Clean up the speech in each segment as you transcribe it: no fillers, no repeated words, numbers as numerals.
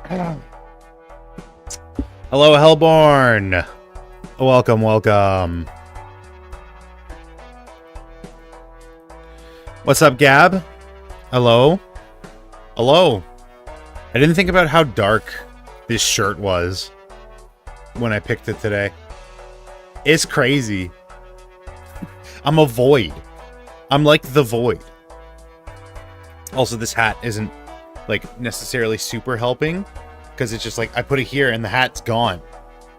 Hello, Hellborn. Welcome, welcome. What's up, Gab? Hello? Hello? I didn't think about how dark this shirt was when I picked it today. It's crazy. I'm a void. I'm like the void. Also, this hat isn't like necessarily super helping because it's just like I put it here and the hat's gone.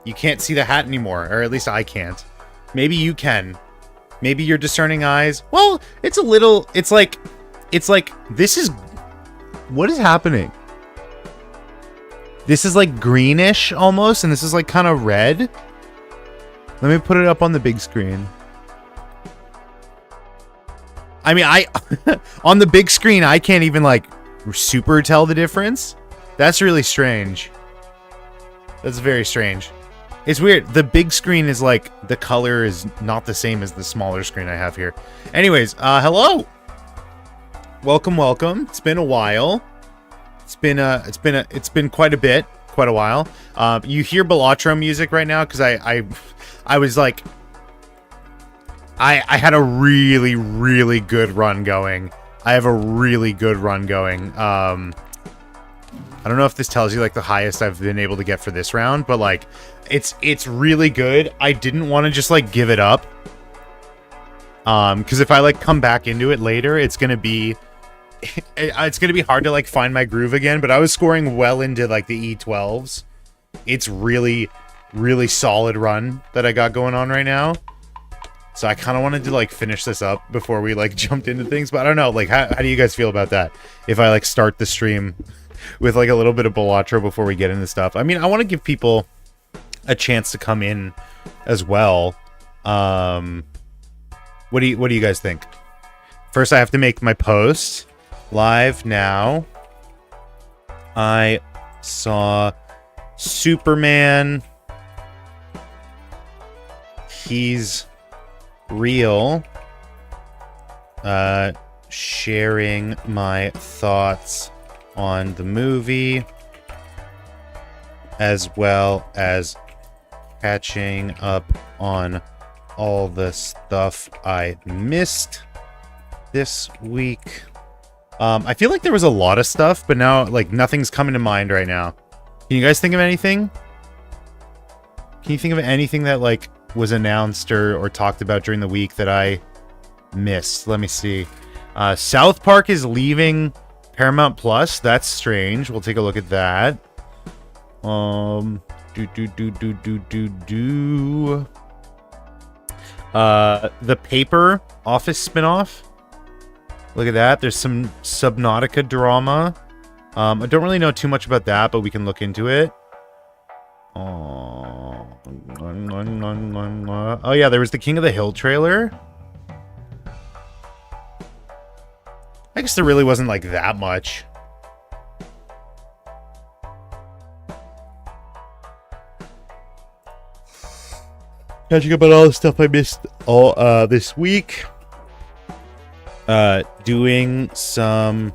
You can't see the hat anymore, or at least I can't. Maybe you can. Maybe your discerning eyes. Well, it's a little, it's like this is, what is happening? This is like greenish almost, and this is like kind of red. Let me put it up on the big screen. I mean, on the big screen, I can't even like super tell the difference. That's really strange. That's very strange. It's weird. The big screen is like, the color is not the same as the smaller screen I have here. Anyways, hello. Welcome, welcome. It's been a while. It's been quite a while. You hear Balatro music right now because I was like, I had a really, really good run going. I have a really good run going. I don't know if this tells you like the highest I've been able to get for this round, but like it's really good. I didn't want to just like give it up. Because if I like come back into it later, it's gonna be hard to like find my groove again. But I was scoring well into like the E12s. It's really, really solid run that I got going on right now. So I kind of wanted to like finish this up before we like jumped into things, but I don't know, like how do you guys feel about that? If I like start the stream with like a little bit of Balatro before we get into stuff. I mean, I want to give people a chance to come in as well. What do you guys think? First, I have to make my post live now. I saw Superman. He's real. Sharing my thoughts on the movie, as well as catching up on all the stuff I missed this week. I feel like there was a lot of stuff, but now like nothing's coming to mind right now. Can you guys think of anything? Can you think of anything that like was announced or talked about during the week that I missed? Let me see. South Park is leaving Paramount Plus. That's strange. We'll take a look at that. The Paper Office spinoff. Look at that. There's some Subnautica drama. I don't really know too much about that, but we can look into it. Oh yeah, there was the King of the Hill trailer. I guess there really wasn't like that much. Catching up on all the stuff I missed all this week. Doing some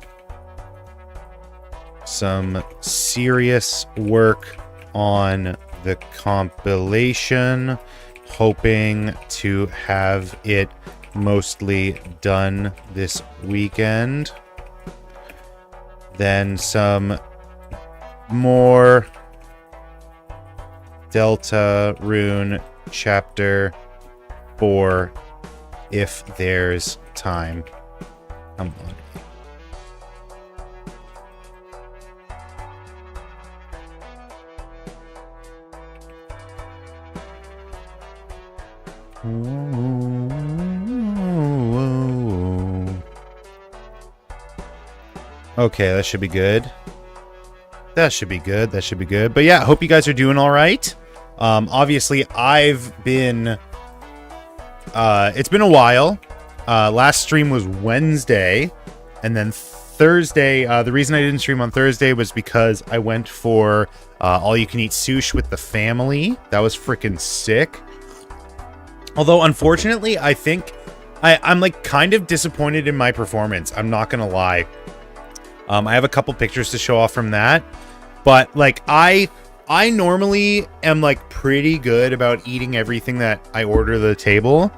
serious work on the compilation, hoping to have it mostly done this weekend. Then some more Deltarune chapter 4 if there's time. Come on. Okay, that should be good. That should be good. That should be good. But yeah, hope you guys are doing all right. Obviously, I've been... it's been a while. Last stream was Wednesday. And then Thursday... the reason I didn't stream on Thursday was because I went for all-you-can-eat sushi with the family. That was freaking sick. Although, unfortunately, I think... I'm like kind of disappointed in my performance. I'm not gonna lie. I have a couple pictures to show off from that. But like I normally am like pretty good about eating everything that I order to the table.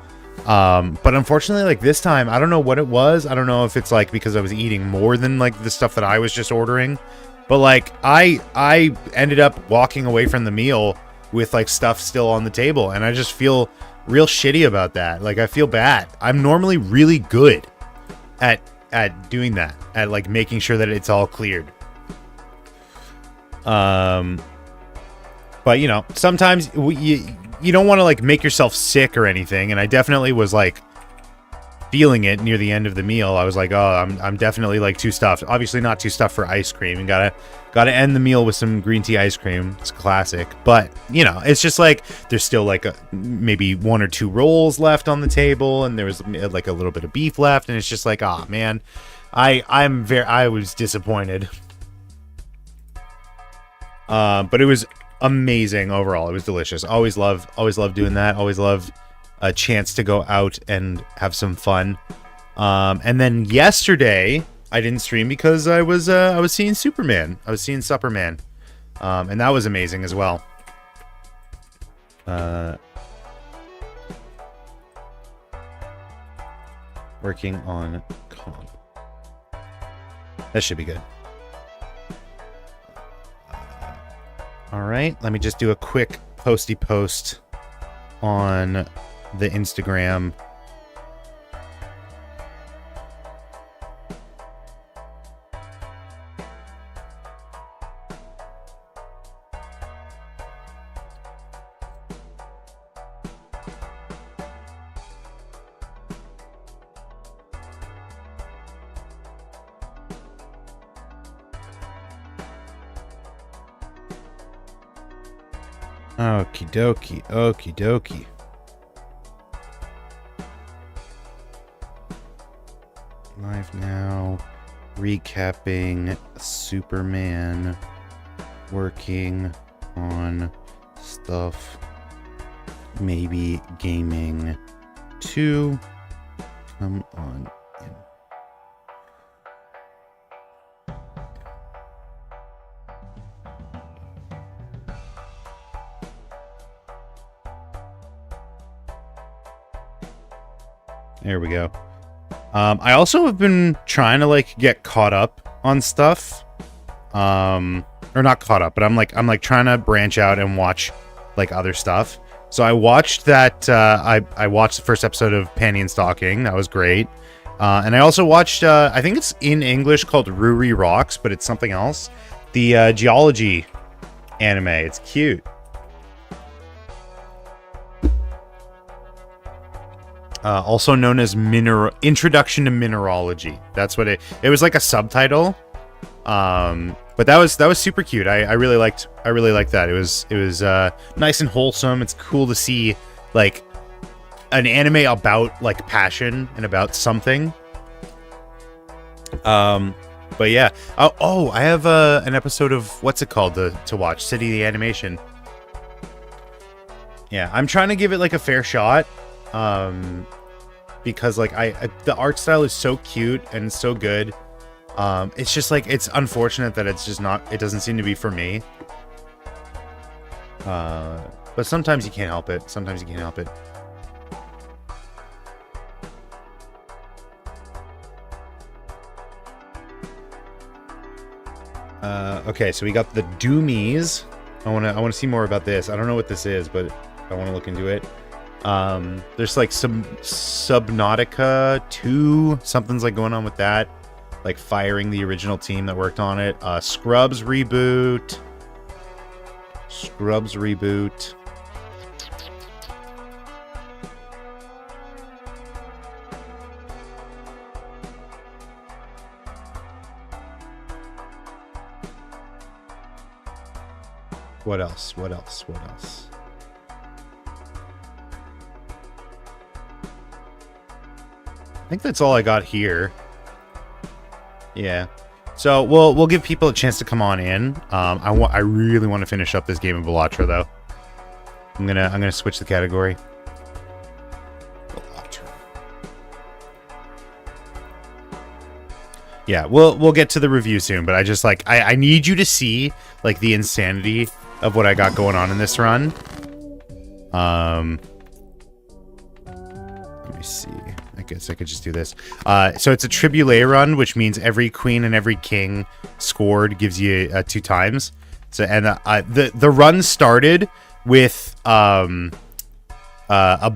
But unfortunately, like this time, I don't know what it was. I don't know if it's like because I was eating more than like the stuff that I was just ordering. But like I ended up walking away from the meal with like stuff still on the table, and I just feel real shitty about that. Like I feel bad. I'm normally really good at doing that, at like making sure that it's all cleared. But you know, sometimes you don't want to like make yourself sick or anything, and I definitely was like feeling it near the end of the meal. I was like, oh, I'm definitely like too stuffed. Obviously not too stuffed for ice cream. You gotta end the meal with some green tea ice cream. It's classic. But you know, it's just like there's still like maybe 1 or 2 rolls left on the table, and there was like a little bit of beef left, and it's just like, oh man, I was disappointed. But it was amazing overall. It was delicious. Always love doing that. Always love a chance to go out and have some fun. And then yesterday I didn't stream because I was seeing Superman. I was seeing Superman. And that was amazing as well. Working on comp. That should be good. All right, let me just do a quick posty post on the Instagram. Okie dokie, okie dokie. Live now, recapping Superman, working on stuff, maybe gaming 2. Come on in. There we go. I also have been trying to like get caught up on stuff. Or not caught up, but I'm like trying to branch out and watch like other stuff. So I watched that I watched the first episode of Panty and Stocking. That was great. And I also watched I think it's in English called Ruri Rocks, but it's something else. The geology anime. It's cute. Also known as Introduction to Mineralogy. That's what it was, like a subtitle. But that was super cute. I really liked that. It was nice and wholesome. It's cool to see like an anime about like passion and about something. But yeah. Oh, I have an episode of what's it called to watch, City the Animation. Yeah, I'm trying to give it like a fair shot. Because like the art style is so cute and so good. It's just like, it's unfortunate that it's just not, it doesn't seem to be for me. But sometimes you can't help it. Sometimes you can't help it. Okay, so we got the Doomies. I want to see more about this. I don't know what this is, but I want to look into it. There's like some Subnautica 2, something's like going on with that, like firing the original team that worked on it. Scrubs reboot. What else? I think that's all I got here. Yeah. So we'll give people a chance to come on in. I really want to finish up this game of Balatro though. I'm gonna switch the category. Balatro. Yeah, we'll get to the review soon, but I just like I need you to see like the insanity of what I got going on in this run. Let me see. I guess I could just do this. So it's a triboulet run, which means every queen and every king scored gives you 2 times. So and the run started with a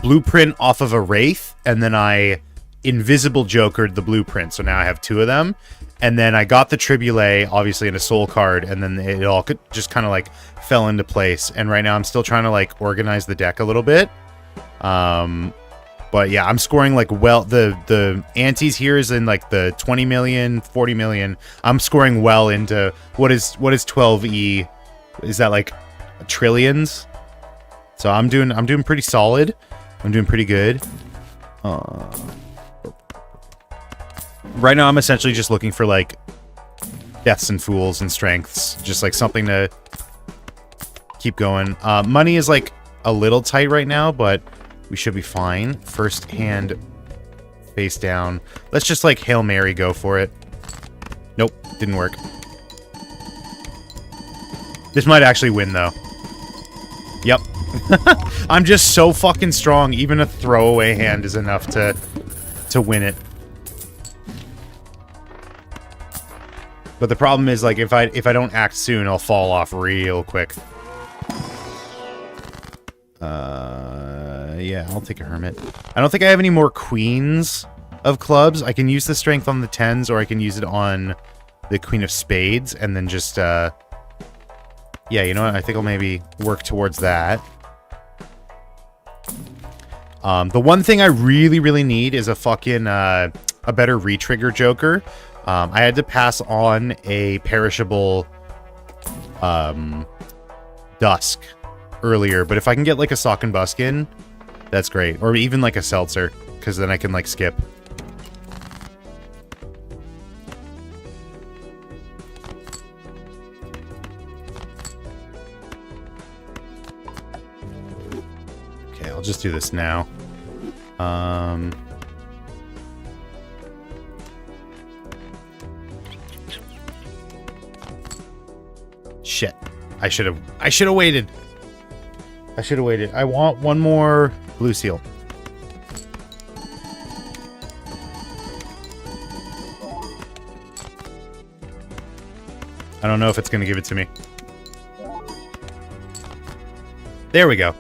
blueprint off of a wraith, and then I invisible jokered the blueprint, so now I have 2 of them. And then I got the triboulet, obviously, in a soul card, and then it all just kind of like fell into place. And right now I'm still trying to like organize the deck a little bit. But yeah, I'm scoring like well. The antes here is in like the 20 million, 40 million. I'm scoring well into what is 12E? Is that like trillions? So I'm doing pretty solid. I'm doing pretty good. Right now I'm essentially just looking for like deaths and fools and strengths, just like something to keep going. Money is like a little tight right now, but we should be fine. First hand face down. Let's just like Hail Mary go for it. Nope, didn't work. This might actually win though. Yep. I'm just so fucking strong. Even a throwaway hand is enough to win it. But the problem is like if I don't act soon, I'll fall off real quick. Yeah, I'll take a hermit. I don't think I have any more queens of clubs. I can use the strength on the 10s, or I can use it on the queen of spades, and then just, yeah, you know what? I think I'll maybe work towards that. The one thing I really need is a fucking, a better retrigger joker. I had to pass on a perishable, Dusk earlier, but if I can get like a Sock and Buskin, that's great. Or even like a Seltzer, because then I can like skip. Okay, I'll just do this now. Shit. I should have waited. I should have waited. I want one more blue seal. I don't know if it's going to give it to me. There we go.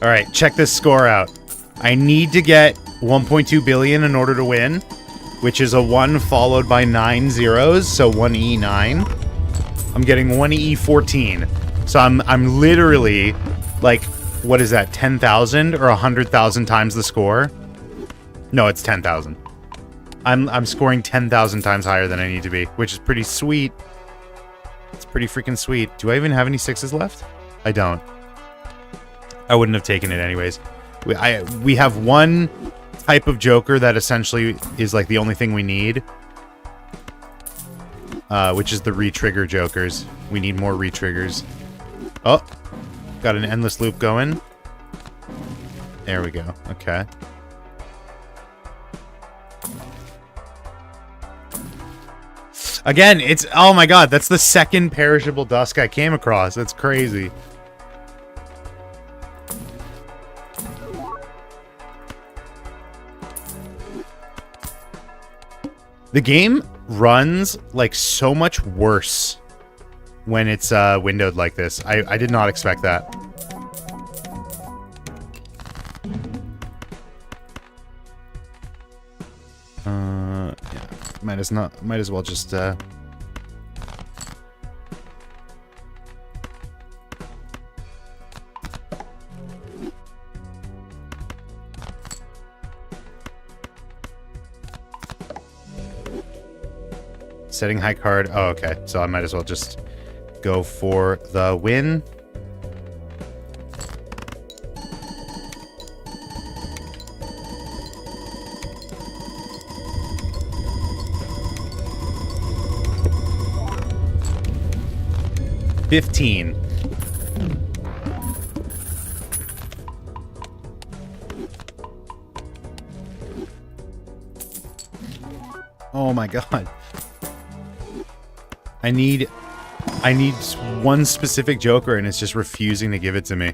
All right, check this score out. I need to get 1.2 billion in order to win, which is a 1 followed by 9 zeros, so 1E9. I'm getting 1E14. So I'm literally like, what is that, 10,000 or 100,000 times the score? No, it's 10,000. I'm scoring 10,000 times higher than I need to be, which is pretty sweet. It's pretty freaking sweet. Do I even have any 6s left? I don't. I wouldn't have taken it anyways. We have one type of joker that essentially is like the only thing we need, which is the retrigger jokers. We need more retriggers. Oh, got an endless loop going. There we go. Okay. Again, it's, oh my god, that's the second perishable Dusk I came across. That's crazy. The game runs like so much worse when it's windowed like this. I did not expect that. Yeah, might as well just setting high card. Oh, okay. So I might as well just go for the win. 15. Oh my god. I need one specific Joker and it's just refusing to give it to me.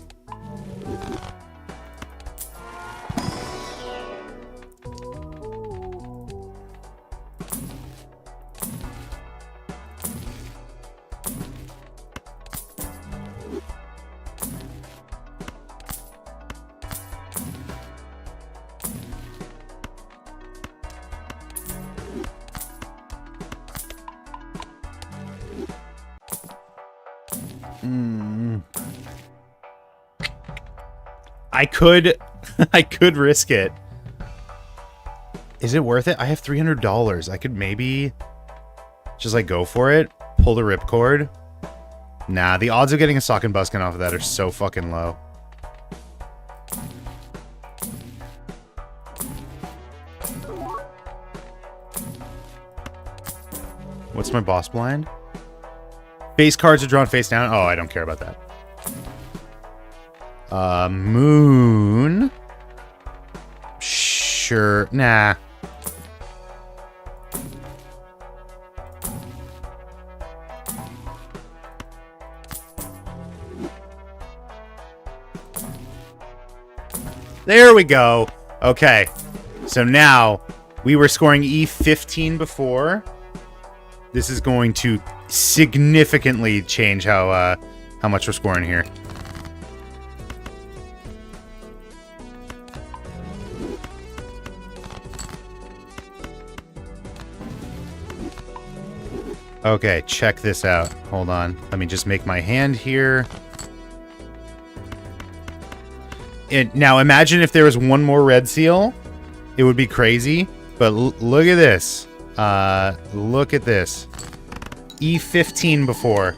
I could risk it. Is it worth it? I have $300. I could maybe just like go for it. Pull the ripcord. Nah, the odds of getting a sock and buskin off of that are so fucking low. What's my boss blind? Base cards are drawn face down. Oh, I don't care about that. Moon. Sure. Nah. There we go. Okay. So now, we were scoring E15 before. This is going to significantly change how much we're scoring here. Okay, check this out. Hold on. Let me just make my hand here. Now, imagine if there was one more red seal. It would be crazy. But look at this. Look at this. E15 before.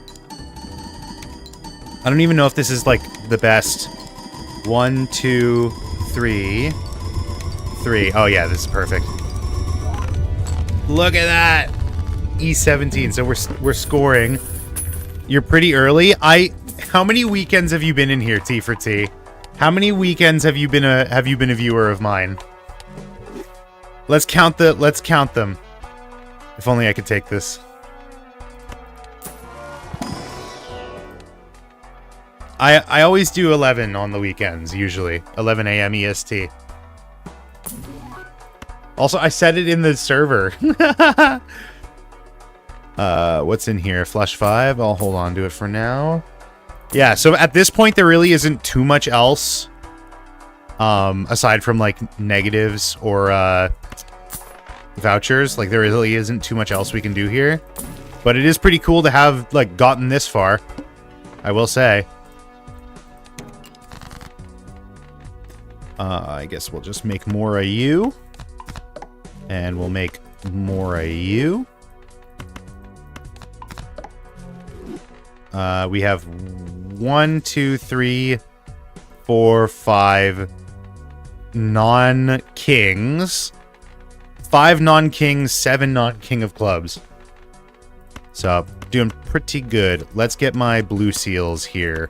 I don't even know if this is, like, the best. 1, 2, 3. 3. Oh, yeah, this is perfect. Look at that! E17, so we're scoring. You're pretty early. How many weekends have you been in here, T for T? How many weekends have you been a viewer of mine? Let's count them. If only I could take this. I always do 11 on the weekends, usually. 11 a.m. EST. Also, I said it in the server. What's in here? Flush 5. I'll hold on to it for now. Yeah, so at this point, there really isn't too much else. Aside from, like, negatives or, vouchers. Like, there really isn't too much else we can do here. But it is pretty cool to have, like, gotten this far. I will say. I guess we'll just make more of you. And we'll make more of you. We have 1, 2, 3, 4, 5 non-kings. 5 non-kings, 7 non-king of clubs. So, doing pretty good. Let's get my blue seals here.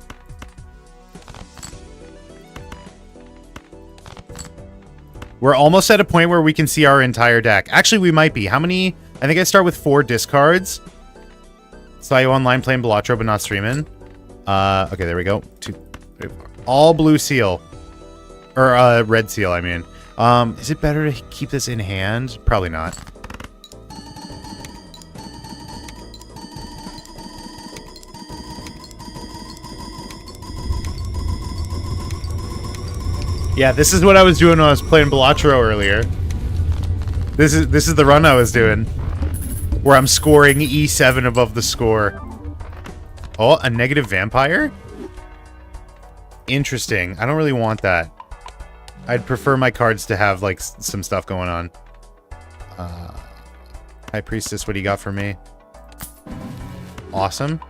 We're almost at a point where we can see our entire deck. Actually, we might be. How many? I think I start with 4 discards. Saw you online playing Balatro, but not streaming. Okay, there we go. 2, 3, 4. All blue seal. Or, red seal, I mean. Is it better to keep this in hand? Probably not. Yeah, this is what I was doing when I was playing Balatro earlier. This is the run I was doing. Where I'm scoring E7 above the score. Oh, a negative vampire? Interesting. I don't really want that. I'd prefer my cards to have, like, some stuff going on. High Priestess, what do you got for me? Awesome.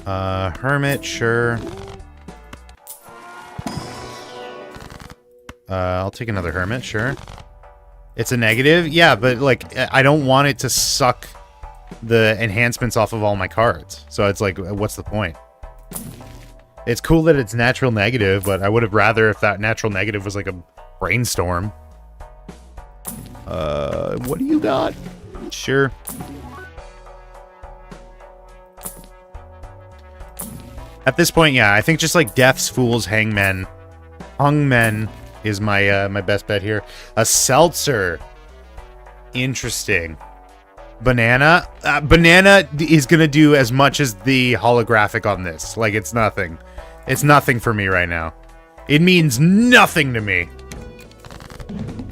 Hermit, sure. I'll take another Hermit, sure. It's a negative? Yeah, but, like, I don't want it to suck the enhancements off of all my cards. So it's like, what's the point? It's cool that it's natural negative, but I would have rather if that natural negative was like a brainstorm. What do you got? Sure. At this point, yeah, I think just like Deaths, Fools, Hangmen. Hungmen is my my best bet here. A Seltzer. Interesting. Banana. Banana is gonna do as much as the holographic on this. Like, it's nothing. It's nothing for me right now. It means nothing to me.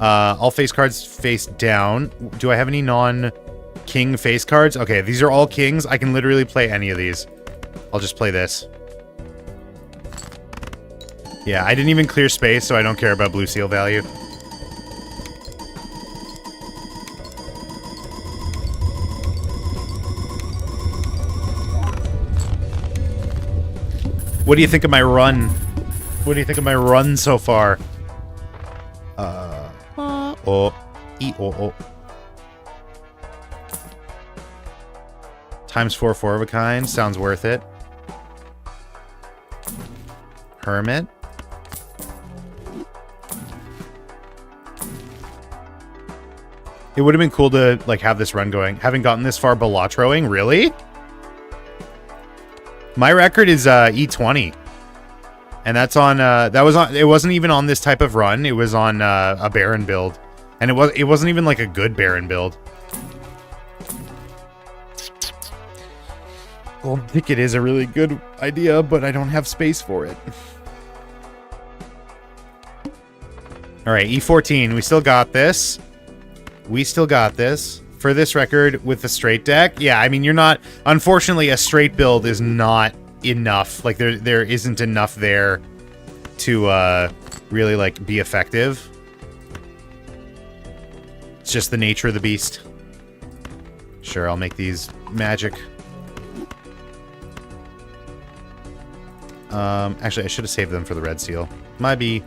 All face cards face down. Do I have any non-king face cards? Okay, these are all kings. I can literally play any of these. I'll just play this. Yeah, I didn't even clear space, so I don't care about blue seal value. What do you think of my run? What do you think of my run so far? Times 4 of a kind. Sounds worth it. Hermit. It would have been cool to, like, have this run going. Having gotten this far Belatroing, really? My record is E20. And that's on it wasn't even on this type of run. It was on a Baron build. And it wasn't even like a good Baron build. Well, I think it is a really good idea, but I don't have space for it. Alright, E14. We still got this. We still got this. For this record, with the straight deck, yeah, I mean, you're not... Unfortunately, a straight build is not enough. Like, there isn't enough there to really, like, be effective. It's just the nature of the beast. Sure, I'll make these magic. Actually, I should have saved them for the red seal. Might be...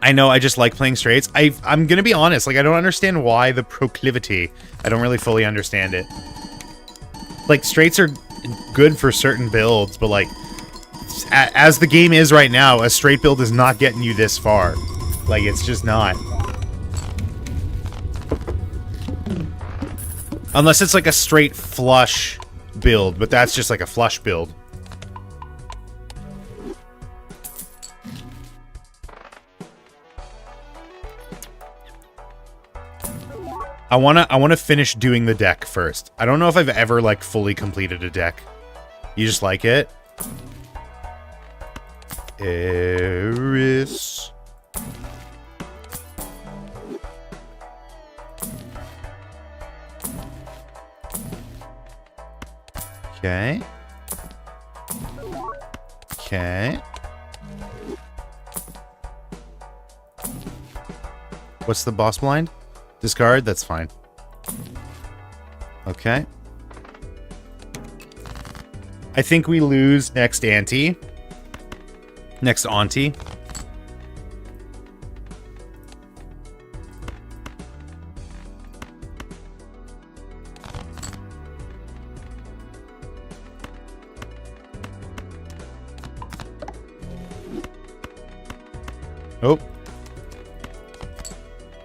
I know, I just like playing straights. I'm gonna be honest, like, I don't understand why the proclivity. I don't really fully understand it. Like, straights are good for certain builds, but, like, as the game is right now, a straight build is not getting you this far. Like, it's just not. Unless it's, like, a straight flush build, but that's just, like, a flush build. I wanna finish doing the deck first. I don't know if I've ever, like, fully completed a deck. You just like it? Eris. Okay. Okay. What's the boss blind? Discard? That's fine. Okay. I think we lose next ante. Next auntie. Oh.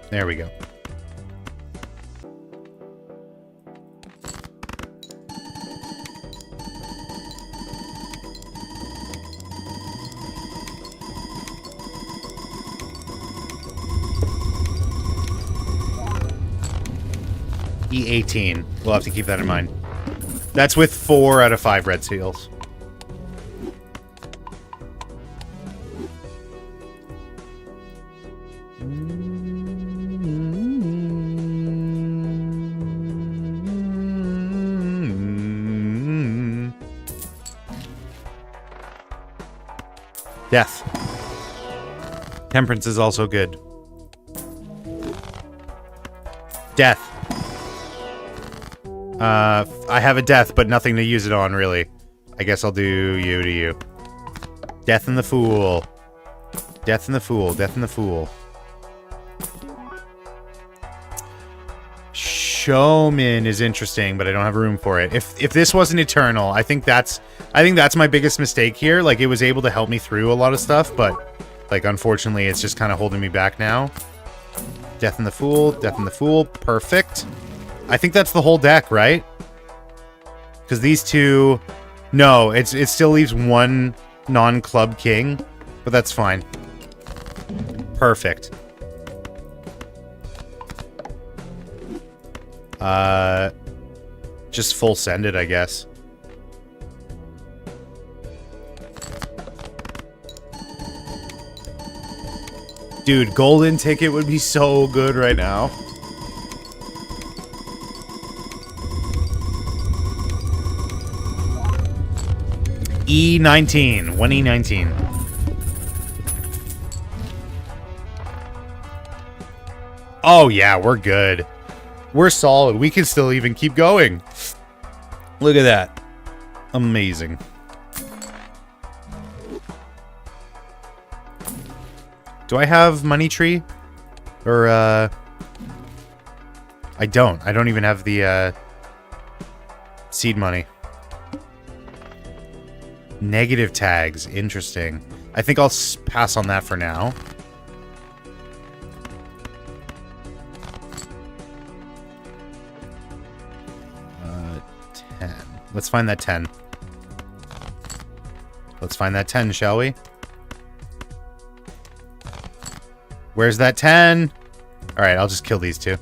There we go. E18. We'll have to keep that in mind. That's with 4 out of 5 red seals. Death. Temperance is also good. Death. I have a death, but nothing to use it on, really. I guess I'll do you to you. Death and the Fool. Death and the Fool. Death and the Fool. Showman is interesting, but I don't have room for it. If this wasn't Eternal, I think that's my biggest mistake here. Like, it was able to help me through a lot of stuff, but like, unfortunately, it's just kind of holding me back now. Death and the Fool, Death and the Fool, perfect. I think that's the whole deck, right? Because these two, no, it still leaves one non-club king, but that's fine. Perfect. Just full send it, I guess. Dude, golden ticket would be so good right now. E19. 1E19. Oh, yeah, we're good. We're solid. We can still even keep going. Look at that. Amazing. Do I have Money Tree? Or, I don't. I don't even have the, seed money. Negative tags. Interesting. I think I'll pass on that for now. Let's find that 10. Let's find that 10, shall we? Where's that 10? Alright, I'll just kill these two.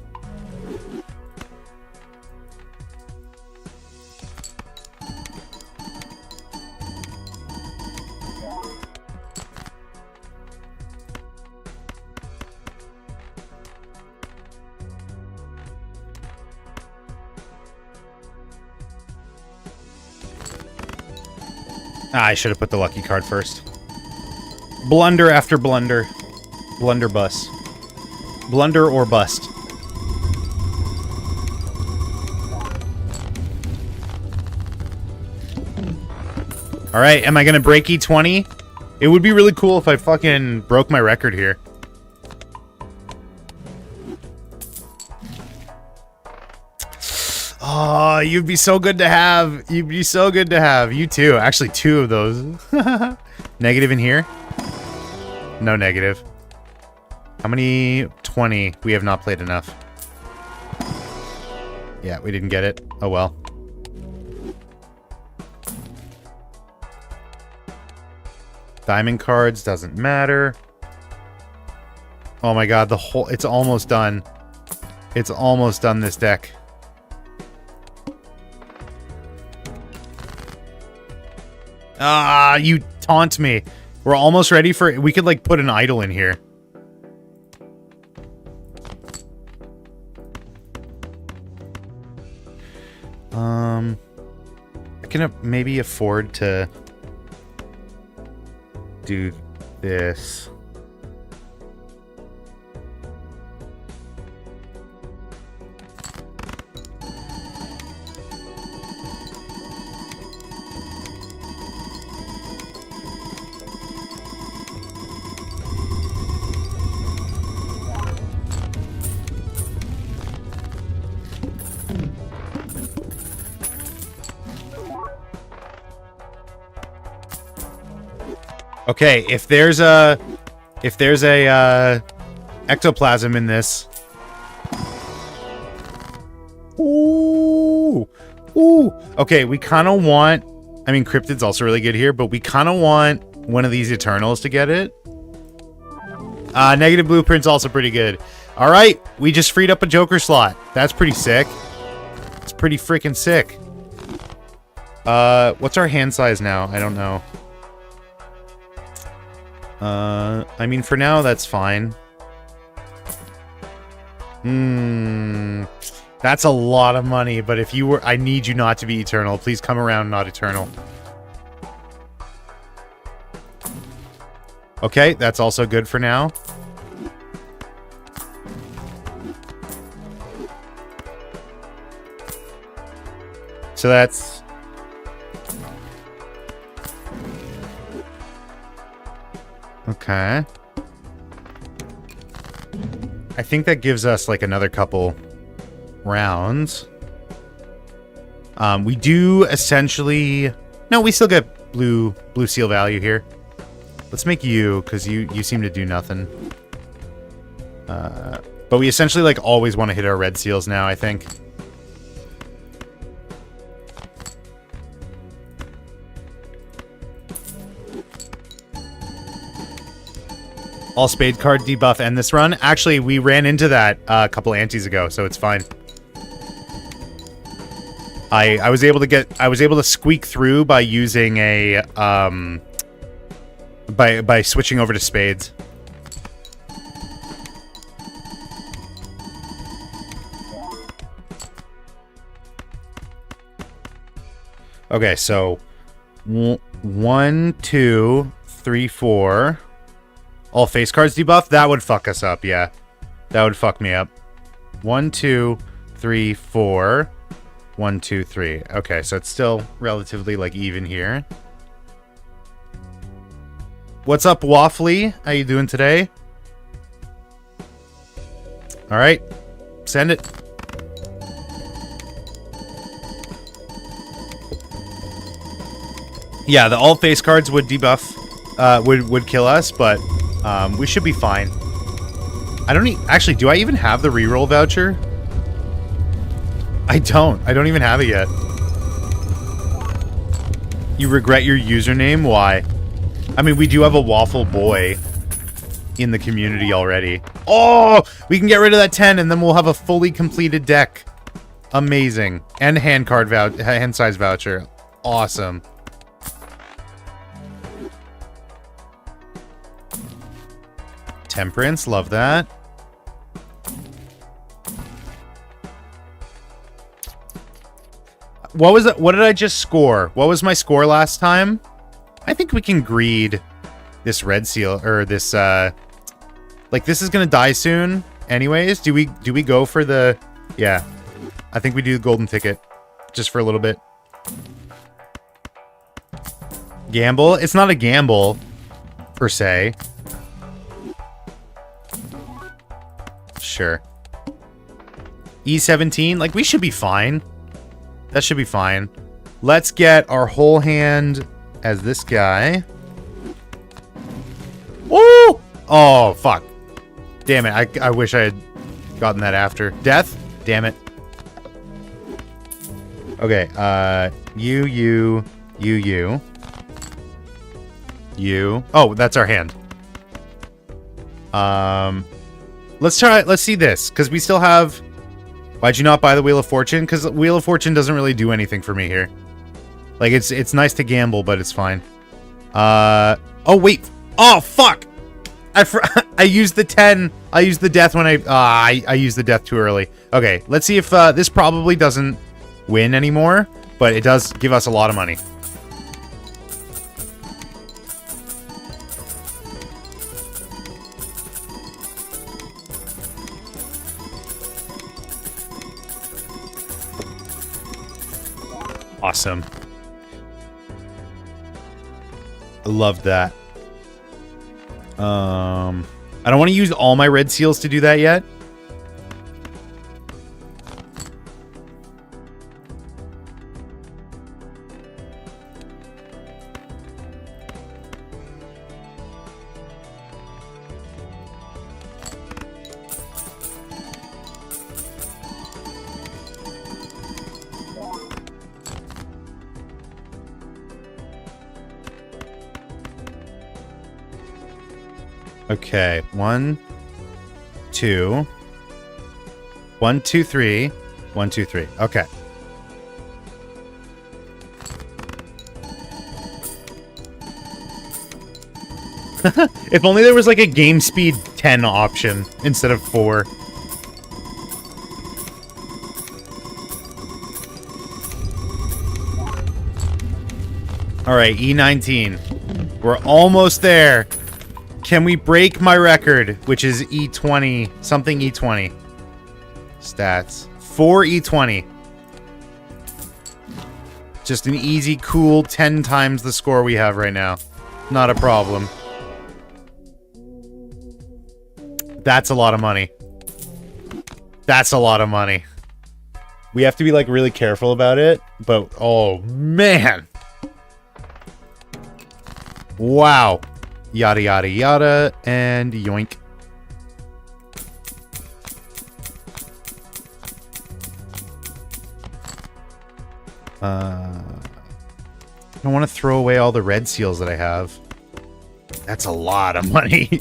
I should have put the lucky card first. Blunder after blunder. Blunderbuss. Blunder or bust. Alright, am I gonna break E20? It would be really cool if I fucking broke my record here. Oh, you'd be so good to have. You'd be so good to have. You too. Actually, two of those. Negative in here? No negative. How many? 20. We have not played enough. Yeah, we didn't get it. Oh well. Diamond cards, doesn't matter. Oh my god, the whole... It's almost done. It's almost done, this deck. Ah, you taunt me. We're almost ready for... We could, like, put an idol in here. I can maybe afford to do this. Okay, if there's a ectoplasm in this. Ooh. Ooh. Okay, we kind of want... I mean, Cryptid's also really good here, but we kind of want one of these Eternals to get it. Negative Blueprint's also pretty good. Alright, we just freed up a Joker slot. That's pretty sick. It's pretty freaking sick. What's our hand size now? I don't know. I mean, for now, that's fine. That's a lot of money, but if you were... I need you not to be Eternal. Please come around, not Eternal. Okay, that's also good for now. So that's... Okay. I think that gives us, like, another couple rounds. We do essentially... No, we still get blue seal value here. Let's make you, because you seem to do nothing. But we essentially, like, always want to hit our red seals now, I think. All spade card debuff end this run. Actually, we ran into that a couple antes ago, so it's fine. I was able to squeak through by using a by switching over to spades. Okay, so 1, 2, 3, 4. All face cards debuff? That would fuck us up, yeah. That would fuck me up. 1, 2, 3, 4. 1, 2, 3. Okay, so it's still relatively, like, even here. What's up, Waffly? How you doing today? Alright. Send it. Yeah, the all face cards would debuff, would kill us, but we should be fine. I don't actually, do I even have the reroll voucher? I don't even have it yet. You regret your username? Why? I mean, we do have a waffle boy in the community already. Oh, we can get rid of that 10 and then we'll have a fully completed deck. Amazing. And hand size voucher. Awesome. Temperance, love that. What was it? What did I just score? What was my score last time? I think we can greed this red seal, or this like, this is gonna die soon anyways. Do we go for the... Yeah, I think we do the golden ticket just for a little bit. Gamble? It's not a gamble per se. Sure. E17, like, we should be fine. That should be fine. Let's get our whole hand as this guy. Woo! Oh, fuck. Damn it, I wish I had gotten that after. Death? Damn it. Okay, you. Oh, that's our hand. Let's see this, because we still have... Why'd you not buy the Wheel of Fortune? Because Wheel of Fortune doesn't really do anything for me here. Like, it's nice to gamble, but it's fine. Oh, wait. Oh, fuck! I used the 10. I used the death when I used the death too early. Okay, let's see if this probably doesn't win anymore, but it does give us a lot of money. Awesome. I love that. I don't want to use all my red seals to do that yet. Okay, 1, 2, 1, 2, 3, 1, 2, 3. Okay. If only there was like a game speed 10 option instead of 4. All right, E19. We're almost there. Can we break my record, which is E20, something E20? Stats. 4 E20. Just an easy, cool 10 times the score we have right now. Not a problem. That's a lot of money. That's a lot of money. We have to be like really careful about it, but oh man. Wow. Yada yada yada and yoink. I don't want to throw away all the red seals that I have. That's a lot of money.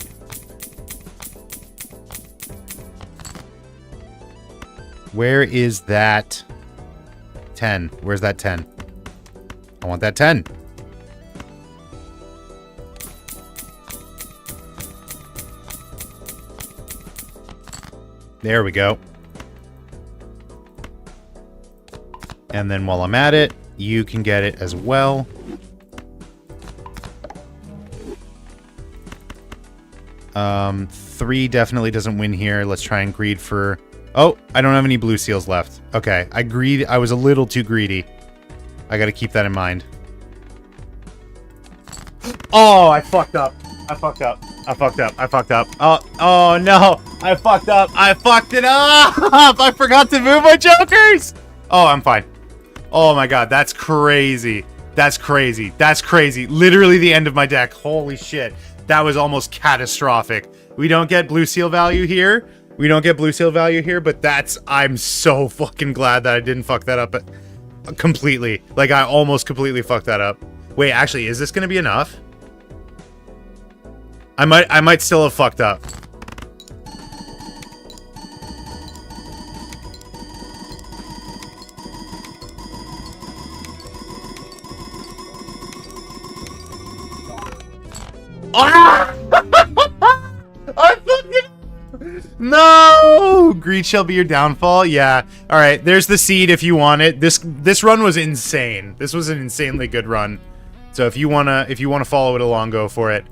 Where is that 10? Where's that 10? I want that 10. There we go. And then while I'm at it, you can get it as well. Three definitely doesn't win here. Let's try and greed for... Oh, I don't have any blue seals left. Okay, I was a little too greedy. I gotta keep that in mind. Oh, I fucked up. I fucked up. I fucked up. I fucked up. Oh no. I fucked up. I fucked it up. I forgot to move my jokers. Oh, I'm fine. Oh my god, that's crazy. That's crazy. That's crazy. Literally the end of my deck. Holy shit. That was almost catastrophic. We don't get blue seal value here. We don't get blue seal value here, but I'm so fucking glad that I didn't fuck that up completely. Like, I almost completely fucked that up. Wait, actually, is this gonna be enough? I might still have fucked up. Ah! I fucking... No! Greed shall be your downfall. Yeah. All right. There's the seed if you want it. This run was insane. This was an insanely good run. So if you wanna follow it along, go for it.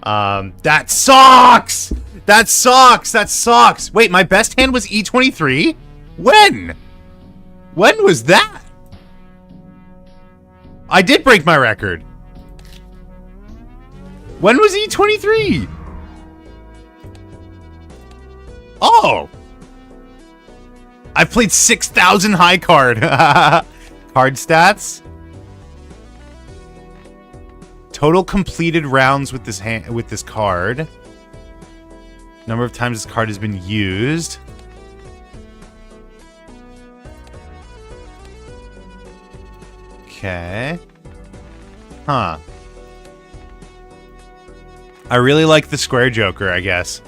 That sucks. That sucks. That sucks. Wait, my best hand was E23. When? When was that? I did break my record. When was E23? Oh! I've played 6,000 high card. Card stats. Total completed rounds with this card. Number of times this card has been used. Okay. Huh. I really like the square joker, I guess.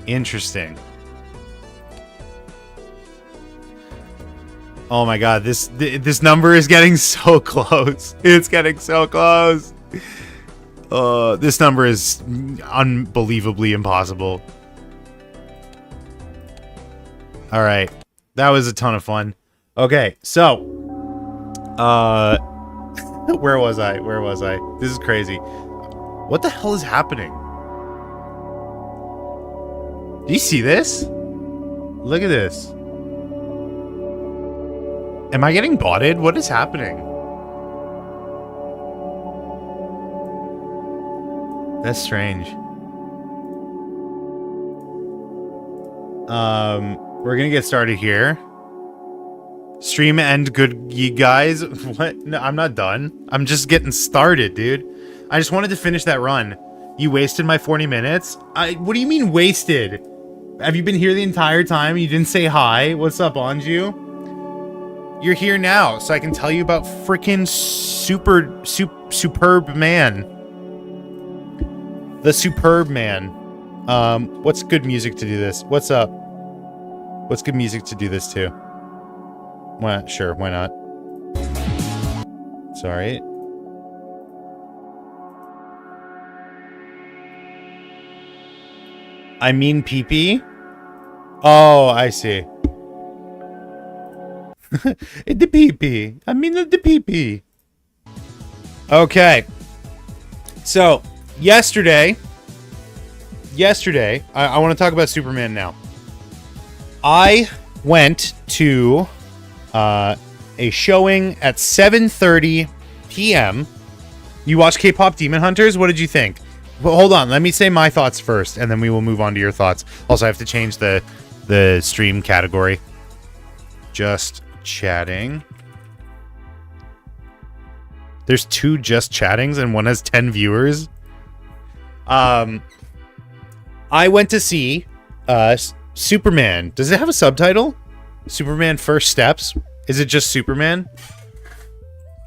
Interesting. Oh my god, this number is getting so close. It's getting so close. This number is unbelievably impossible. All right. That was a ton of fun. Okay, so where was I? Where was I? This is crazy. What the hell is happening? Do you see this? Look at this. Am I getting botted? What is happening? That's strange. We're gonna get started here. Stream end, good ye guys. What? No, I'm not done. I'm just getting started, dude. I just wanted to finish that run. You wasted my 40 minutes? What do you mean wasted? Have you been here the entire time? You didn't say hi? What's up, Anju? You're here now, so I can tell you about frickin' Superb Man. The Superb Man. What's good music to do this? What's up? What's good music to do this to? Well, sure, why not? Sorry. I mean pee-pee? Oh, I see. The pee-pee. I mean the pee-pee. Okay. So, yesterday, I want to talk about Superman now. I went to a showing at 7:30 p.m. You watched K-Pop Demon Hunters? What did you think? Well, hold on. Let me say my thoughts first, and then we will move on to your thoughts. Also, I have to change the stream category. just chatting. There's 2 just chattings and one has 10 viewers. I went to see Superman. Does it have a subtitle? Superman First Steps? Is it just Superman?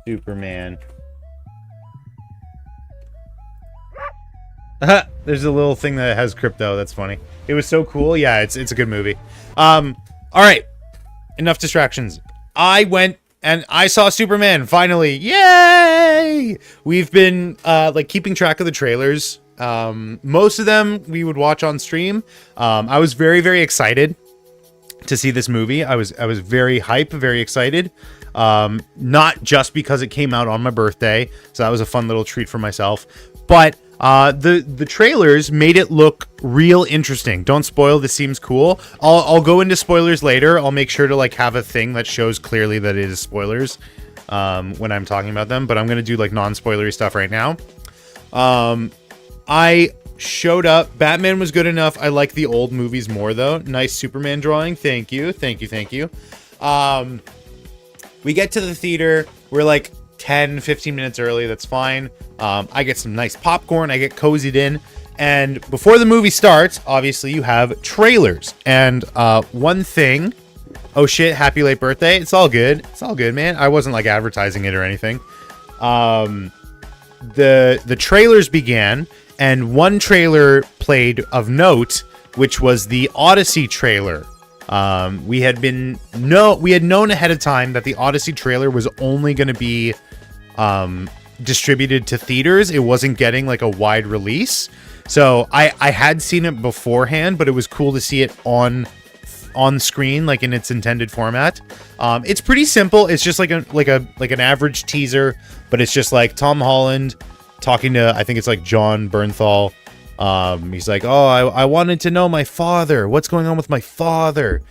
Superman. There's a little thing that has crypto. That's funny. It was so cool. Yeah, it's a good movie. All right. Enough distractions. I went and I saw Superman finally. Yay! We've been like keeping track of the trailers. Most of them we would watch on stream. I was very, very excited to see this movie. I was very hype, very excited. Not just because it came out on my birthday, so that was a fun little treat for myself, but the trailers made it look real interesting. Don't spoil. This seems cool. I'll go into spoilers later. I'll make sure to like have a thing that shows clearly that it is spoilers when I'm talking about them, but I'm gonna do like non-spoilery stuff right now. I showed up. Batman was good enough. I like the old movies more though. Nice Superman drawing. Thank you. Thank you. Thank you. We get to the theater. We're like 10-15 minutes early. That's fine. I get some nice popcorn. I get cozied in. And before the movie starts, obviously you have trailers. And one thing. Oh shit, happy late birthday. It's all good. It's all good, man. I wasn't like advertising it or anything. The trailers began. And one trailer played of note, which was the Odyssey trailer. We had known ahead of time that the Odyssey trailer was only going to be distributed to theaters. It wasn't getting like a wide release. So I had seen it beforehand, but it was cool to see it on screen, like in its intended format. It's pretty simple. It's just like an average teaser, but it's just like Tom Holland talking to, I think it's like John Bernthal. He's like, oh, I wanted to know my father. What's going on with my father?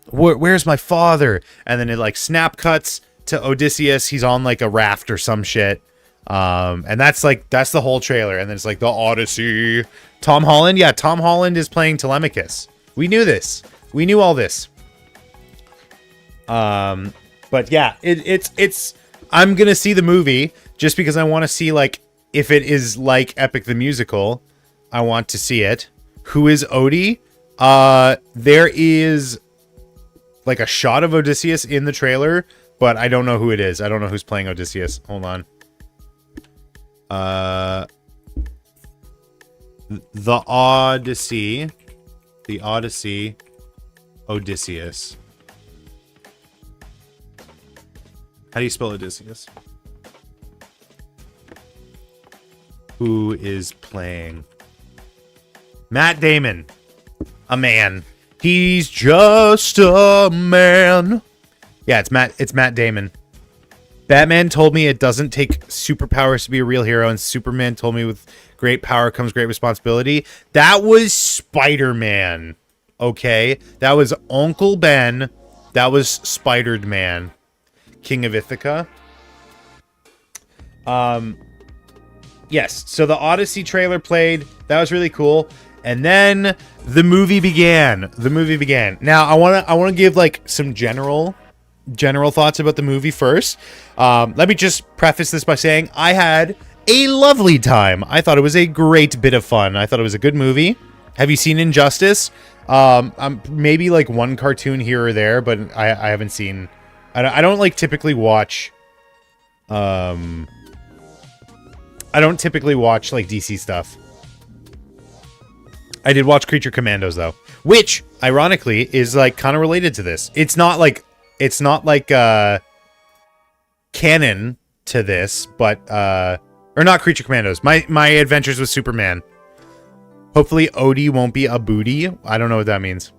Where's my father? And then it like snap cuts to Odysseus. He's on like a raft or some shit. And that's the whole trailer. And then it's like the Odyssey. Tom Holland. Yeah, Tom Holland is playing Telemachus. We knew this. We knew all this. But yeah, it's I'm going to see the movie just because I want to see like if it is like Epic the Musical. I want to see it. Who is Odie? There is like a shot of Odysseus in the trailer, but I don't know who it is. I don't know who's playing Odysseus. Hold on. The Odyssey. The Odyssey. Odysseus. How do you spell Odysseus? Who is playing? Matt Damon. A man. He's just a man. Yeah, it's Matt Damon. Batman told me it doesn't take superpowers to be a real hero, and Superman told me with great power comes great responsibility. That was Spider-Man. Okay? That was Uncle Ben. That was Spider-Man. King of Ithaca. Yes, so the Odyssey trailer played. That was really cool. And then the movie began. Now, I want to give like some general thoughts about the movie first. Let me just preface this by saying I had a lovely time. I thought it was a great bit of fun. I thought it was a good movie. Have you seen Injustice? Maybe like one cartoon here or there, but I haven't seen. I don't like typically watch. I don't typically watch like DC stuff. I did watch Creature Commandos though, which ironically is like kind of related to this. It's not like canon to this, but or not Creature Commandos. My Adventures with Superman. Hopefully Odie won't be a booty. I don't know what that means.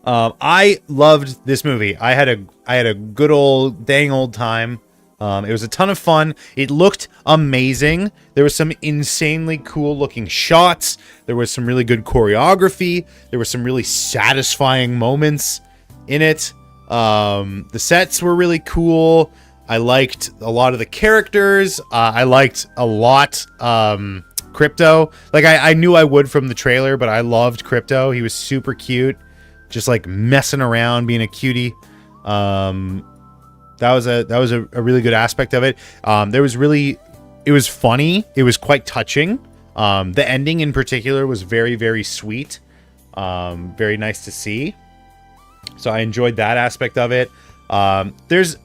I loved this movie. I had a good old dang old time. It was a ton of fun. It looked amazing. There was some insanely cool looking shots. There was some really good choreography. There were some really satisfying moments in it. The sets were really cool. I liked a lot of the characters. I liked a lot Crypto. Like I knew I would from the trailer, but I loved Crypto. He was super cute. just like messing around, being a cutie. That was a really good aspect of it. It was funny. It was quite touching. The ending in particular was very, very sweet. Very nice to see. So I enjoyed that aspect of it. There's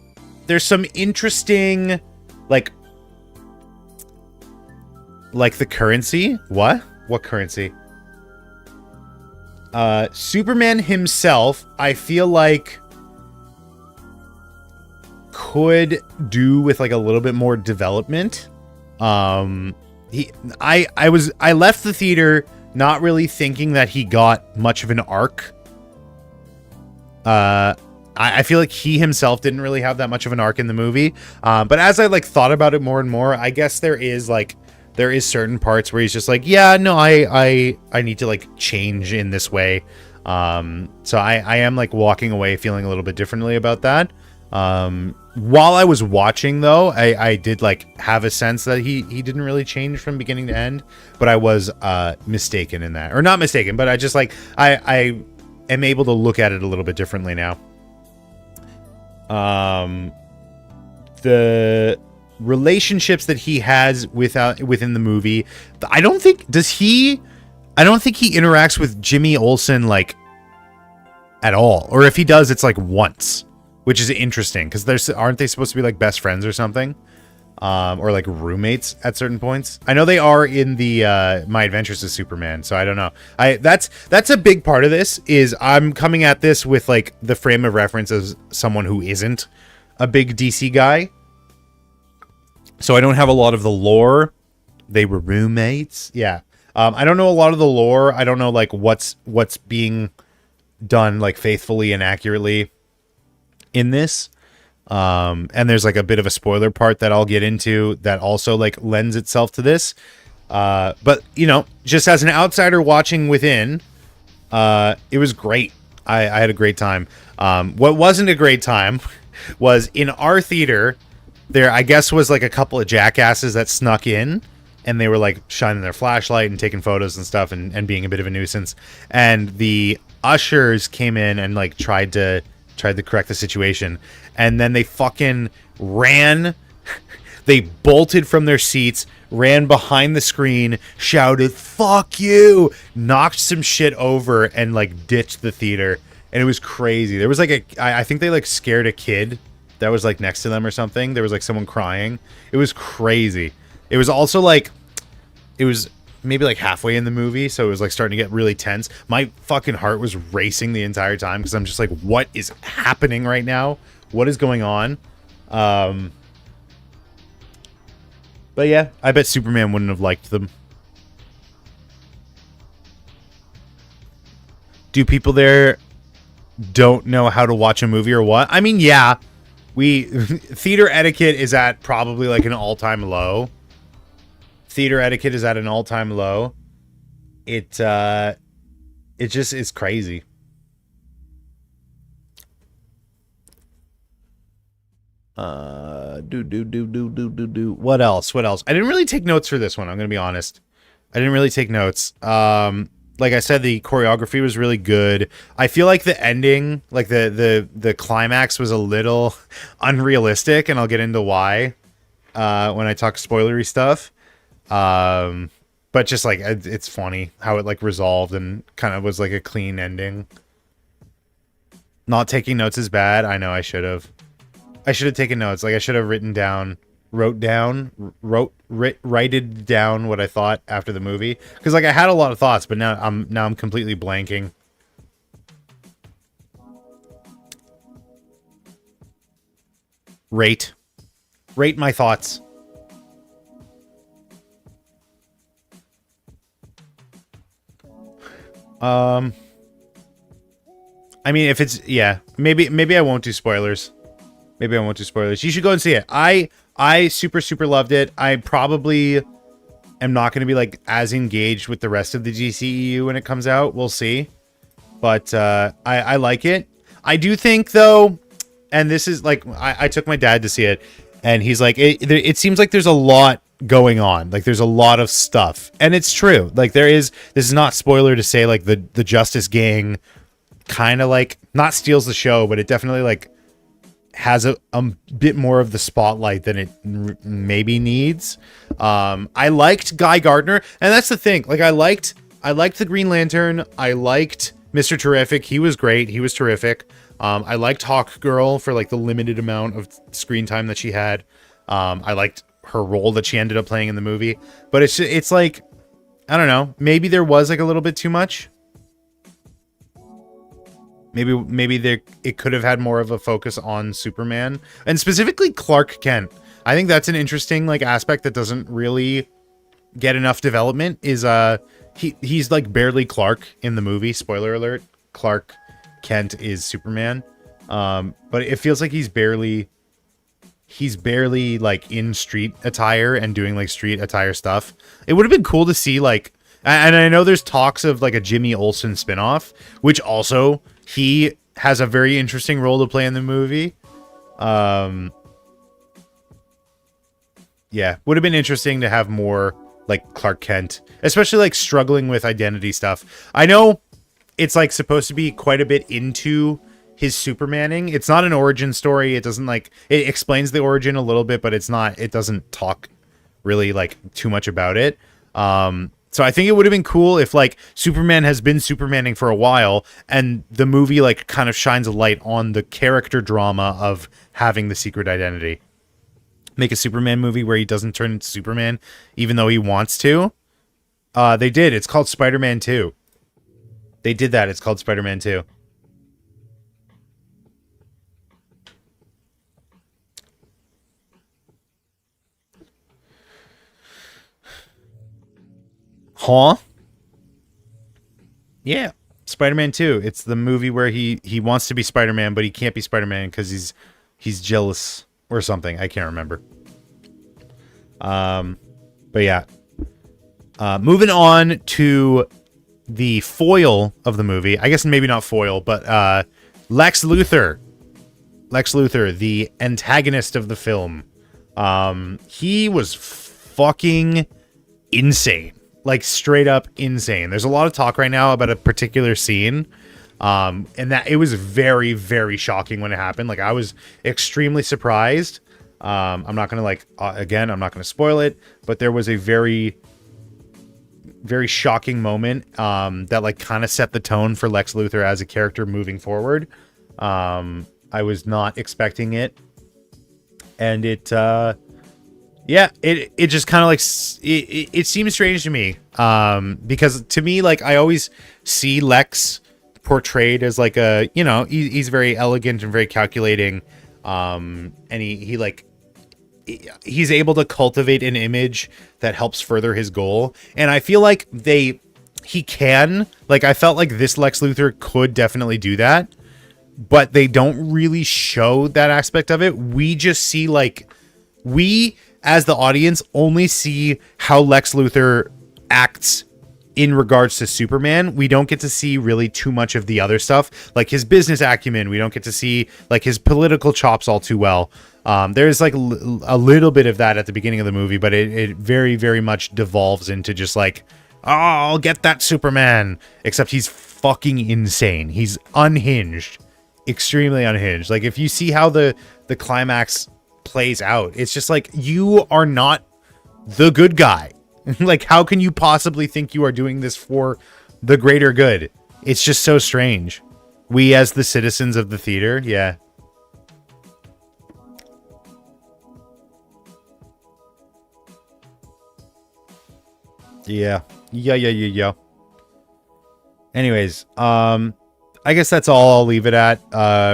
some interesting, like the currency. What currency? Superman himself, I feel like could do with like a little bit more development. I left the theater not really thinking that he got much of an arc. I feel like he himself didn't really have that much of an arc in the movie. But as I like thought about it more and more, I guess there is certain parts where he's just like, yeah, no, I need to like change in this way. So I am like walking away feeling a little bit differently about that. While I was watching though, I did like have a sense that he didn't really change from beginning to end, but I was mistaken in that, or not mistaken, but I just like I am able to look at it a little bit differently now. The relationships that he has within the movie, I don't think he interacts with Jimmy Olsen like at all, or if he does, it's like once, which is interesting because aren't they supposed to be like best friends or something, or like roommates at certain points? I know they are in the My Adventures of Superman, so I don't know. That's a big part of this. Is I'm coming at this with like the frame of reference as someone who isn't a big DC guy, so I don't have a lot of the lore. They were roommates, yeah. I don't know a lot of the lore. I don't know like what's being done like faithfully and accurately in this. And there's like a bit of a spoiler part that I'll get into that also like lends itself to this. But you know, just as an outsider watching within, it was great. I had a great time. What wasn't a great time was in our theater, there I guess was like a couple of jackasses that snuck in, and they were like shining their flashlight and taking photos and stuff and being a bit of a nuisance. And the ushers came in and like tried to correct the situation, and then they fucking ran. They bolted from their seats, ran behind the screen, shouted "fuck you," knocked some shit over, and like ditched the theater. And it was crazy. There was like I think they like scared a kid that was like next to them or something. There was like someone crying. It was crazy. It was also like, it was maybe like halfway in the movie, so it was like starting to get really tense. My fucking heart was racing the entire time because I'm just like, what is happening right now? What is going on? But yeah, I bet Superman wouldn't have liked them. Do people there don't know how to watch a movie or what? I mean, yeah, theater etiquette is at probably like an all-time low. Theater etiquette is at an all-time low. It just is crazy. What else? I didn't really take notes for this one, I'm gonna be honest. I didn't really take notes. Like I said, the choreography was really good. I feel like the ending, like the climax was a little unrealistic, and I'll get into why when I talk spoilery stuff. But just like it's funny how it like resolved and kind of was like a clean ending. Not taking notes is bad. I know I should have taken notes. Like I should have writed down what I thought after the movie, because like I had a lot of thoughts, but now I'm completely blanking. Rate my thoughts. I mean, if it's, yeah, maybe I won't do spoilers. You should go and see it. I super loved it. I probably am not going to be like as engaged with the rest of the DCEU when it comes out. We'll see. But I like it. I do think though, and this is like, I took my dad to see it, and he's like, it seems like there's a lot going on. Like there's a lot of stuff, and it's true. Like this is not spoiler to say like the Justice Gang kind of like not steals the show, but it definitely like has a bit more of the spotlight than it maybe needs. I liked Guy Gardner, and that's the thing. Like I liked the Green Lantern. I liked Mr. Terrific. He was great. He was terrific. I liked Hawk Girl for like the limited amount of screen time that she had. I liked her role that she ended up playing in the movie, but it's like, I don't know. Maybe there was like a little bit too much. Maybe it could have had more of a focus on Superman and specifically Clark Kent. I think that's an interesting like aspect that doesn't really get enough development. Is he's like barely Clark in the movie. Spoiler alert: Clark Kent is Superman, but it feels like he's barely like in street attire and doing like street attire stuff. It would have been cool to see like, and I know there's talks of like a Jimmy Olsen spinoff, which also he has a very interesting role to play in the movie. Yeah, would have been interesting to have more like Clark Kent, especially like struggling with identity stuff. I know it's like supposed to be quite a bit into his Supermaning. It's not an origin story. It doesn't like, it explains the origin a little bit, but it doesn't talk really like too much about it. So I think it would have been cool if like Superman has been Supermaning for a while and the movie like kind of shines a light on the character drama of having the secret identity. Make a Superman movie where he doesn't turn into Superman even though he wants to. They did. It's called Spider-Man 2. They did that. It's called Spider-Man 2. Huh? Yeah. Spider-Man 2. It's the movie where he wants to be Spider-Man, but he can't be Spider-Man because he's jealous or something. I can't remember. But yeah. Moving on to the foil of the movie. I guess maybe not foil, but Lex Luthor. Lex Luthor, the antagonist of the film. He was fucking insane. Like straight up insane. There's a lot of talk right now about a particular scene. And that it was very, very shocking when it happened. Like I was extremely surprised. I'm not going to like, again, I'm not going to spoil it, but there was a very, very shocking moment, that like kind of set the tone for Lex Luthor as a character moving forward. I was not expecting it. And yeah, it just kind of like, it seems strange to me. Because to me, like I always see Lex portrayed as like a, you know, he's very elegant and very calculating. And he's able to cultivate an image that helps further his goal. And I feel like he can, like, I felt like this Lex Luthor could definitely do that, but they don't really show that aspect of it. We just see like, we as the audience only see how Lex Luthor acts in regards to Superman. We don't get to see really too much of the other stuff, like his business acumen. We don't get to see like his political chops all too well. There's like a little bit of that at the beginning of the movie, but it very, very much devolves into just like, oh, I'll get that Superman, except he's fucking insane. He's unhinged, extremely unhinged. Like if you see how the climax plays out, it's just like, you are not the good guy. Like, how can you possibly think you are doing this for the greater good? It's just so strange. We as the citizens of the theater, yeah. Yeah. Anyways, I guess that's all I'll leave it at.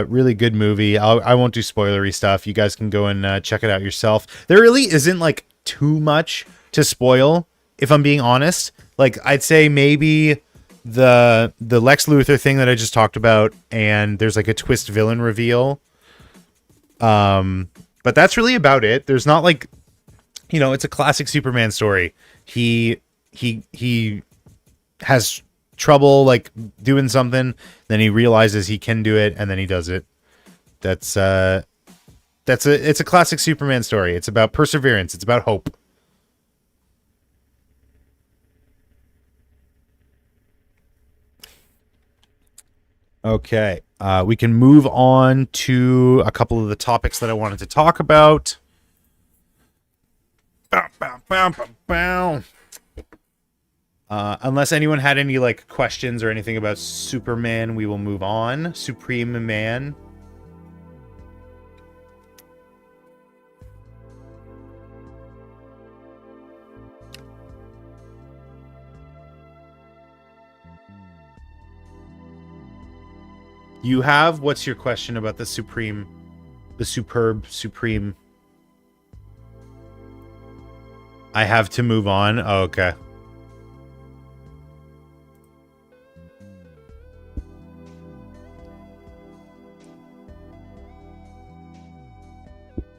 Really good movie. I won't do spoilery stuff. You guys can go and check it out yourself. There really isn't like too much to spoil, if I'm being honest. Like I'd say maybe the Lex Luthor thing that I just talked about, and there's like a twist villain reveal. But that's really about it. There's not like, you know, it's a classic Superman story. He has trouble like doing something, then he realizes he can do it, and then he does it. It's a classic Superman story. It's about perseverance. It's about hope. Okay. We can move on to a couple of the topics that I wanted to talk about. Bow, bow, bow, bow, bow. Unless anyone had any like questions or anything about Superman, we will move on. Supreme Man. You have? What's your question about the Superb Supreme? I have to move on. Oh, okay.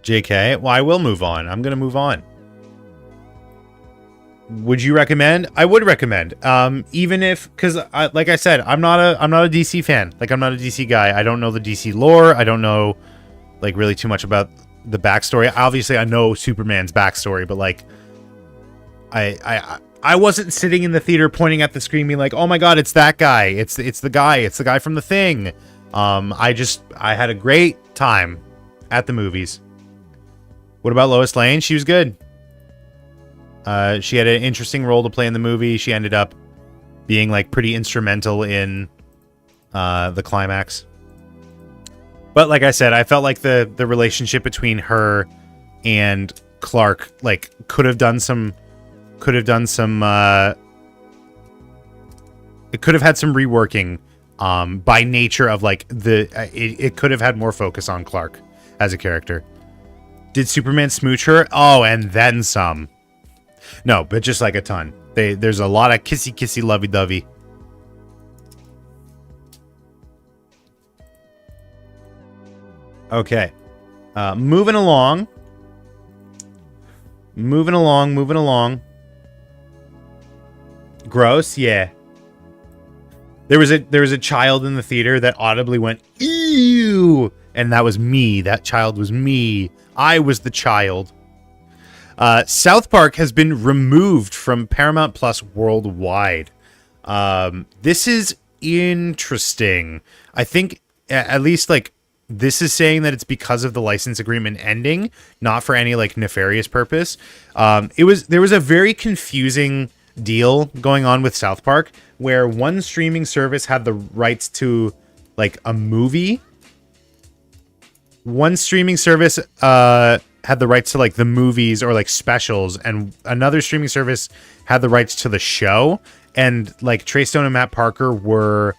JK, well, I will move on. I'm gonna move on. Would you recommend? I would recommend. Even if, because like I said, I'm not a DC fan. Like, I'm not a DC guy. I don't know the DC lore. I don't know like really too much about the backstory. Obviously, I know Superman's backstory, but like, I wasn't sitting in the theater pointing at the screen being like, oh my god, it's that guy. It's the guy from The Thing. I had a great time at the movies. What about Lois Lane? She was good. She had an interesting role to play in the movie. She ended up being like pretty instrumental in the climax. But like I said, I felt like the relationship between her and Clark like could have had some reworking by nature of like it could have had more focus on Clark as a character. Did Superman smooch her? Oh, and then some. No, but just like a ton. There's a lot of kissy lovey-dovey. Okay. Moving along. Gross, yeah. There was a child in the theater that audibly went, ew! And that was me. That child was me. I was the child. South Park has been removed from Paramount Plus worldwide. This is interesting. I think at least like this is saying that it's because of the license agreement ending, not for any like nefarious purpose. There was a very confusing deal going on with South Park where one streaming service had the rights to like a movie. One streaming service had the rights to like the movies or like specials, and another streaming service had the rights to the show. And like Trey Stone and Matt Parker were,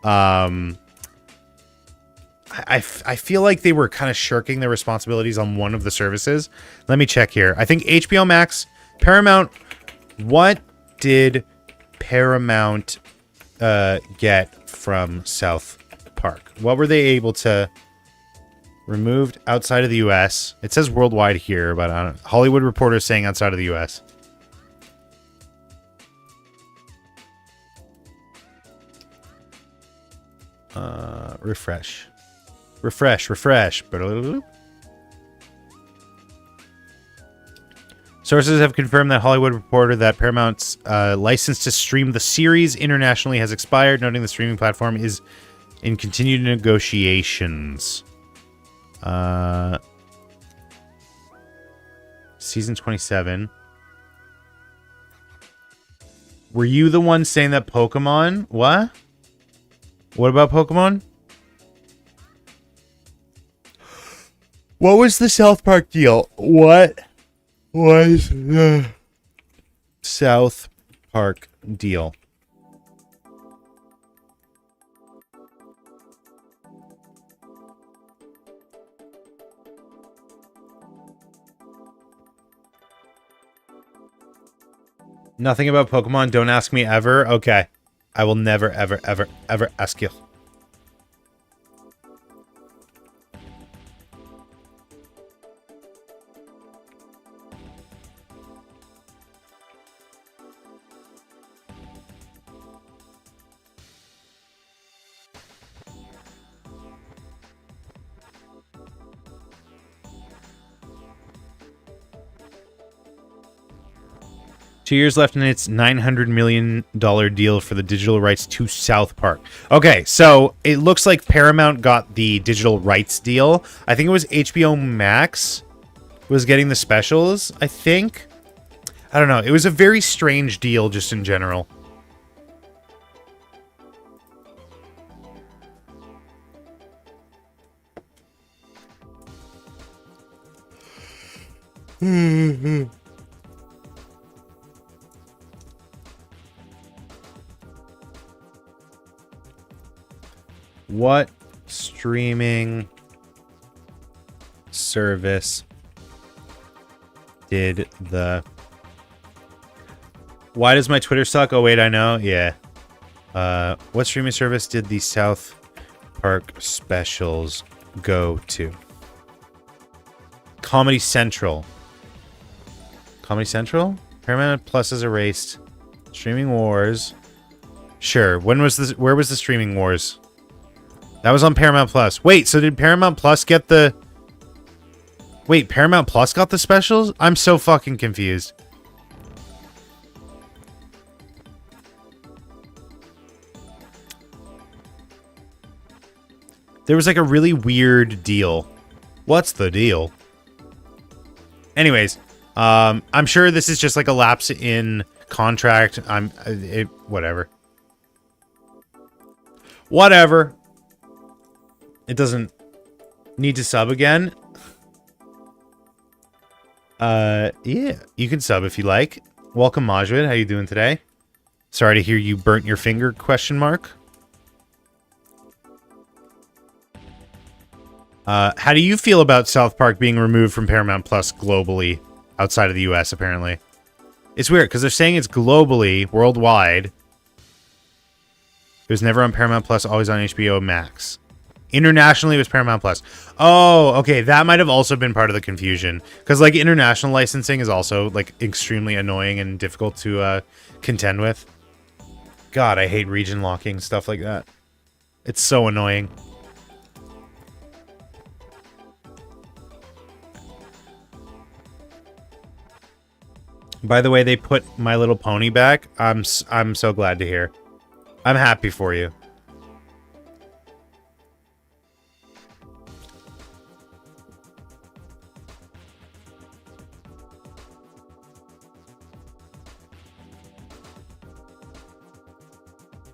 I feel like they were kind of shirking their responsibilities on one of the services. Let me check here. I think HBO Max, Paramount. What did Paramount get from South Park? What were they able to? Removed outside of the U.S. It says worldwide here, but I don't, Hollywood Reporter is saying outside of the U.S. Refresh. Sources have confirmed that Hollywood Reporter that Paramount's license to stream the series internationally has expired, noting the streaming platform is in continued negotiations. Season 27. Were you the one saying that Pokemon? What? What about Pokemon? What was the South Park deal? What was the South Park deal? Nothing about Pokemon. Don't ask me ever. Okay. I will never, ever, ever, ever ask you. 2 years left in its $900 million deal for the digital rights to South Park. Okay, so it looks like Paramount got the digital rights deal. I think it was HBO Max was getting the specials, I think. I don't know. It was a very strange deal just in general. What streaming service did the... Why does my Twitter suck? Oh, wait, I know. Yeah. What streaming service did the South Park specials go to? Comedy Central. Comedy Central? Paramount Plus is erased. Streaming Wars. Sure. When was this? Where was the Streaming Wars? That was on Paramount Plus. Wait, so did Paramount Plus get the... Wait, Paramount Plus got the specials? I'm so fucking confused. There was like a really weird deal. What's the deal? Anyways, I'm sure this is just like a lapse in contract. Whatever. Whatever. It doesn't need to sub again. Yeah, you can sub if you like. Welcome, Majwid. How you doing today? Sorry to hear you burnt your finger, question mark. How do you feel about South Park being removed from Paramount Plus globally, outside of the US, apparently? It's weird, because they're saying it's globally, worldwide. It was never on Paramount Plus, always on HBO Max. Internationally, it was Paramount Plus. Oh, okay, that might have also been part of the confusion. Because, like, international licensing is also, like, extremely annoying and difficult to contend with. God, I hate region locking, stuff like that. It's so annoying. By the way, they put My Little Pony back. I'm so glad to hear. I'm happy for you.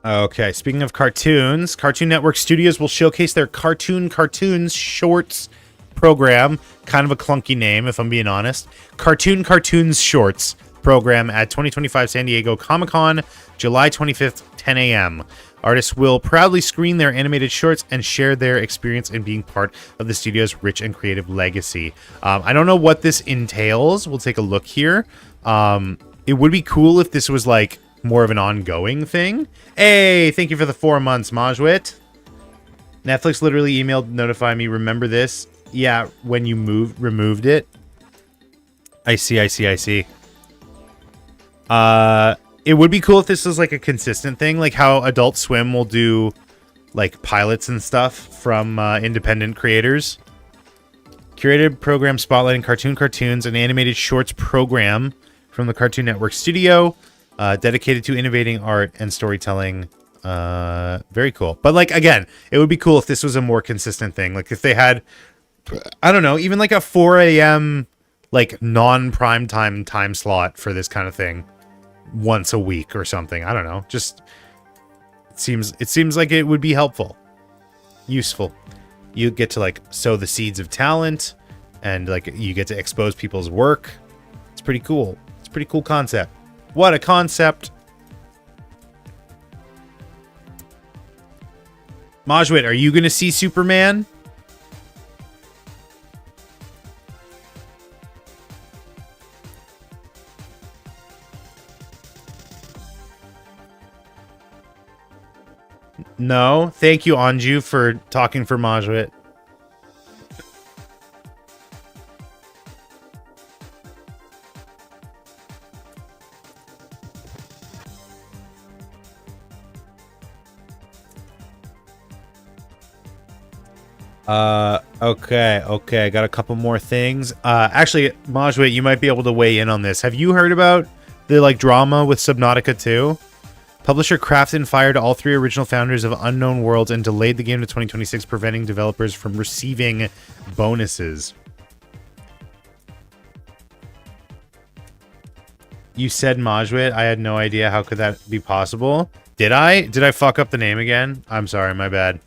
Okay, speaking of cartoons, Cartoon Network Studios will showcase their Cartoons Shorts program. Kind of a clunky name, if I'm being honest. Cartoons Shorts program at 2025 San Diego Comic-Con, July 25th, 10 a.m. Artists will proudly screen their animated shorts and share their experience in being part of the studio's rich and creative legacy. I don't know what this entails. We'll take a look here. It would be cool if this was like more of an ongoing thing. Hey, thank you for the 4 months, Majwit. Netflix literally emailed notify me, remember this? Yeah, when you removed it. I see. It would be cool if this was like a consistent thing, like how Adult Swim will do like pilots and stuff from independent creators. Curated program spotlighting cartoons, an animated shorts program from the Cartoon Network studio, dedicated to innovating art and storytelling. Very cool. But like, again, it would be cool if this was a more consistent thing. Like if they had, I don't know, even like a 4 a.m. like non-prime time slot for this kind of thing once a week or something. I don't know. Just it seems like it would be helpful, useful. You get to like sow the seeds of talent, and like you get to expose people's work. It's pretty cool. It's a pretty cool concept. What a concept. Majwit, are you gonna see Superman? No. Thank you, Anju, for talking for Majwit. Okay. Got a couple more things. Actually, Majwit, you might be able to weigh in on this. Have you heard about The like drama with Subnautica 2. Publisher Krafton fired all 3 original founders of Unknown Worlds and delayed the game to 2026, preventing developers from receiving bonuses. You said Majwit. I had no idea. How could that be possible? Did I? Did I fuck up the name again? I'm sorry. My bad.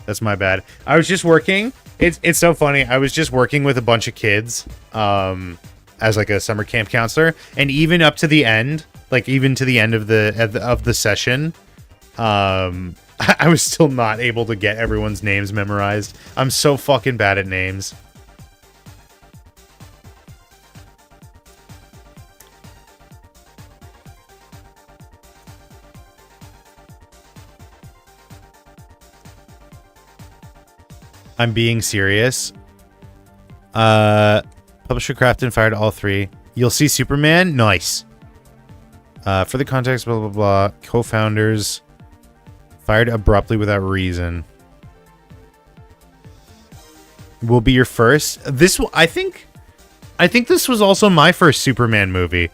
That's my bad. I was just working. It's so funny. I was just working with a bunch of kids as like a summer camp counselor, and even up to the end, like even to the end of the session, I was still not able to get everyone's names memorized. I'm so fucking bad at names. I'm being serious. Publisher Krafton fired all 3. You'll see Superman? Nice. For the context, blah, blah, blah. Co-founders fired abruptly without reason. Will be your first. This will, I think this was also my first Superman movie.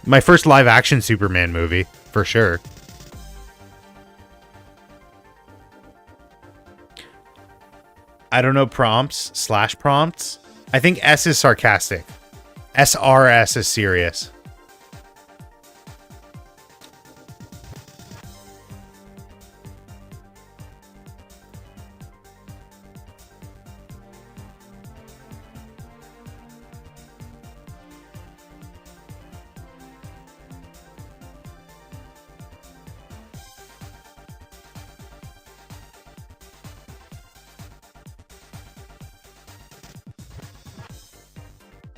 My first live action Superman movie, for sure. I don't know prompts / prompts. I think S is sarcastic. SRS is serious.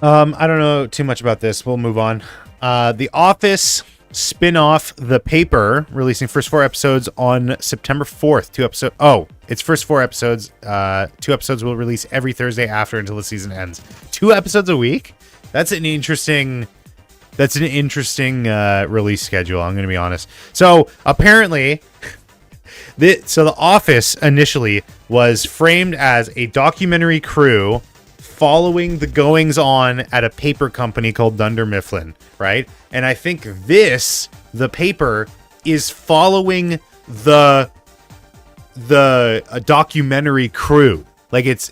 I don't know too much about this. We'll move on. The Office spin-off The Paper, releasing first 4 episodes on September 4th. Its first 4 episodes. 2 episodes will release every Thursday after until the season ends. 2 episodes a week? That's an interesting release schedule, I'm going to be honest. So, apparently, The Office initially was framed as a documentary crew following the goings-on at a paper company called Dunder Mifflin, right? And I think The Paper, is following the documentary crew. Like it's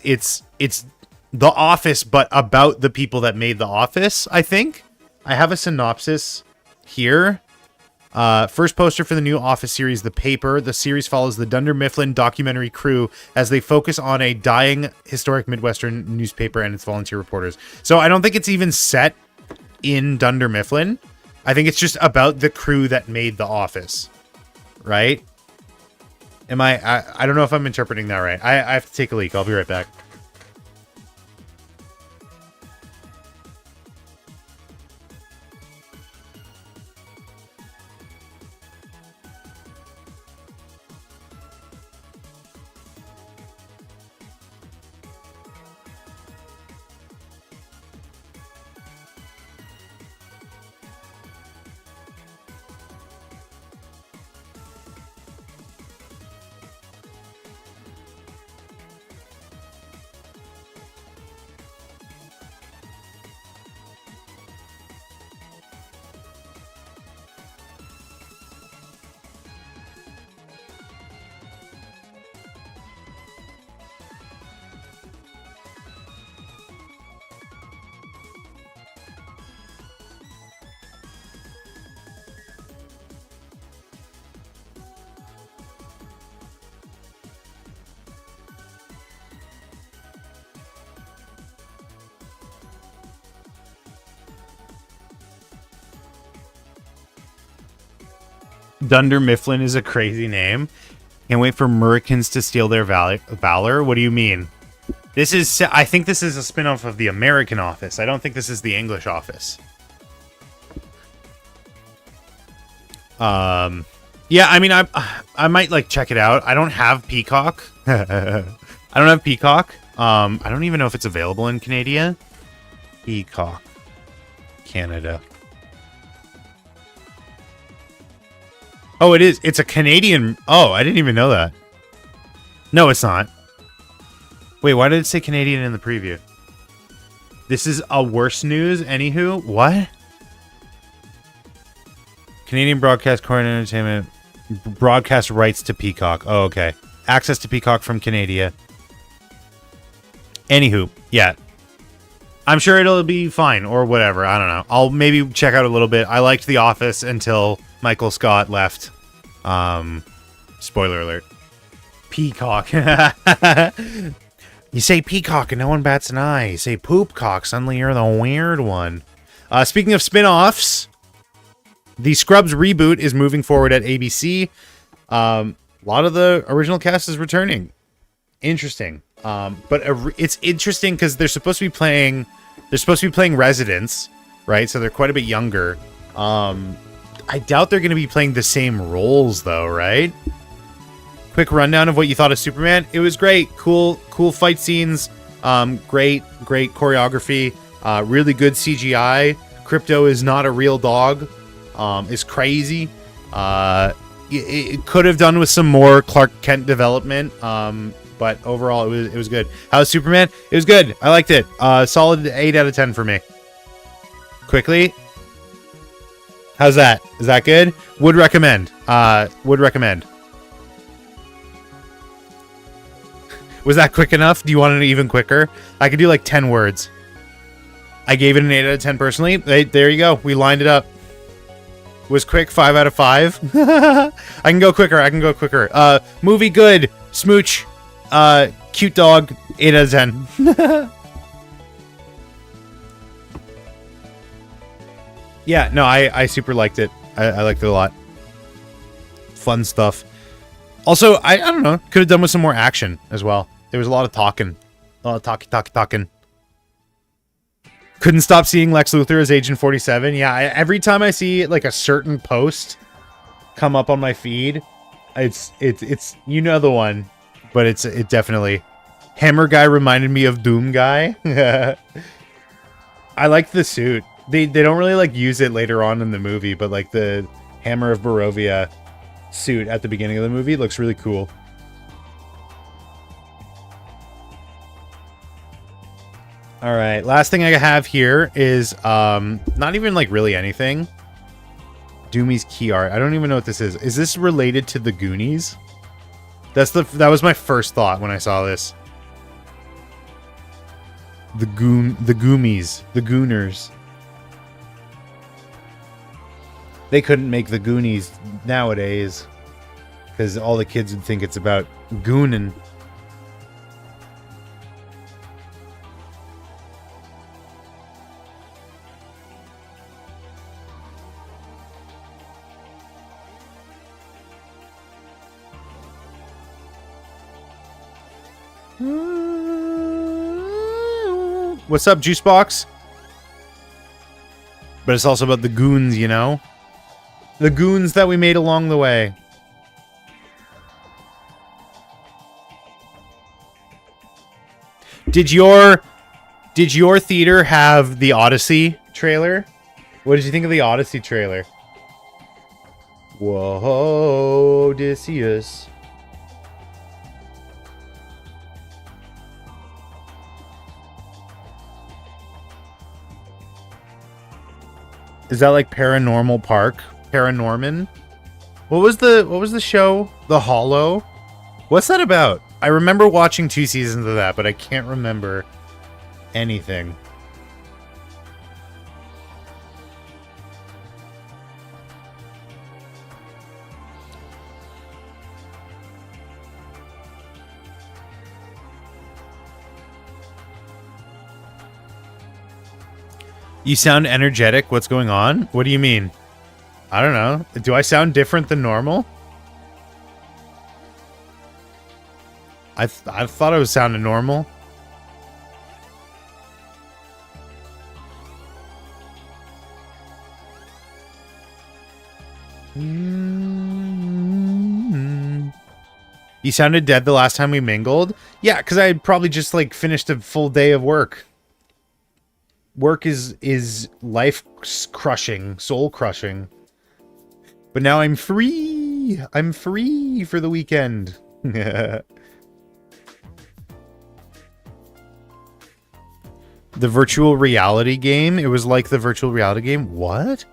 The Office, but about the people that made The Office, I think. I have a synopsis here. First poster for the new Office series, The Paper. The series follows the Dunder Mifflin documentary crew as they focus on a dying historic Midwestern newspaper and its volunteer reporters. So I don't think it's even set in Dunder Mifflin. I think it's just about the crew that made The Office, right? I don't know if I'm interpreting that right. I have to take a leak. I'll be right back. Dunder Mifflin is a crazy name. Can't wait for Americans to steal their valor. What do you mean? I think this is a spin-off of the American Office. I don't think this is the English Office. Yeah, I mean, I might like check it out. I don't have Peacock. I don't have Peacock. I don't even know if it's available in Canada. Peacock, Canada. Oh, it is. It's a Canadian. Oh, I didn't even know that. No, it's not. Wait, why did it say Canadian in the preview? This is a worse news. Anywho, what? Canadian Broadcast Corporate Entertainment broadcast rights to Peacock. Oh, okay. Access to Peacock from Canada. Anywho, yeah. I'm sure it'll be fine or whatever. I don't know. I'll maybe check out a little bit. I liked The Office until Michael Scott left. Spoiler alert. Peacock. You say peacock and no one bats an eye. You say poopcock, suddenly you're the weird one. Speaking of spin-offs, the Scrubs reboot is moving forward at ABC. A lot of the original cast is returning. Interesting. But it's interesting because they're supposed to be playing residents, right? So they're quite a bit younger. I doubt they're going to be playing the same roles though, right? Quick rundown of what you thought of Superman. It was great. Cool fight scenes. Great choreography. Really good CGI. Crypto is not a real dog. Is crazy. It could have done with some more Clark Kent development. But overall, it was good. How's Superman? It was good. I liked it. Solid 8 out of 10 for me. Quickly. How's that? Is that good? Would recommend. Would recommend. Was that quick enough? Do you want it even quicker? I could do like 10 words. I gave it an 8 out of 10 personally. There you go. We lined it up. Was quick, 5 out of 5. I can go quicker. Movie good. Smooch. Cute dog. 8 out of 10. Yeah, no, I super liked it. I liked it a lot. Fun stuff. Also, I don't know. Could have done with some more action as well. There was a lot of talking. A lot of talking. Couldn't stop seeing Lex Luthor as Agent 47. Yeah, every time I see like a certain post come up on my feed, it's you know the one, but it definitely. Hammer Guy reminded me of Doom Guy. I like the suit. They don't really like use it later on in the movie, but like the Hammer of Barovia suit at the beginning of the movie looks really cool. All right, last thing I have here is not even like really anything. Doomy's key art. I don't even know what this is. Is this related to the Goonies? That was my first thought when I saw this. The Goomies, the Gooners. They couldn't make the Goonies nowadays because all the kids would think it's about gooning. What's up, Juicebox? But it's also about the goons, you know? The goons that we made along the way. Did your theater have the Odyssey trailer? What did you think of the Odyssey trailer? Whoa, Odysseus. Is that like Paranormal Park? Paranorman? What was the show? The Hollow? What's that about? I remember watching 2 seasons of that, but I can't remember anything. You sound energetic. What's going on? What do you mean? I don't know. Do I sound different than normal? I thought I was sounding normal. You sounded dead the last time we mingled? Yeah, because I had probably just like finished a full day of work. Work is life crushing, soul crushing. But now I'm free. I'm free for the weekend. The virtual reality game. It was like the virtual reality game. What?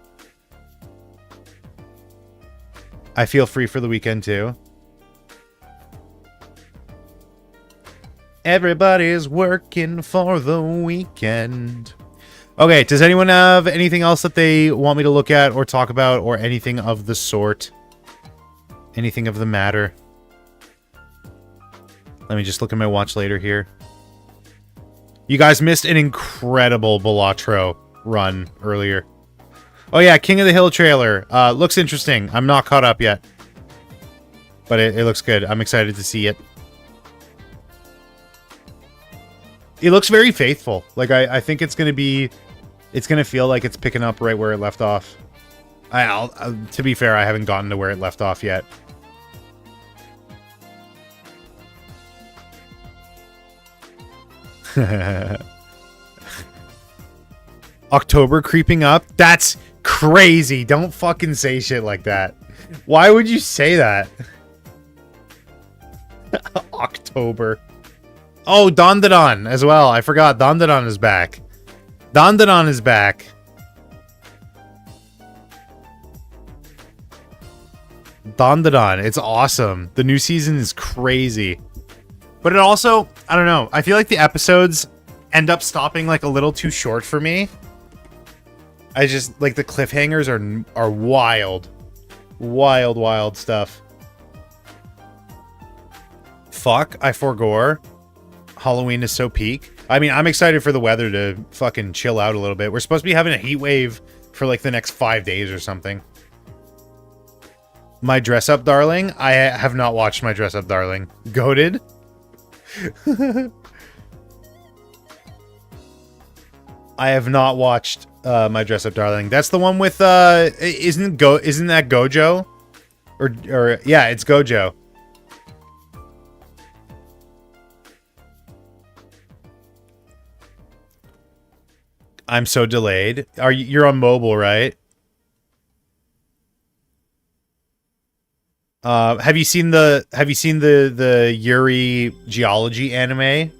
I feel free for the weekend too. Everybody's working for the weekend. Okay, does anyone have anything else that they want me to look at or talk about or anything of the sort? Anything of the matter? Let me just look at my watch later here. You guys missed an incredible Balatro run earlier. Oh yeah, King of the Hill trailer. Looks interesting. I'm not caught up yet. But it looks good. I'm excited to see it. It looks very faithful. Like, I think it's going to be... It's going to feel like it's picking up right where it left off. To be fair, I haven't gotten to where it left off yet. October creeping up? That's crazy. Don't fucking say shit like that. Why would you say that? October. Oh, Dandadan as well. I forgot. Dandadan is back. Dandadan is back. Dandadan. It's awesome. The new season is crazy. But it also, I don't know. I feel like the episodes end up stopping like a little too short for me. I just, like, the cliffhangers are wild. Wild, wild stuff. Fuck, I forgore. Halloween is so peak. I mean, I'm excited for the weather to fucking chill out a little bit. We're supposed to be having a heat wave for like the next 5 days or something. My Dress Up Darling? I have not watched My Dress Up Darling. Goated? I have not watched My Dress Up Darling. That's the one with isn't that Gojo? Or yeah, it's Gojo. I'm so delayed. You're on mobile, right? Have you seen the Yuri geology anime?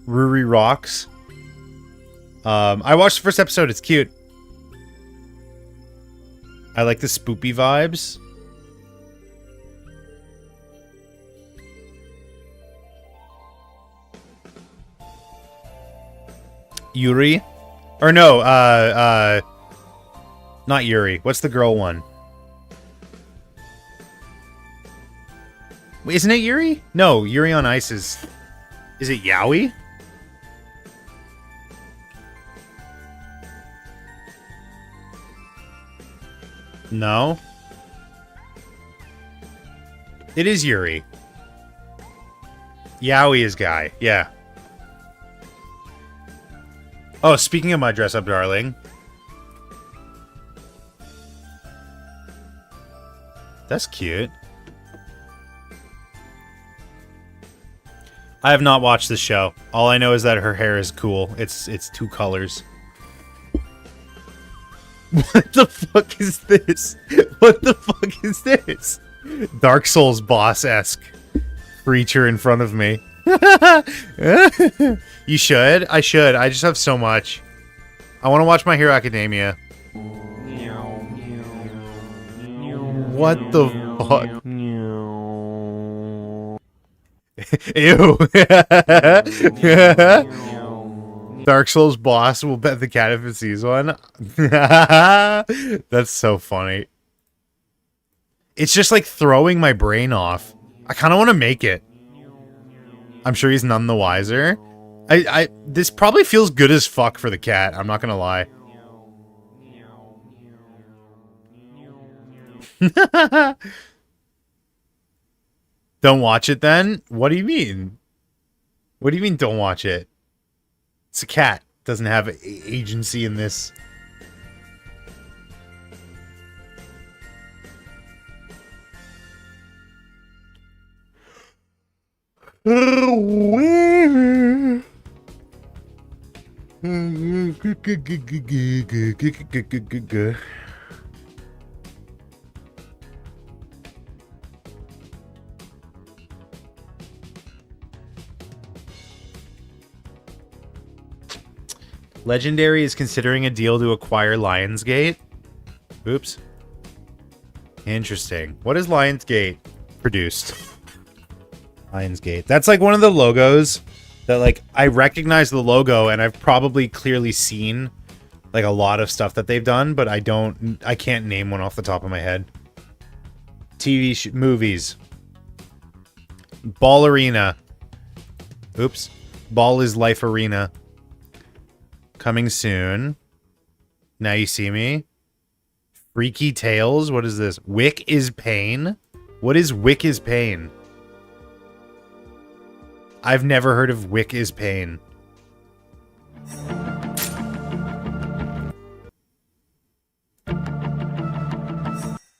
Ruri Rocks. I watched the first episode. It's cute. I like the spoopy vibes. Yuri? Or no, not Yuri. What's the girl one? Wait, isn't it Yuri? No, Yuri on Ice is it Yaoi? No. It is Yuri. Yaoi is Guy, yeah. Oh, speaking of My Dress Up Darling. That's cute. I have not watched this show. All I know is that her hair is cool. It's 2 colors. What the fuck is this? What the fuck is this? Dark Souls boss-esque creature in front of me. You should? I should. I just have so much. I want to watch My Hero Academia. What the fuck? Ew. Dark Souls boss will bet the cat if it sees one. That's so funny. It's just like throwing my brain off. I kind of want to make it. I'm sure he's none the wiser. This probably feels good as fuck for the cat. I'm not gonna lie. Don't watch it then? What do you mean? What do you mean don't watch it? It's a cat. Doesn't have agency in this. Legendary is considering a deal to acquire Lionsgate. Oops. Interesting. What is Lionsgate produced? Lionsgate. That's like one of the logos that like I recognize the logo and I've probably clearly seen like a lot of stuff that they've done, but I can't name one off the top of my head. Movies. Ball Arena. Oops. Ball is Life Arena. Coming soon. Now You See Me. Freaky Tales. What is this? Wick is Pain. What is Wick is Pain? I've never heard of Wick is Pain.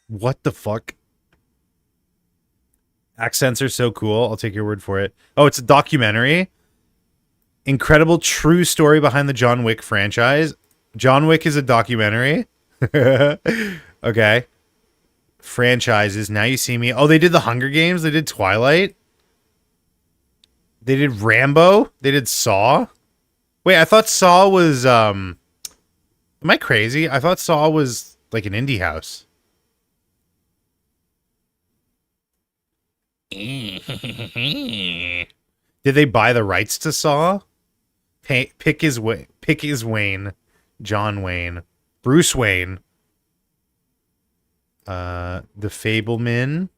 What the fuck? Accents are so cool. I'll take your word for it. Oh, it's a documentary. Incredible true story behind the John Wick franchise. John Wick is a documentary. Okay. Franchises. Now You See Me. Oh, they did the Hunger Games. They did Twilight. They did Rambo. They did Saw. Wait, I thought Saw was, am I crazy? I thought Saw was like an indie house. Did they buy the rights to Saw? Pick his Wayne. John Wayne. Bruce Wayne. The Fableman.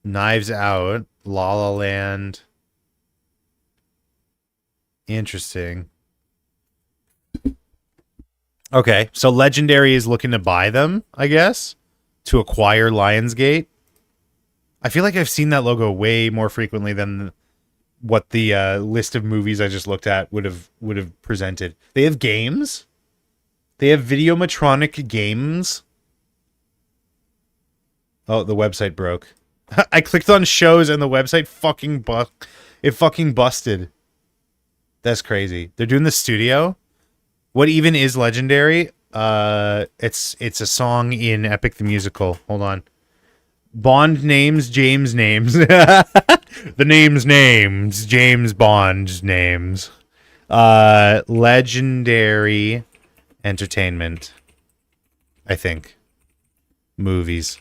Knives Out. La La Land. Interesting. Okay, so Legendary is looking to buy them, I guess, to acquire Lionsgate. I feel like I've seen that logo way more frequently than what the list of movies I just looked at would have presented. They have games. They have Videomatronic games. Oh, the website broke. I clicked on shows and the website fucking busted. That's crazy. They're doing the studio. What even is Legendary? It's a song in Epic the Musical. Hold on. Bond names, James names. The names, James Bond names. Legendary Entertainment. I think. Movies.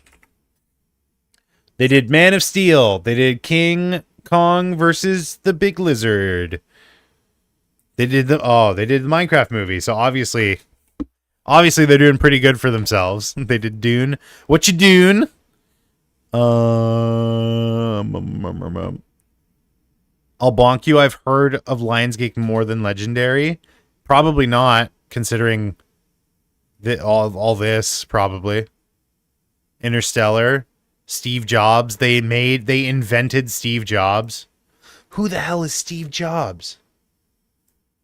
They did Man of Steel. They did King Kong versus the Big Lizard. They did the Minecraft movie. So obviously they're doing pretty good for themselves. They did Dune. What you Dune? I'll bonk you. I've heard of Lionsgate more than Legendary. Probably not, considering all this. Probably Interstellar. Steve Jobs. They invented Steve Jobs. Who the hell is Steve Jobs?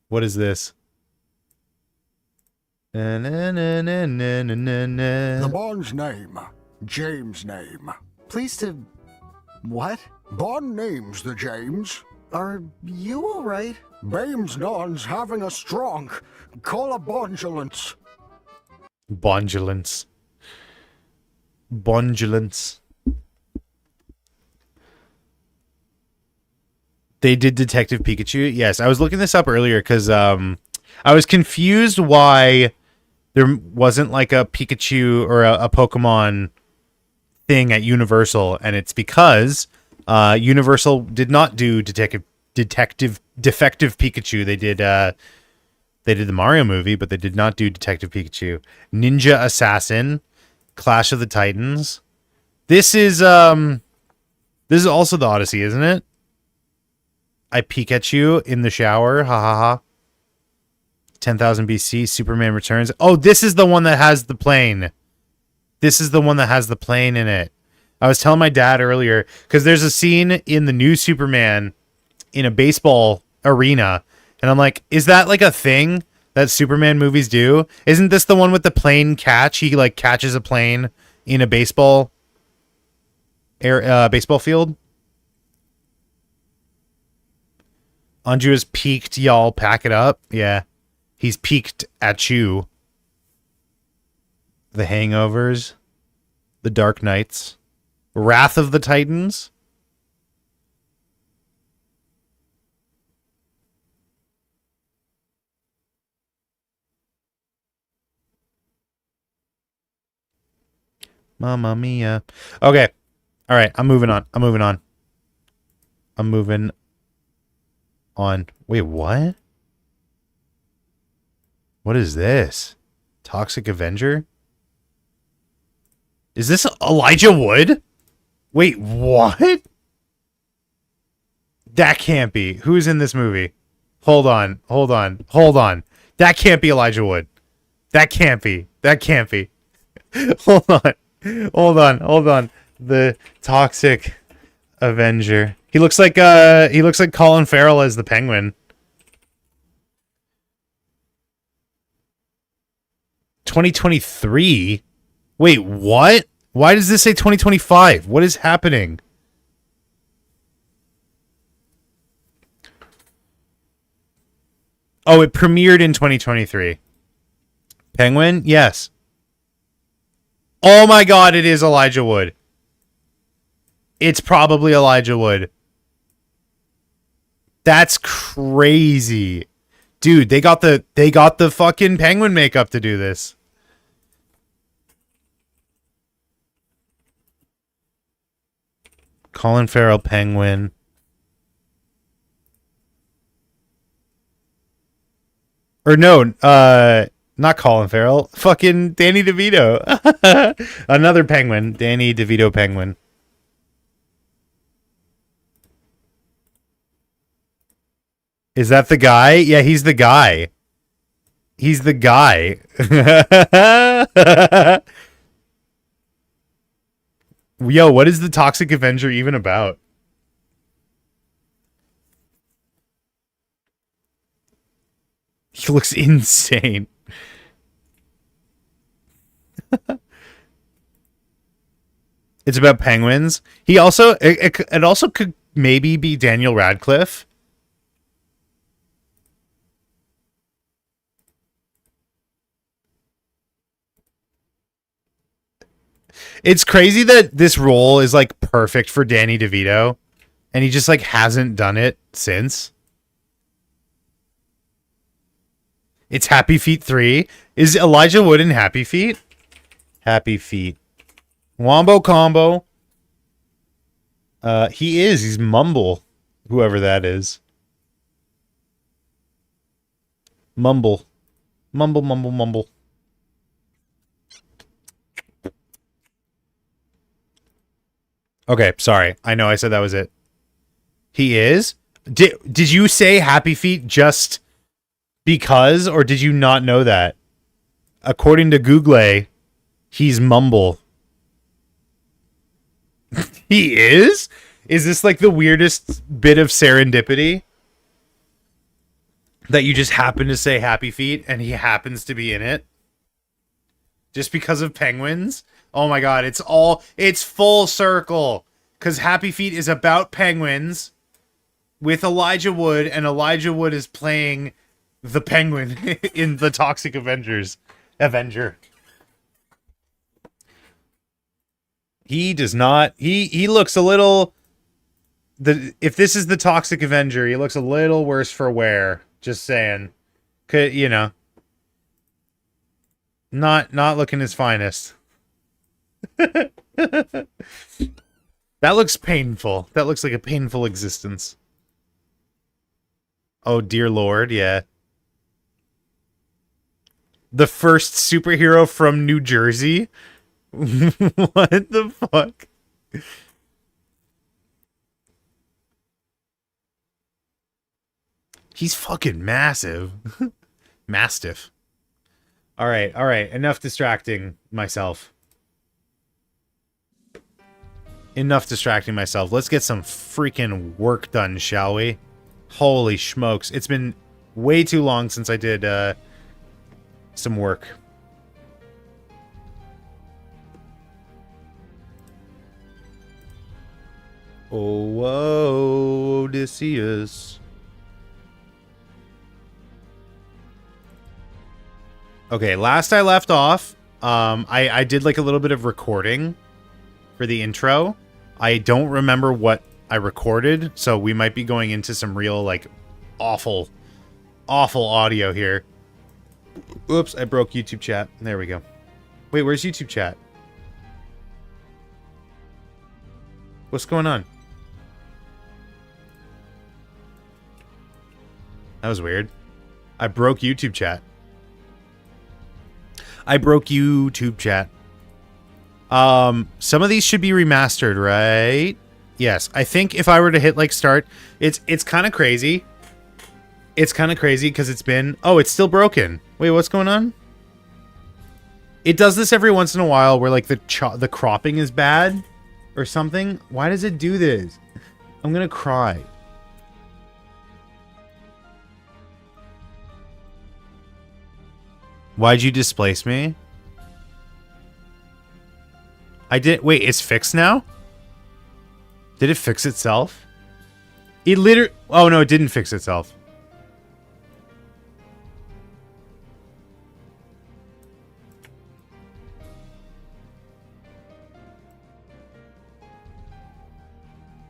What is this? The Bond's name. James' name. Please to... what? Bond name's the James. Are you alright? Bames Non's having a stronk. Call a bondulance. Bondulance. They did Detective Pikachu. Yes, I was looking this up earlier because I was confused why there wasn't like a Pikachu or a Pokemon thing at Universal, and it's because Universal did not do Defective Pikachu. They did the Mario movie, but they did not do Detective Pikachu. Ninja Assassin, Clash of the Titans. This is also the Odyssey, isn't it? I peek at you in the shower. Ha ha ha. 10,000 BC. Superman Returns. Oh, this is the one that has the plane. This is the one that has the plane in it. I was telling my dad earlier, because there's a scene in the new Superman in a baseball arena. And I'm like, is that like a thing that Superman movies do? Isn't this the one with the plane catch? He like catches a plane in a baseball field. Anju is peaked, y'all. Pack it up. Yeah. He's peaked at you. The Hangovers. The Dark Knights. Wrath of the Titans. Mamma mia. Okay. All right. I'm moving on. I'm moving on. I'm moving on. Wait, what? What is this? Toxic Avenger? Is this Elijah Wood? Wait, what? That can't be. Who's in this movie? Hold on. Hold on. Hold on. That can't be Elijah Wood. That can't be. That can't be. Hold on. Hold on. Hold on. The Toxic Avenger. He looks like Colin Farrell as the Penguin. 2023? Wait, what? Why does this say 2025? What is happening? Oh, it premiered in 2023. Penguin? Yes. Oh my god, it is Elijah Wood. It's probably Elijah Wood. That's crazy. Dude, they got the fucking Penguin makeup to do this. Colin Farrell Penguin. Or no, not Colin Farrell. Fucking Danny DeVito. Another Penguin. Danny DeVito Penguin. Is that the guy? Yeah, he's the guy. He's the guy. Yo, what is the Toxic Avenger even about? He looks insane. It's about penguins. He also it also could maybe be Daniel Radcliffe. It's crazy that this role is like perfect for Danny DeVito and he just like hasn't done it since. It's Happy Feet 3. Is Elijah Wood in Happy Feet? Happy Feet. Wombo Combo. He is. He's Mumble. Whoever that is. Mumble. Mumble, mumble, mumble. Okay, sorry. I know I said that was it. He is? Did you say Happy Feet just because, or did you not know that? According to Google, he's Mumble. He is? Is this like the weirdest bit of serendipity? That you just happen to say Happy Feet and he happens to be in it? Just because of penguins? Oh my god, it's full circle. Because Happy Feet is about penguins with Elijah Wood, and Elijah Wood is playing the Penguin in the Toxic Avenger. He does not. He looks a little. If this is the Toxic Avenger, he looks a little worse for wear. Just saying, you know, not looking his finest. That looks painful. That looks like a painful existence. Oh dear Lord, yeah. The first superhero from New Jersey? What the fuck? He's fucking massive. Mastiff. Alright, enough distracting myself. Enough distracting myself. Let's get some freaking work done, shall we? Holy smokes. It's been way too long since I did some work. Oh, whoa, Odysseus. Okay, last I left off, I did like a little bit of recording for the intro. I don't remember what I recorded, so we might be going into some real, like, awful audio here. Oops, I broke YouTube chat. There we go. Wait, where's YouTube chat? What's going on? That was weird. I broke YouTube chat. I broke YouTube chat. Some of these should be remastered, right? Yes. I think if I were to hit like start, it's kind of crazy. It's kind of crazy because it's been... Oh, it's still broken. Wait, what's going on? It does this every once in a while where like the cropping is bad or something. Why does it do this? I'm gonna cry. Why'd you displace me? I did... Wait, it's fixed now? Did it fix itself? It literally... Oh, no, it didn't fix itself.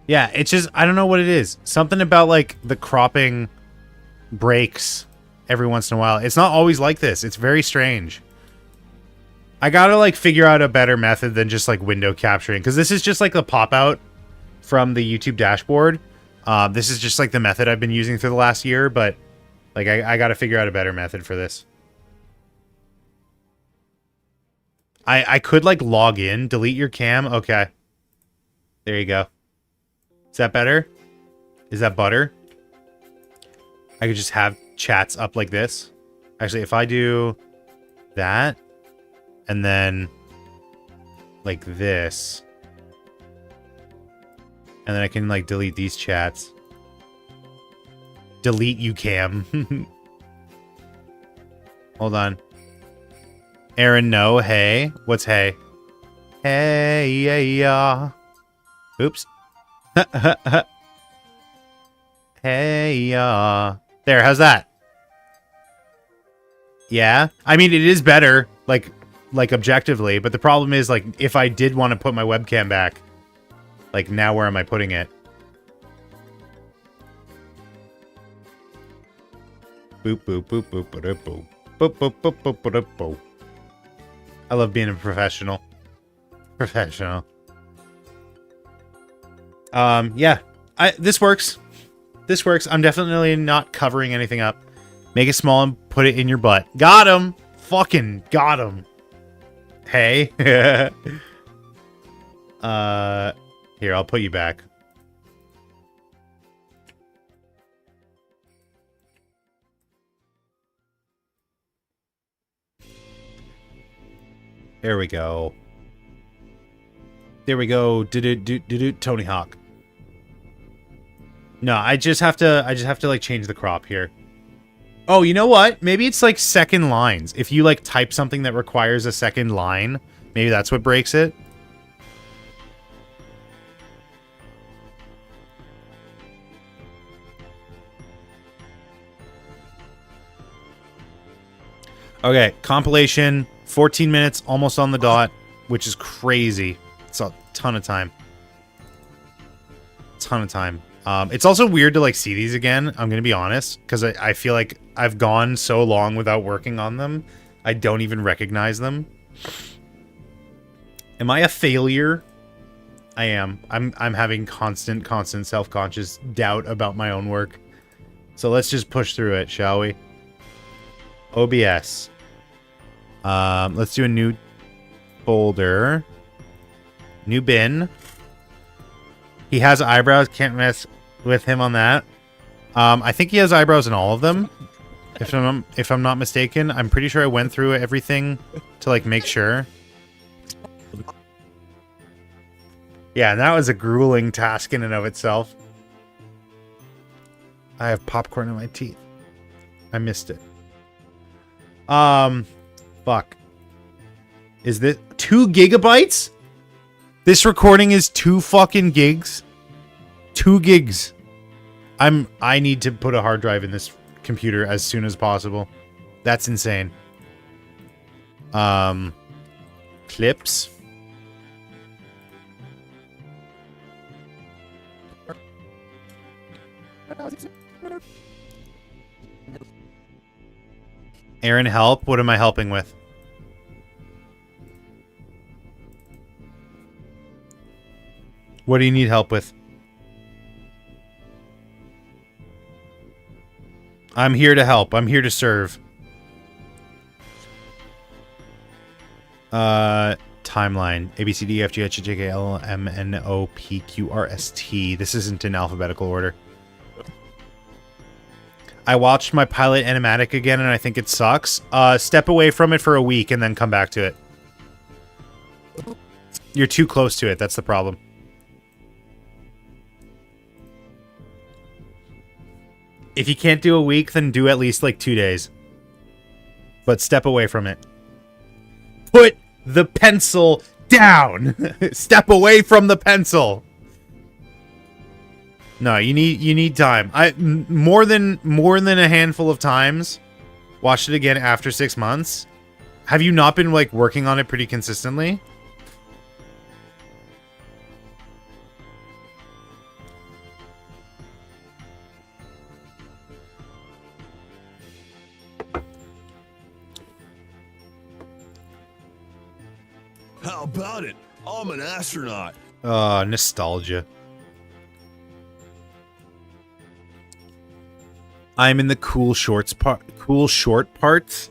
Yeah, it's just... I don't know what it is. Something about, like, the cropping breaks every once in a while. It's not always like this. It's very strange. I gotta, like, figure out a better method than just, like, window capturing. Because this is just, like, the pop-out from the YouTube dashboard. This is just, like, the method I've been using for the last year. But, like, I gotta figure out a better method for this. I could, like, log in. Delete your cam. Okay. There you go. Is that better? Is that butter? I could just have chats up like this. Actually, if I do that and then like this, and then I can like delete these chats. Delete you, Cam. Hold on. Aaron, no. Hey. What's hey? Hey, yeah. Oops. Hey, there, how's that? Yeah? I mean, it is better, like objectively, but the problem is, like, if I did want to put my webcam back, like, now where am I putting it? Boop, boop, boop, boop, boop, boop, boop, boop, boop, boop, boop, boop. I love being a professional. Professional. Yeah. This works. This works. I'm definitely not covering anything up. Make it small and put it in your butt. Got him! Fucking got him. Hey. Here, I'll put you back. There we go. There we go. Tony Hawk. No, I just have to like change the crop here. Oh, you know what? Maybe it's like second lines. If you like type something that requires a second line, maybe that's what breaks it. Okay, compilation, 14 minutes, almost on the dot, which is crazy. It's a ton of time. Ton of time. It's also weird to like see these again, I'm gonna be honest, because I feel like I've gone so long without working on them, I don't even recognize them. Am I a failure? I am. I'm having constant self-conscious doubt about my own work. So let's just push through it, shall we? OBS. Let's do a new folder. New bin. He has eyebrows. Can't mess with him on that. I think he has eyebrows in all of them. If I'm not mistaken. I'm pretty sure I went through everything to like make sure. Yeah, and that was a grueling task in and of itself. I have popcorn in my teeth. I missed it. Fuck. Is this 2 gigabytes? This recording is 2 fucking gigs. 2 gigs. I need to put a hard drive in this computer as soon as possible. That's insane. Clips. Aaron, help. What am I helping with? What do you need help with? I'm here to help. I'm here to serve. Timeline. A, B, C, D, E, F, G, H, I, J, K, L, M, N, O, P, Q, R, S, T. This isn't in alphabetical order. I watched my pilot animatic again, and I think it sucks. Step away from it for a week, and then come back to it. You're too close to it. That's the problem. If you can't do a week, then do at least like 2 days. But step away from it. Put the pencil down. Step away from the pencil. No, you need time. More than a handful of times. Watched it again after 6 months. Have you not been like working on it pretty consistently? How about it? I'm an astronaut. Nostalgia. I'm in the cool short parts.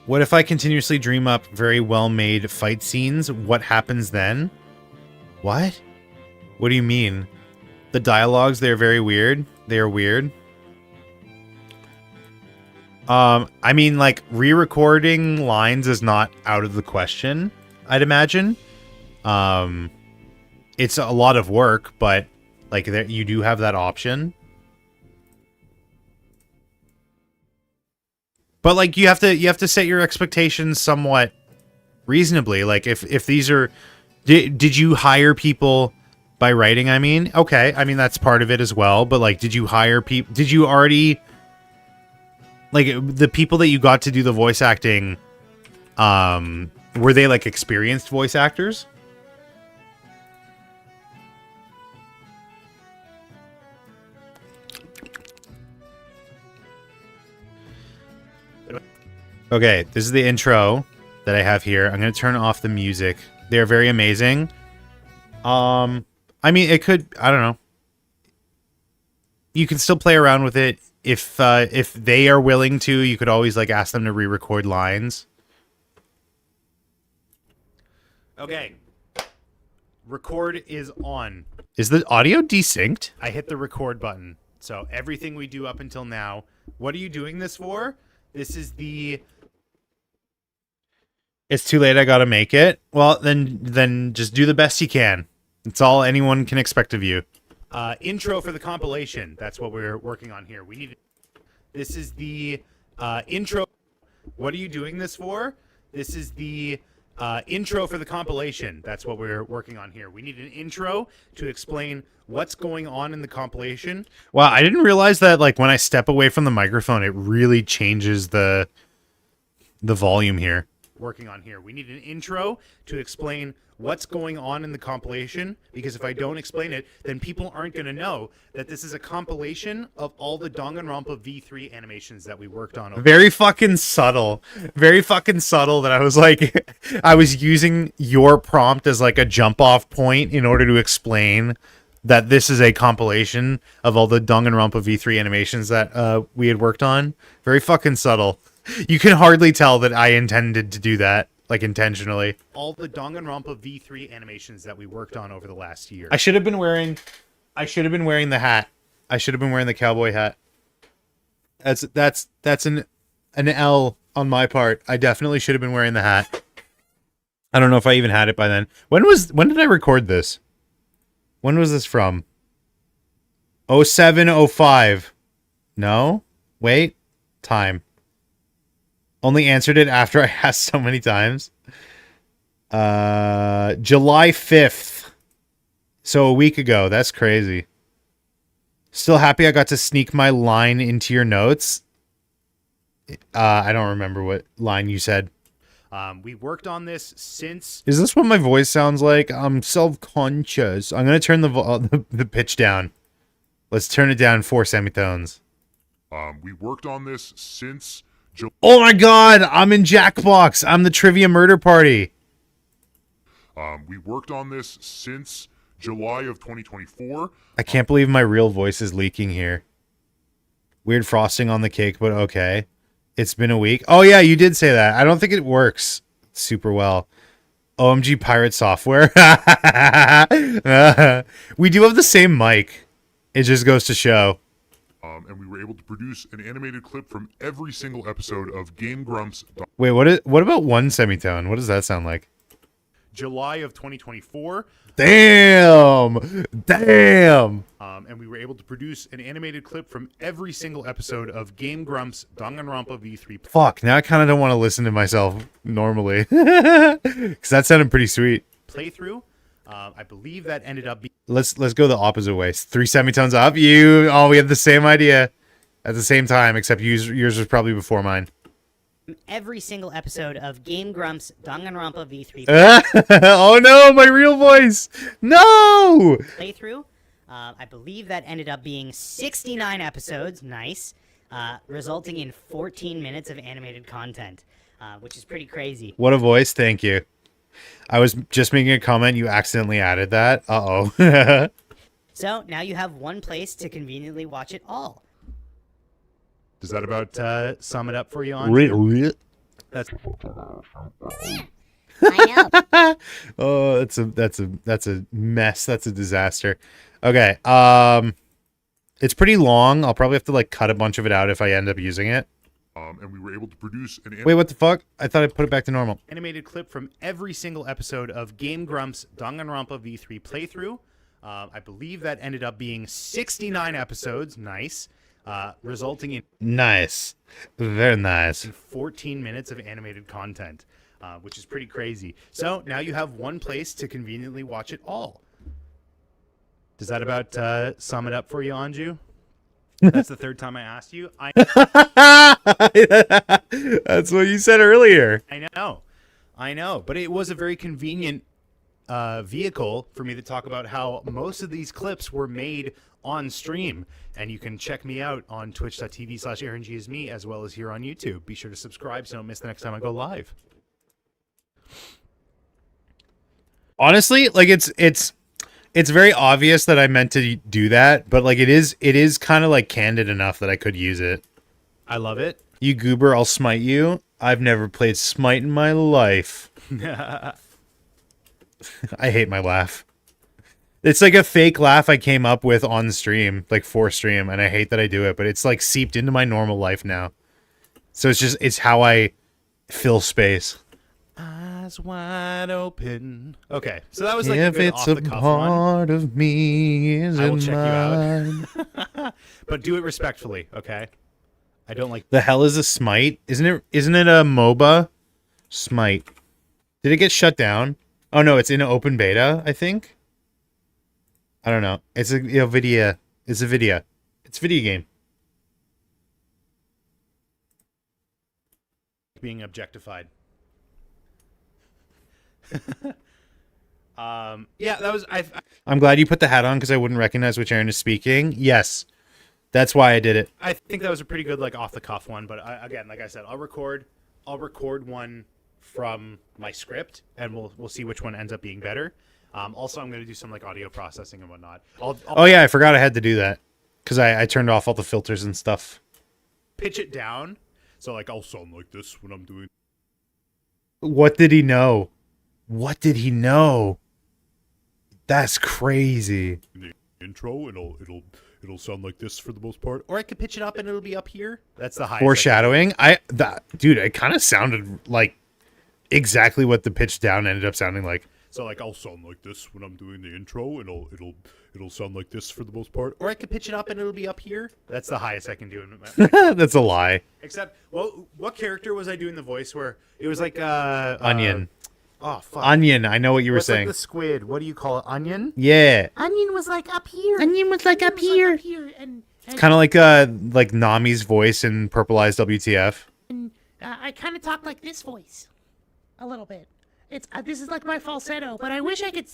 What if I continuously dream up very well-made fight scenes? What happens then? What? What do you mean? The dialogues, they're very weird. They are weird. I mean, like, re-recording lines is not out of the question, I'd imagine. It's a lot of work, but, like, you do have that option. But, like, you have to set your expectations somewhat reasonably. Like, if these are... Did you hire people by writing, I mean? Okay, I mean, that's part of it as well. But, like, did you hire people... Did you already... Like, the people that you got to do the voice acting, were they, like, experienced voice actors? Okay, this is the intro that I have here. I'm going to turn off the music. They're very amazing. I mean, it could... I don't know. You can still play around with it. If they are willing to, you could always like ask them to re-record lines. Okay. Record is on. Is the audio desynced? I hit the record button. So everything we do up until now. What are you doing this for? This is the... It's too late, I gotta make it. Well, then just do the best you can. It's all anyone can expect of you. Intro for the compilation. That's what we're working on here. We need... This is the intro. What are you doing this for? This is the intro for the compilation. That's what we're working on here. We need an intro to explain what's going on in the compilation. Wow, I didn't realize that like when I step away from the microphone, it really changes the volume here. Working on here. We need an intro to explain what's going on in the compilation, because if I don't explain it, then people aren't going to know that this is a compilation of all the Danganronpa V3 animations that we worked on. Very fucking subtle. Very fucking subtle that I was like, I was using your prompt as like a jump off point in order to explain that this is a compilation of all the Danganronpa V3 animations that we had worked on. Very fucking subtle. You can hardly tell that I intended to do that, like intentionally. All the Danganronpa V3 animations that we worked on over the last year. I should have been wearing the hat. I should have been wearing the cowboy hat. That's an L on my part. I definitely should have been wearing the hat. I don't know if I even had it by then. When did I record this? When was this from? 07, 05. No? Wait. Time. Only answered it after I asked so many times. July 5th. So a week ago. That's crazy. Still happy I got to sneak my line into your notes. I don't remember what line you said. We worked on this since... Is this what my voice sounds like? I'm self-conscious. I'm going to turn the pitch down. Let's turn it down 4 semitones. We worked on this since... Oh my god, I'm in Jackbox. I'm the Trivia Murder Party. We worked on this since July of 2024. I can't believe my real voice is leaking here. Weird frosting on the cake, but okay. It's been a week. Oh yeah, you did say that. I don't think it works super well. OMG Pirate Software. We do have the same mic. It just goes to show. And we were able to produce an animated clip from every single episode of Game Grumps. Wait, what about one semitone? What does that sound like? July of 2024. Damn! And we were able to produce an animated clip from every single episode of Game Grumps Danganronpa V3. Fuck, now I kind of don't want to listen to myself normally. Because that sounded pretty sweet. Playthrough. I believe that ended up being... Let's go the opposite way. 3 semitones up. We have the same idea at the same time, except yours was probably before mine. Every single episode of Game Grumps Danganronpa V3 Oh no, my real voice! No! playthrough. I believe that ended up being 69 episodes, nice, resulting in 14 minutes of animated content, which is pretty crazy. What a voice, thank you. I was just making a comment, you accidentally added that. Uh-oh. So now you have one place to conveniently watch it all. Does that about sum it up for you, on? That's... I know. Oh, that's a mess. That's a disaster. Okay. It's pretty long. I'll probably have to like cut a bunch of it out if I end up using it. And we were able to produce an Wait, what the fuck? I thought I put it back to normal. animated clip from every single episode of Game Grumps Danganronpa V3 playthrough. I believe that ended up being 69 episodes, nice, resulting in Nice. Very nice. 14 minutes of animated content, which is pretty crazy. So now you have one place to conveniently watch it all. Does that about sum it up for you, Anju? That's the third time I asked you. That's what you said earlier. I know, but it was a very convenient vehicle for me to talk about how most of these clips were made on stream, and you can check me out on twitch.tv/AaronGisme as well as here on YouTube. Be sure to subscribe so you don't miss the next time I go live. Honestly, like it's very obvious that I meant to do that, but like it is kind of like candid enough that I could use it. I love it. You goober, I'll smite you. I've never played Smite in my life. I hate my laugh. It's like a fake laugh I came up with on stream, like for stream, and I hate that I do it, but it's like seeped into my normal life now. So it's how I fill space. Eyes wide open. Okay, so that was like If a good it's off a the cuff part of me, is I will it check mine? you out. But do it respectfully, okay? I don't like... The hell is a Smite? Isn't it a MOBA? Smite. Did it get shut down? Oh no, it's in open beta, I think. I don't know. It's a video. It's a video. It's a video game. being objectified. Yeah, that was... I'm glad you put the hat on because I wouldn't recognize which Aaron is speaking. Yes. That's why I did it. I think that was a pretty good, like, off-the-cuff one, but again, like I said, I'll record one from my script, and we'll see which one ends up being better. Also, I'm going to do some, like, audio processing and whatnot. Oh, yeah, I forgot I had to do that because I turned off all the filters and stuff. Pitch it down, so, like, I'll sound like this when I'm doing... What did he know? What did he know? That's crazy. the intro, and it'll sound like this for the most part. Or I could pitch it up and it'll be up here. That's the highest. Foreshadowing. Dude, it kind of sounded like exactly what the pitch down ended up sounding like. So like I'll sound like this when I'm doing the intro, and it'll sound like this for the most part. Or I could pitch it up and it'll be up here. That's the highest I can do. That's a lie. Except, well, what character was I doing the voice where it was like Onion. Oh fuck. Onion. I know what you were What's saying. like the squid? What do you call it? Onion? Yeah. Onion was like up here. And Kind of like Nami's voice in Purple Eyes WTF. I kind of talk like this voice, a little bit. It's this is like my falsetto, but I wish I could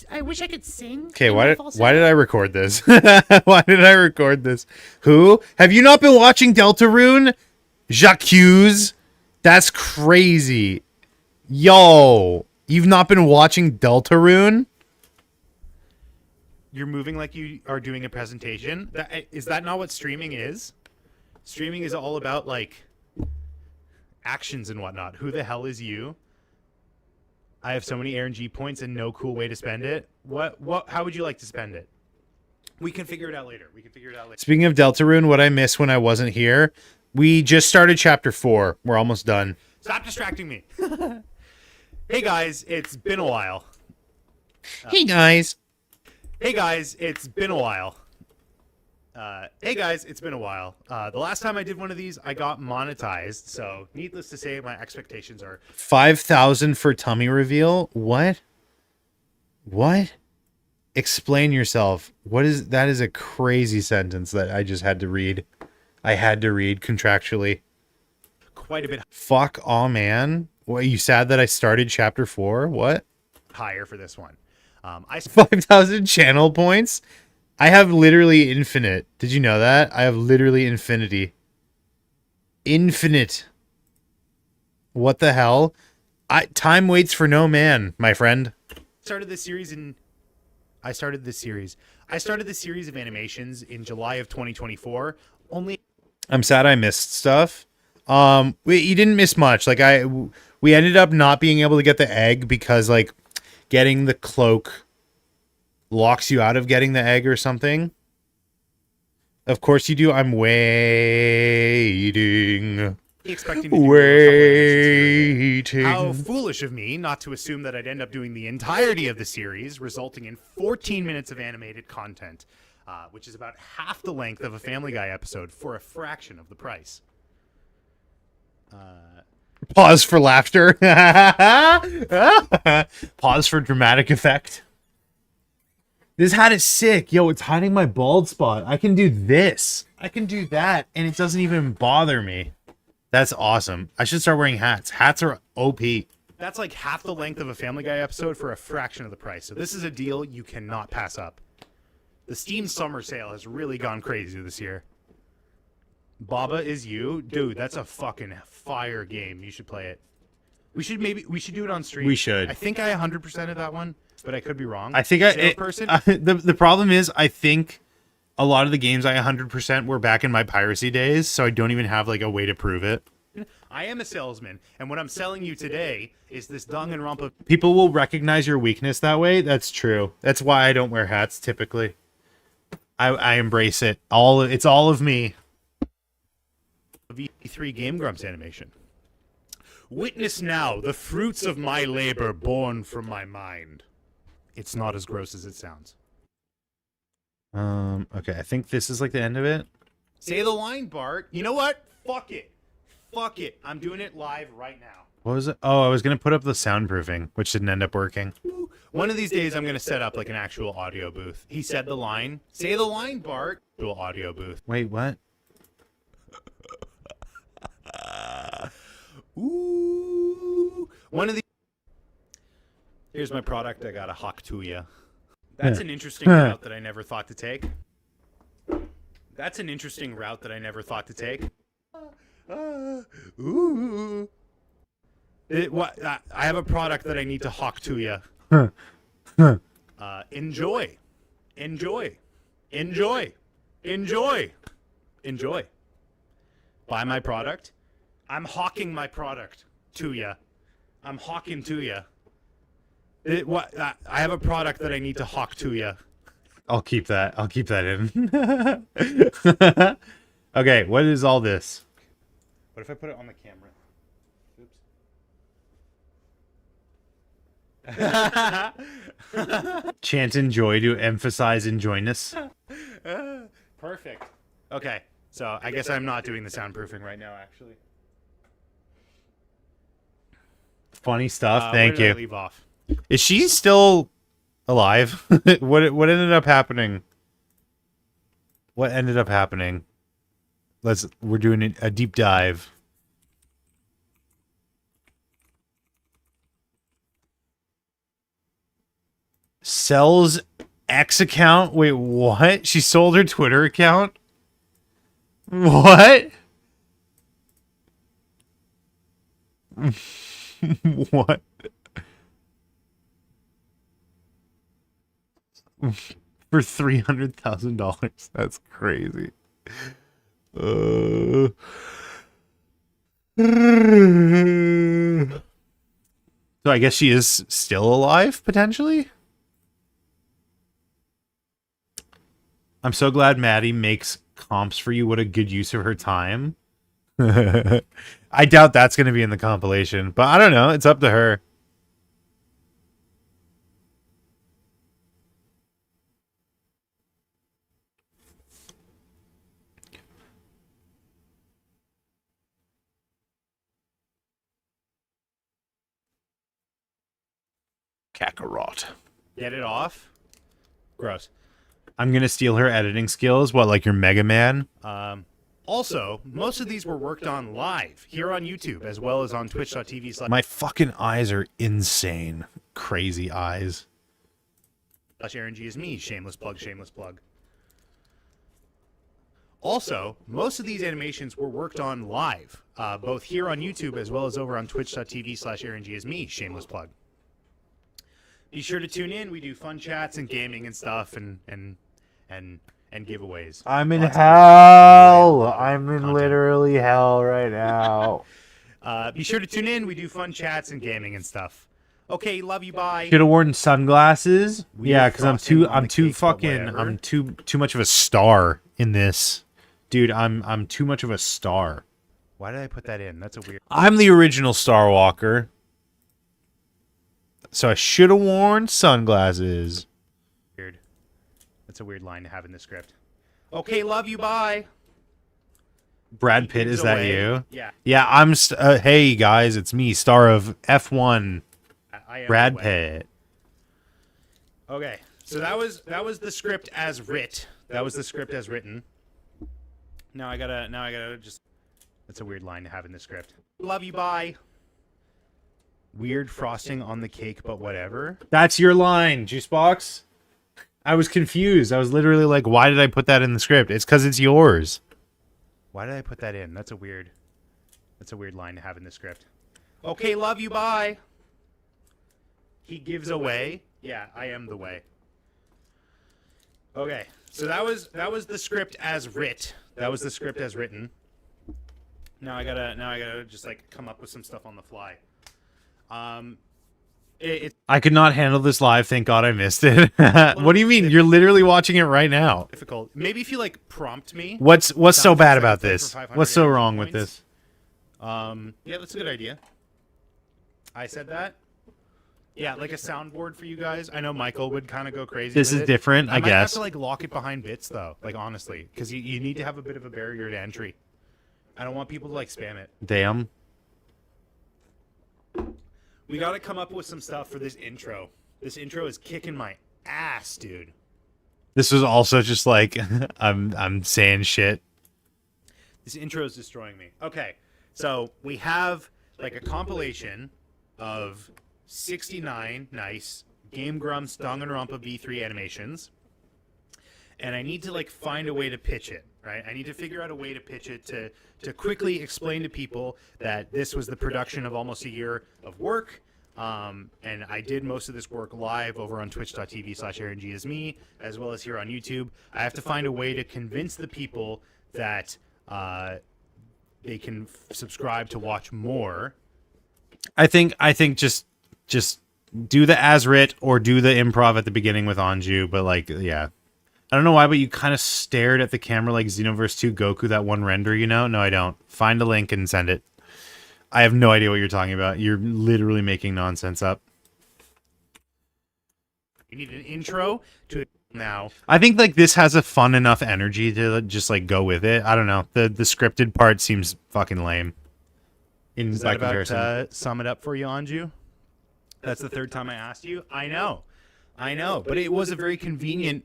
sing. Okay, in why my did falsetto. I record this? Why did I record this? Who? Have you not been watching Deltarune? J'accuse. That's crazy. Yo, You've not been watching Deltarune? You're moving like you are doing a presentation. Is that not what streaming is? Streaming is all about like actions and whatnot. Who the hell is you? I have so many RNG points and no cool way to spend it. How would you like to spend it? We can figure it out later. Speaking of Deltarune, what I missed when I wasn't here, we just started chapter 4. We're almost done. Stop distracting me. Hey guys, it's been a while. Hey guys. Hey guys, it's been a while. The last time I did one of these, I got monetized. So, needless to say, my expectations are 5,000 for tummy reveal? What? What? Explain yourself. That is a crazy sentence that I just had to read. I had to read contractually. quite a bit Fuck, aw, man. What, you sad that I started chapter 4? What? higher for this one. 5,000 channel points? I have literally infinite. Did you know that? I have literally infinity. Infinite. What the hell? Time waits for no man, my friend. started this series of animations in July of 2024. I'm sad I missed stuff. You didn't miss much. We ended up not being able to get the egg because like getting the cloak locks you out of getting the egg or something. Of course you do. I'm waiting. Expecting to do more stuff like this Waiting. How foolish of me not to assume that I'd end up doing the entirety of the series, resulting in 14 minutes of animated content, which is about half the length of a Family Guy episode for a fraction of the price. Pause for laughter. Pause for dramatic effect. This hat is sick. Yo, it's hiding my bald spot. I can do this. I can do that, and it doesn't even bother me. That's awesome. I should start wearing hats. Hats are OP. That's like half the length of a Family Guy episode for a fraction of the price. So this is a deal you cannot pass up. The Steam Summer Sale has really gone crazy this year. Baba Is You? Dude, that's a fucking fire game. You should play it. We should do it on stream. We should. I think I 100%ed that one, but I could be wrong. I think the problem is I think a lot of the games I 100% were back in my piracy days, so I don't even have like a way to prove it. I am a salesman, and what I'm selling you today is this Danganronpa. People will recognize your weakness that way. That's true. That's why I don't wear hats typically. I embrace it. It's all of me. V3 Game Grumps animation. Witness now the fruits of my labor born from my mind. It's not as gross as it sounds. Okay, I think this is like the end of it. Say the line, Bart. You know what? Fuck it. I'm doing it live right now. What was it? Oh, I was gonna put up the soundproofing, which didn't end up working. One of these days, I'm gonna set up like an actual audio booth. He said the line. Say the line, Bart. Actual audio booth. Wait, what? Ooh. One of the. Here's my product. I got a hawk to ya. That's an interesting route that I never thought to take. Ooh. I have a product that I need to hawk to ya. Enjoy. Buy my product. I'm hawking my product to ya. I'm hawking to ya. I have a product that I need to hawk to ya. I'll keep that in. Okay, what is all this? What if I put it on the camera? Oops. Chant enjoy to emphasize enjoyness. Perfect. Okay, so I guess I'm not doing the soundproofing right now, actually. Funny stuff. Where Thank did I you. leave off? Is she still alive? What ended up happening? What ended up happening? We're doing a deep dive. Sells X account? Wait, what? She sold her Twitter account? What? What? for $300,000. That's crazy. So I guess she is still alive, potentially? I'm so glad Maddie makes comps for you. What a good use of her time. I doubt that's going to be in the compilation, but I don't know. It's up to her. Kakarot. Get it off. Gross. I'm going to steal her editing skills. What, like your Mega Man? Also, most of these were worked on live here on YouTube as well as on twitch.tv/. My fucking eyes are insane. Crazy eyes. Aaron G is me. Shameless plug, shameless plug. Also, most of these animations were worked on live, both here on YouTube as well as over on twitch.tv/Aaron G is me. Shameless plug. Be sure to tune in. We do fun chats and gaming and stuff and giveaways. I'm in Lots of hell. content. I'm in literally hell right now. Be sure to tune in. We do fun chats and gaming and stuff. Okay, love you. Bye. Should have worn sunglasses. Yeah, because I'm frosting too on the cake, but fucking whatever. I'm too much of a star in this. Dude, I'm too much of a star. Why did I put that in? That's a weird. I'm the original Star Walker. So I should have worn sunglasses. That's a weird line to have in the script. Okay, love you. Bye. Brad Pitt, Gives is that away. you? Yeah. Yeah, I'm hey guys, it's me, star of F1, I am Brad away. Pitt. Okay, so that was the script as writ. That was the script as written. Now I gotta just. That's a weird line to have in the script. Love you. Bye. Weird frosting on the cake, but whatever. That's your line, Juicebox. I was confused. I was literally like, why did I put that in the script? It's because it's yours. Why did I put that in? That's a weird line to have in the script. Okay, love you. Bye. He gives away. Yeah, I am the way. Okay, so that was the script as writ. That was the script as written. Now I gotta just like come up with some stuff on the fly. It's I could not handle this live. Thank God I missed it. What do you mean? You're literally watching it right now. difficult. Maybe if you like prompt me. What's so Sounds bad like about play for this? 500 What's so energy wrong with points. this? Yeah, that's a good idea. I said that. Yeah, like a soundboard for you guys. I know Michael would kind of go crazy. This with is it. different, I might have guess. to like lock it behind bits though. Like honestly, because you need to have a bit of a barrier to entry. I don't want people to like spam it. Damn. We got to come up with some stuff for this intro. This intro is kicking my ass, dude. This was also just like I'm saying shit. This intro is destroying me. Okay, so we have like a compilation of 69 nice Game Grumps Danganronpa V3 animations, and I need to like find a way to pitch it. Right, I need to figure out a way to pitch it to quickly explain to people that this was the production of almost a year of work. And I did most of this work live over on twitch.tv/AaronGisme, as well as here on YouTube. I have to find a way to convince the people that they can subscribe to watch more. I think just do the as writ or do the improv at the beginning with Anju, but like yeah. I don't know why, but you kind of stared at the camera like Xenoverse 2 Goku, that one render, you know? No, I don't. Find a link and send it. I have no idea what you're talking about. You're literally making nonsense up. You need an intro to it now. I think like this has a fun enough energy to just like go with it. I don't know. The scripted part seems fucking lame. Is By that about comparison. sum it up for you, Anju? That's the third time I asked you. I know. But it was a very convenient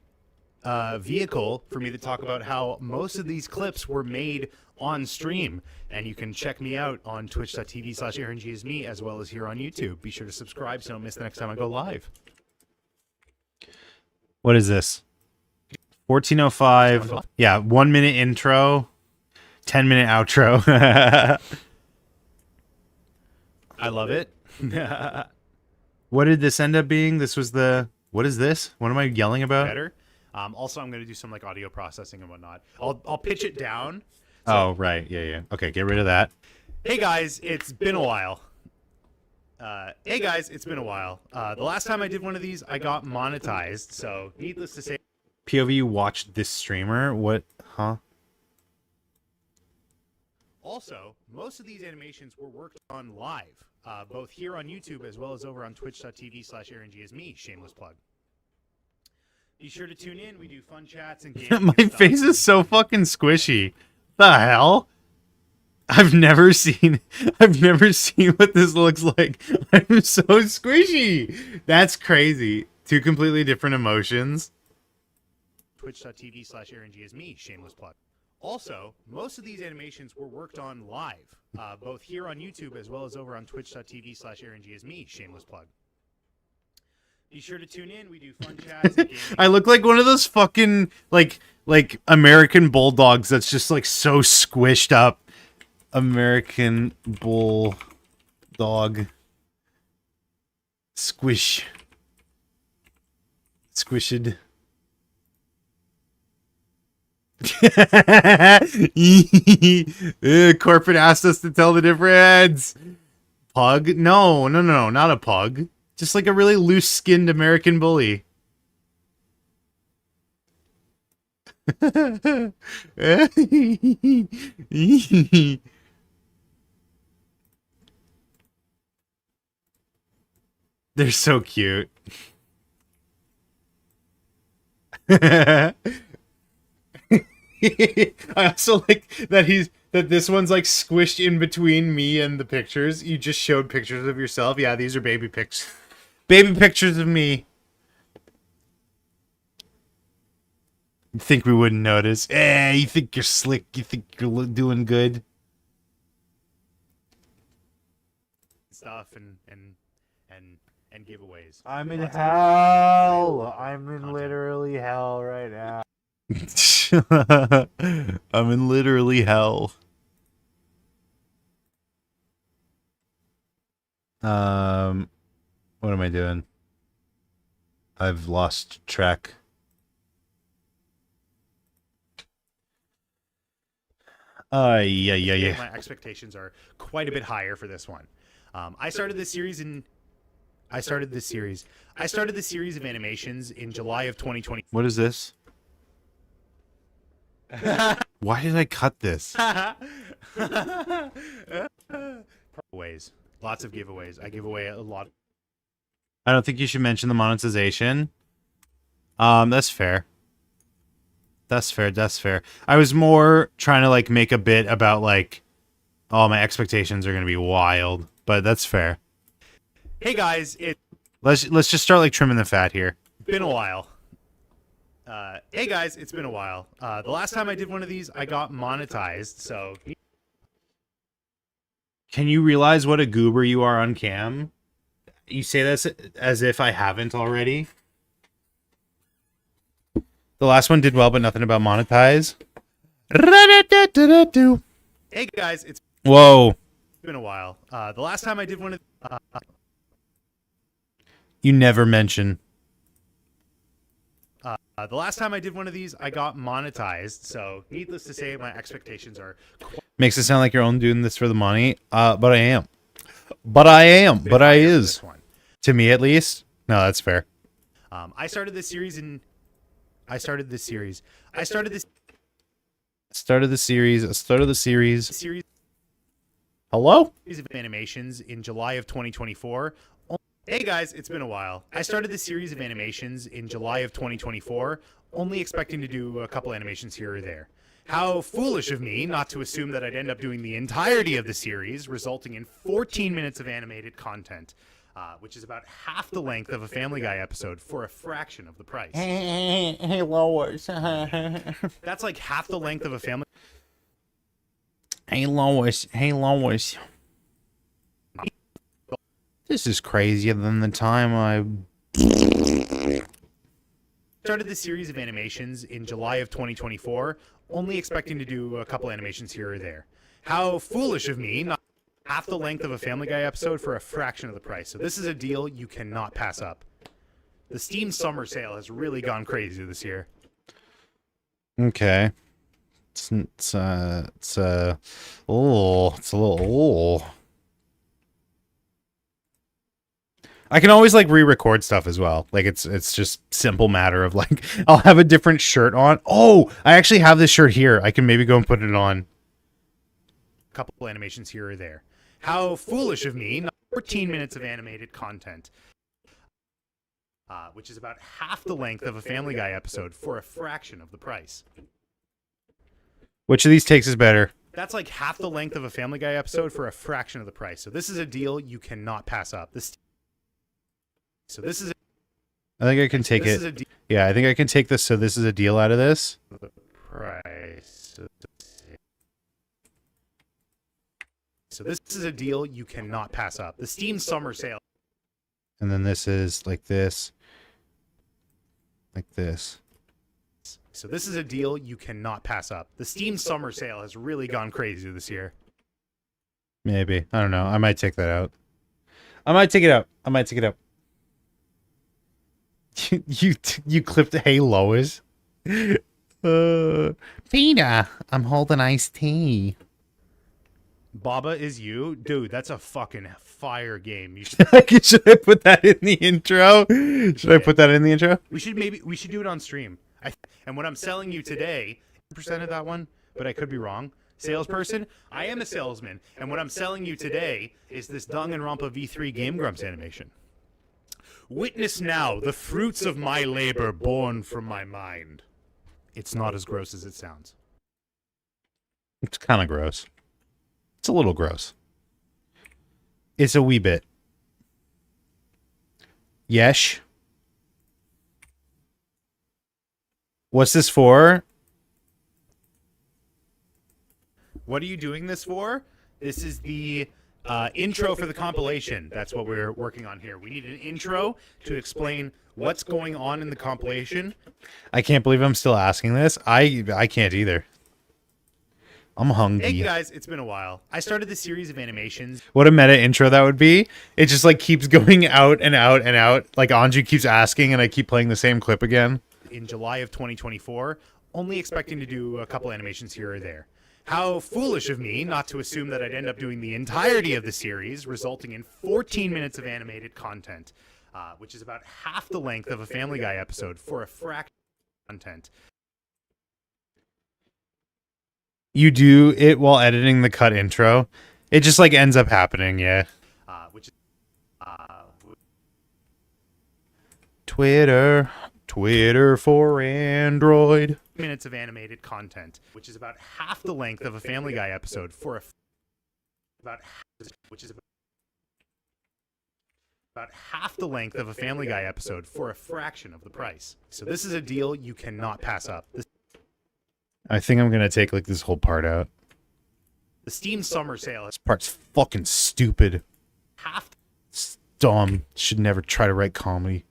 vehicle for me to talk about how most of these clips were made on stream, and you can check me out on twitch.tv/AaronGisme as well as here on YouTube. Be sure to subscribe so you don't miss the next time I go live. What is this? 14:05. Yeah, 1 minute intro, 10-minute outro. I love it. What did this end up being? This was the What is this? What am I yelling about? better. Also, I'm going to do some like audio processing and whatnot. I'll pitch it down. Oh, right. Yeah. Okay, get rid of that. Hey guys, it's been a while. Hey guys, it's been a while. The last time I did one of these, I got monetized. So, needless to say, POV watched this streamer? What? Huh? also, most of these animations were worked on live, both here on YouTube as well as over on twitch.tv/AaronG is me, shameless plug. Be sure to tune in. We do fun chats and games. My face is so fucking squishy. The hell? I've never seen what this looks like. I'm so squishy. That's crazy. Two completely different emotions. Twitch.tv/AaronG is me, shameless plug. Also, most of these animations were worked on live, both here on YouTube as well as over on twitch.tv/AaronG is me, shameless plug. Be sure to tune in. We do fun chats and games. I look like one of those fucking like American bulldogs that's just like so squished up. American bulldog. Squish. Squished. Corporate asked us to tell the difference. Pug? No, not a pug. Just like a really loose-skinned American bully. They're so cute. I also like that this one's like squished in between me and the pictures. You just showed pictures of yourself. Yeah, these are baby pics. Baby pictures of me. You think we wouldn't notice? You think you're slick? You think you're doing good? Stuff and giveaways. I'm in hell. I'm in literally hell right now. I'm in literally hell. What am I doing? I've lost track. Yeah. My expectations are quite a bit higher for this one. I started this series of animations in July of 2020. What is this? Why did I cut this? Ways. Lots of giveaways. I give away a lot. I don't think you should mention the monetization. That's fair. That's fair. I was more trying to like make a bit about like, oh, my expectations are gonna be wild, but that's fair. Hey guys, Let's just start like trimming the fat here. been a while. Hey guys, it's been a while. The last time I did one of these, I got monetized, so... Can you realize what a goober you are on cam? You say this as if I haven't already. The last one did well, but nothing about monetize. Hey guys, it's Whoa. been a while. The last time I did one of... You never mention. the last time I did one of these, I got monetized, so needless to say, my expectations are Makes it sound like you're only doing this for the money. But I am. But I is. this one. To me, at least. No, that's fair. I started this series. Started the series. Series Hello? of animations in July of 2024. Hey guys, it's been a while. I started this series of animations in July of 2024, only expecting to do a couple animations here or there. How foolish of me not to assume that I'd end up doing the entirety of the series, resulting in 14 minutes of animated content, which is about half the length of a Family Guy episode for a fraction of the price. Hey, Lois. That's like half the length of a Family Hey, Lois. This is crazier than the time I... started this series of animations in July of 2024, only expecting to do a couple animations here or there. How foolish of me, not half the length of a Family Guy episode for a fraction of the price. So this is a deal you cannot pass up. The Steam summer sale has really gone crazy this year. Okay. It's a little. I can always like re-record stuff as well. Like it's just simple matter of like I'll have a different shirt on. Oh, I actually have this shirt here. I can maybe go and put it on. A couple animations here or there. How foolish of me! 14 minutes of animated content, which is about half the length of a Family Guy episode for a fraction of the price. Which of these takes is better? That's like half the length of a Family Guy episode for a fraction of the price. So this is a deal you cannot pass up. So this is. I think I can take This is it. a deal. Yeah, I think I can take this. So this is a deal out of this. Price. So this is a deal you cannot pass up. The Steam summer sale. And then this is like this. Like this. So this is a deal you cannot pass up. The Steam summer sale has really gone crazy this year. Maybe. I don't know. I might take that out. I might take it out. I might take it out. You clipped Hey Lois. Vina, I'm holding iced tea. Baba is you, dude. That's a fucking fire game. You should, Should I put that in the intro? Should I put that in the intro? we should do it on stream. And what I'm selling you today, percent of that one, but I could be wrong. Salesperson, I am a salesman, and what I'm selling you today is this Danganronpa V3 Game Grumps animation. Witness now the fruits of my labor born from my mind. It's not as gross as it sounds. It's kind of gross. It's a little gross. It's a wee bit. Yesh. What's this for? What are you doing this for? This is the intro for the compilation. That's what we're working on here. We need an intro to explain what's going on in the compilation. I can't believe I'm still asking this. I can't either. I'm hungry. Hey guys, it's been a while. I started this series of animations What a meta intro that would be. It just like keeps going out and out and out. Like Anju keeps asking and I keep playing the same clip again. in July of 2024, only expecting to do a couple animations here or there. How foolish of me not to assume that I'd end up doing the entirety of the series, resulting in 14 minutes of animated content, which is about half the length of a Family Guy episode for a fraction of content. You do it while editing the cut intro. It just like ends up happening, yeah. Which is Twitter for Android. minutes of animated content, which is about half the length of a Family Guy episode for about half the length of a Family Guy episode for a fraction of the price. So this is a deal you cannot pass up. I think I'm gonna take like this whole part out. The Steam summer sale is This part's fucking stupid. half. It's dumb. Should never try to write comedy.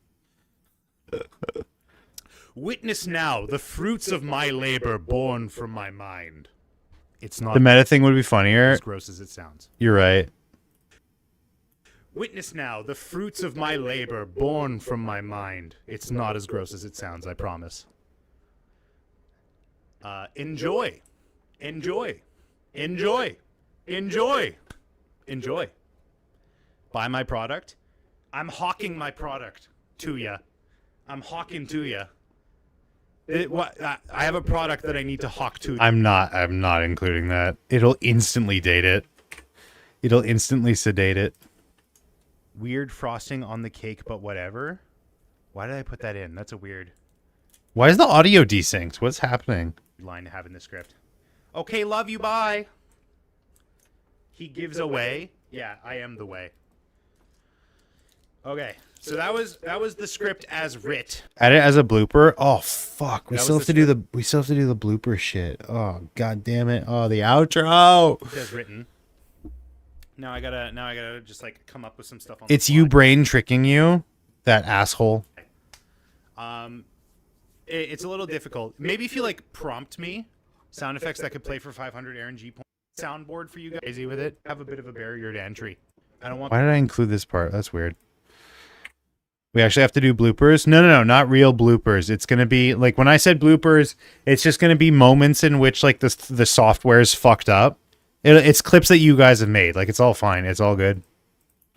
Witness now the fruits of my labor born from my mind. It's not The meta thing would be funnier. as gross as it sounds. You're right. Witness now the fruits of my labor born from my mind. It's not as gross as it sounds, I promise. Enjoy. Enjoy. Enjoy. Enjoy. Enjoy. Buy my product. I'm hawking my product to ya. I'm hawking to ya. I have a product that I need to hawk to. I'm not including that. It'll instantly date it. It'll instantly sedate it. Weird frosting on the cake, but whatever. Why did I put that in? That's a weird Why is the audio desynced? What's happening? line to have in the script. Okay, love you, bye. He gives away. Yeah, I am the way. Okay, so that was the script as writ. Add it as a blooper. Oh fuck. We That still was have to do the blooper shit. Oh god damn it. Oh, the outro. As written. Now I gotta just like come up with some stuff on It's the you fly. brain tricking you. That asshole. It's a little difficult. Maybe if you like prompt me sound effects that could play for 500 RNG points. Soundboard for you guys. Easy with it. Have a bit of a barrier to entry. I don't want Why did I include this part? That's weird. We actually have to do bloopers? No, not real bloopers. It's going to be like when I said bloopers, it's just going to be moments in which like the software is fucked up. It's clips that you guys have made. Like it's all fine. It's all good.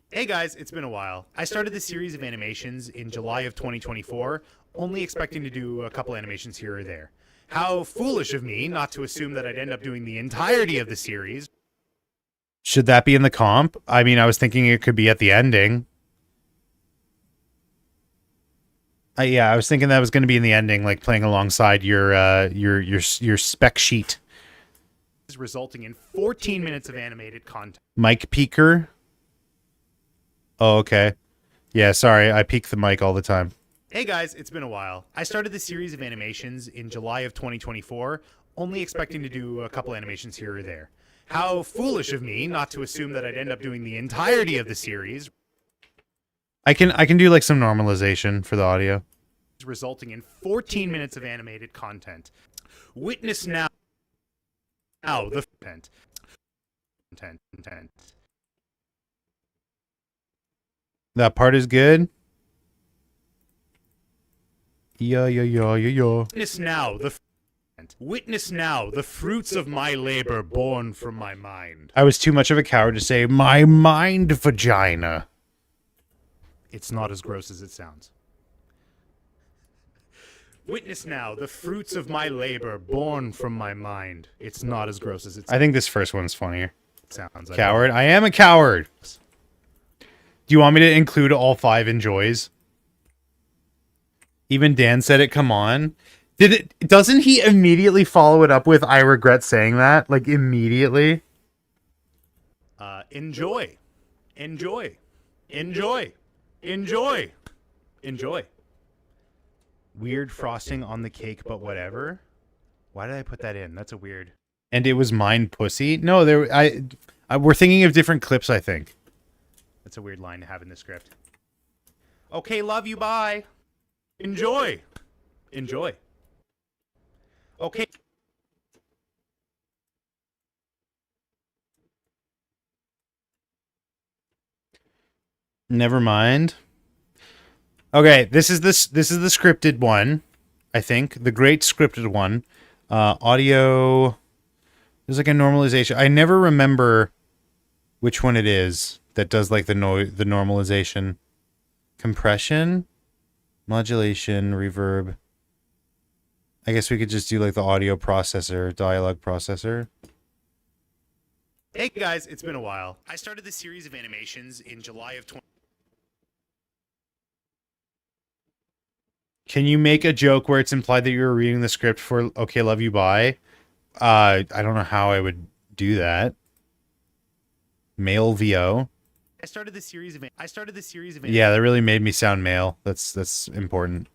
Hey guys, it's been a while. I started this series of animations in July of 2024, only expecting to do a couple animations here or there. How foolish of me not to assume that I'd end up doing the entirety of the series. Should that be in the comp? I mean, I was thinking it could be at the ending. Yeah, I was thinking that was going to be in the ending, like playing alongside your spec sheet. Resulting in 14 minutes of animated content. Mic peaker. Oh, okay. Yeah, sorry, I peek the mic all the time. Hey guys, it's been a while. I started this series of animations in July of 2024, only expecting to do a couple animations here or there. How foolish of me not to assume that I'd end up doing the entirety of the series. I can do like some normalization for the audio. Resulting in 14 minutes of animated content. Witness now the content. That part is good. Yeah. Witness now the fruits of my labor born from my mind. I was too much of a coward to say my mind vagina. It's not as gross as it sounds. Witness now the fruits of my labor born from my mind. It's not as gross as it I think this first one's funnier. sounds. Coward. I am a coward. Do you want me to include all 5 enjoys? Even Dan said it. Come on. Doesn't he immediately follow it up with I regret saying that? Like immediately? Enjoy. Weird frosting on the cake, but whatever. Why did I put that in? That's a weird. And it was mine pussy? No, we're thinking of different clips, I think. That's a weird line to have in the script. Okay, love you, bye. Enjoy. Okay. Never mind. Okay, this is the scripted one, I think. The great scripted one. Audio. There's like a normalization. I never remember which one it is that does like the normalization. Compression, modulation, reverb. I guess we could just do like the audio processor, dialogue processor. Hey guys, it's been a while. I started this series of animations in July of 20. Can you make a joke where it's implied that you were reading the script for Okay, Love You, Bye? I don't know how I would do that. Male VO. I started this series of. Yeah, that really made me sound male. That's important.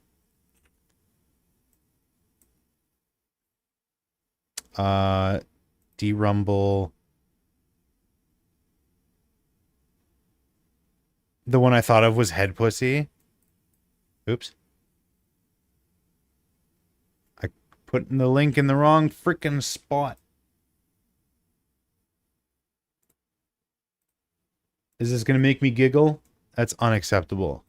D-Rumble. The one I thought of was Head Pussy. Oops. I put the link in the wrong freaking spot. Is this going to make me giggle? That's unacceptable.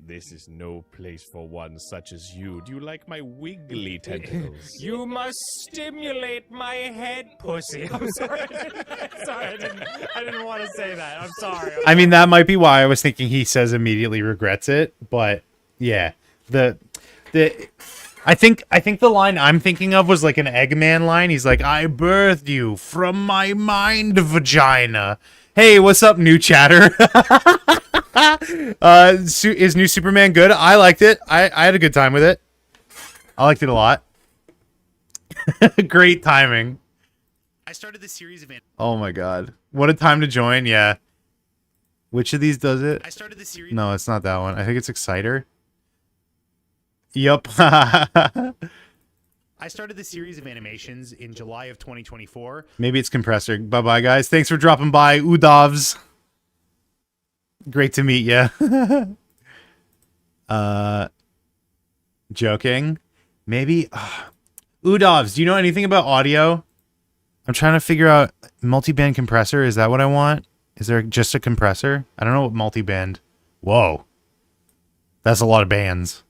This is no place for one such as you. Do you like my wiggly tentacles? You must stimulate my head, pussy. I'm sorry. I didn't want to say that. I'm sorry. I mean, that might be why I was thinking he says immediately regrets it, but yeah. I think the line I'm thinking of was like an Eggman line. He's like, I birthed you from my mind vagina. Hey, what's up, new chatter? Is New Superman good? I liked it. I had a good time with it. I liked it a lot. Great timing. I started this series of. Oh my god. What a time to join, yeah. Which of these does it? I started this series. No, it's not that one. I think it's Exciter. Yup. I started this series of animations in July of 2024. Maybe it's Compressor. Bye-bye, guys. Thanks for dropping by, Udovs. Great to meet ya. Joking. Maybe. Udovs, do you know anything about audio? I'm trying to figure out multi-band compressor. Is that what I want? Is there just a compressor? I don't know what multi-band. Whoa. That's a lot of bands.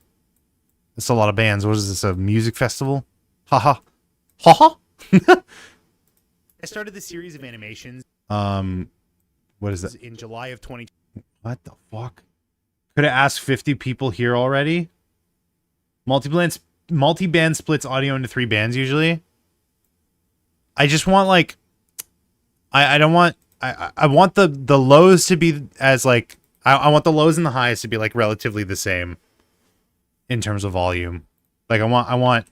That's a lot of bands. What is this, a music festival? Haha. Haha? I started the series of animations What is that? in July of 20. What the fuck? Could have asked 50 people here already? Multi-band splits audio into 3 bands usually. I just want like I don't want I want the lows to be as like I want the lows and the highs to be like relatively the same in terms of volume. Like I want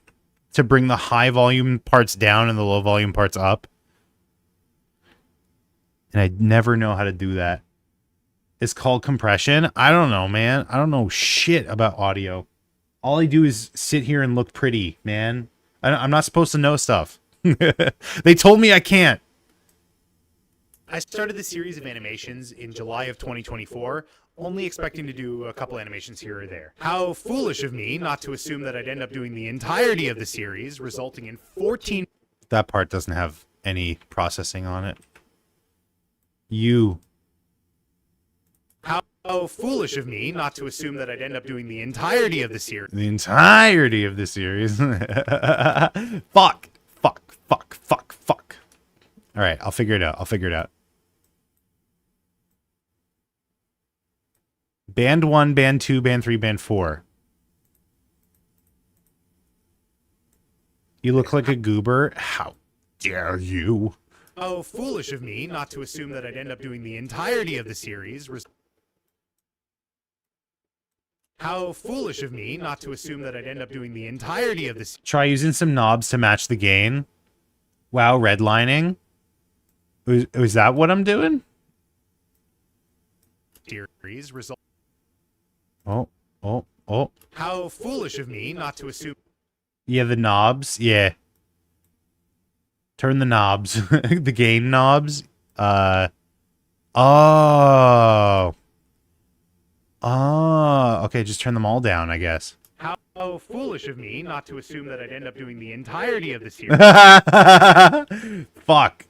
to bring the high volume parts down and the low volume parts up. And I never know how to do that. It's called compression. I don't know, man. I don't know shit about audio. All I do is sit here and look pretty, man. I'm not supposed to know stuff. They told me I can't. I started the series of animations in July of 2024, only expecting to do a couple animations here or there. How foolish of me not to assume that I'd end up doing the entirety of the series, resulting in 14. That part doesn't have any processing on it. How foolish of me not to assume that I'd end up doing the entirety of the series. The entirety of the series. Fuck. All right, I'll figure it out. Band 1, Band 2, Band 3, Band 4. You look like a goober. How dare you? How foolish of me not to assume that I'd end up doing the entirety of the series. How foolish of me not to assume that I'd end up doing the entirety of this. Try using some knobs to match the gain. Wow, redlining. Was that what I'm doing? Series result. Oh. How foolish of me not to assume. Yeah, the knobs. Yeah. Turn the knobs. The gain knobs. Oh, okay, just turn them all down, I guess. How foolish of me not to assume that I'd end up doing the entirety of the series. Fuck.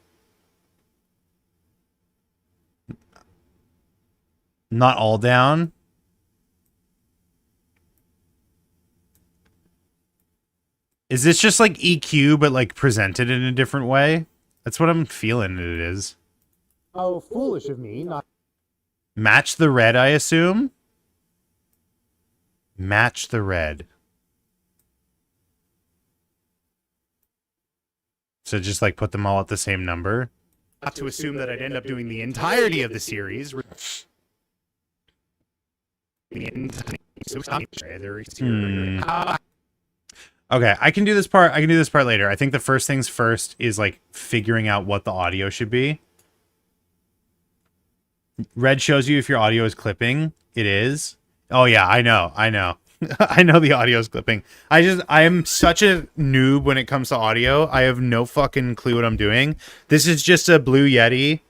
Not all down. Is this just like EQ, but like presented in a different way? That's what I'm feeling it is. How foolish of me not. Match the red, I assume. Match the red. So just like put them all at the same number. Not to assume that I'd end up doing the entirety of the series. Okay, I can do this part. I can do this part later. I think the first things first is like figuring out what the audio should be. Red shows you if your audio is clipping. It is. Oh yeah, I know. I know the audio is clipping. I am such a noob when it comes to audio. I have no fucking clue what I'm doing. This is just a Blue Yeti.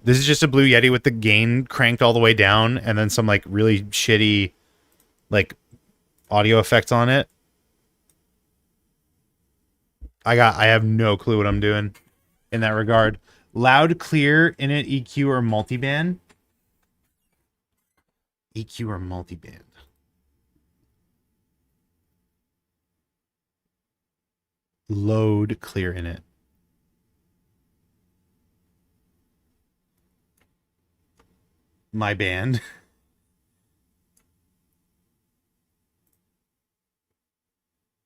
This is just a Blue Yeti with the gain cranked all the way down and then some like really shitty like audio effects on it. I have no clue what I'm doing in that regard. Loud, clear, init, EQ, or multiband? EQ or multiband? Load, clear, init. My band.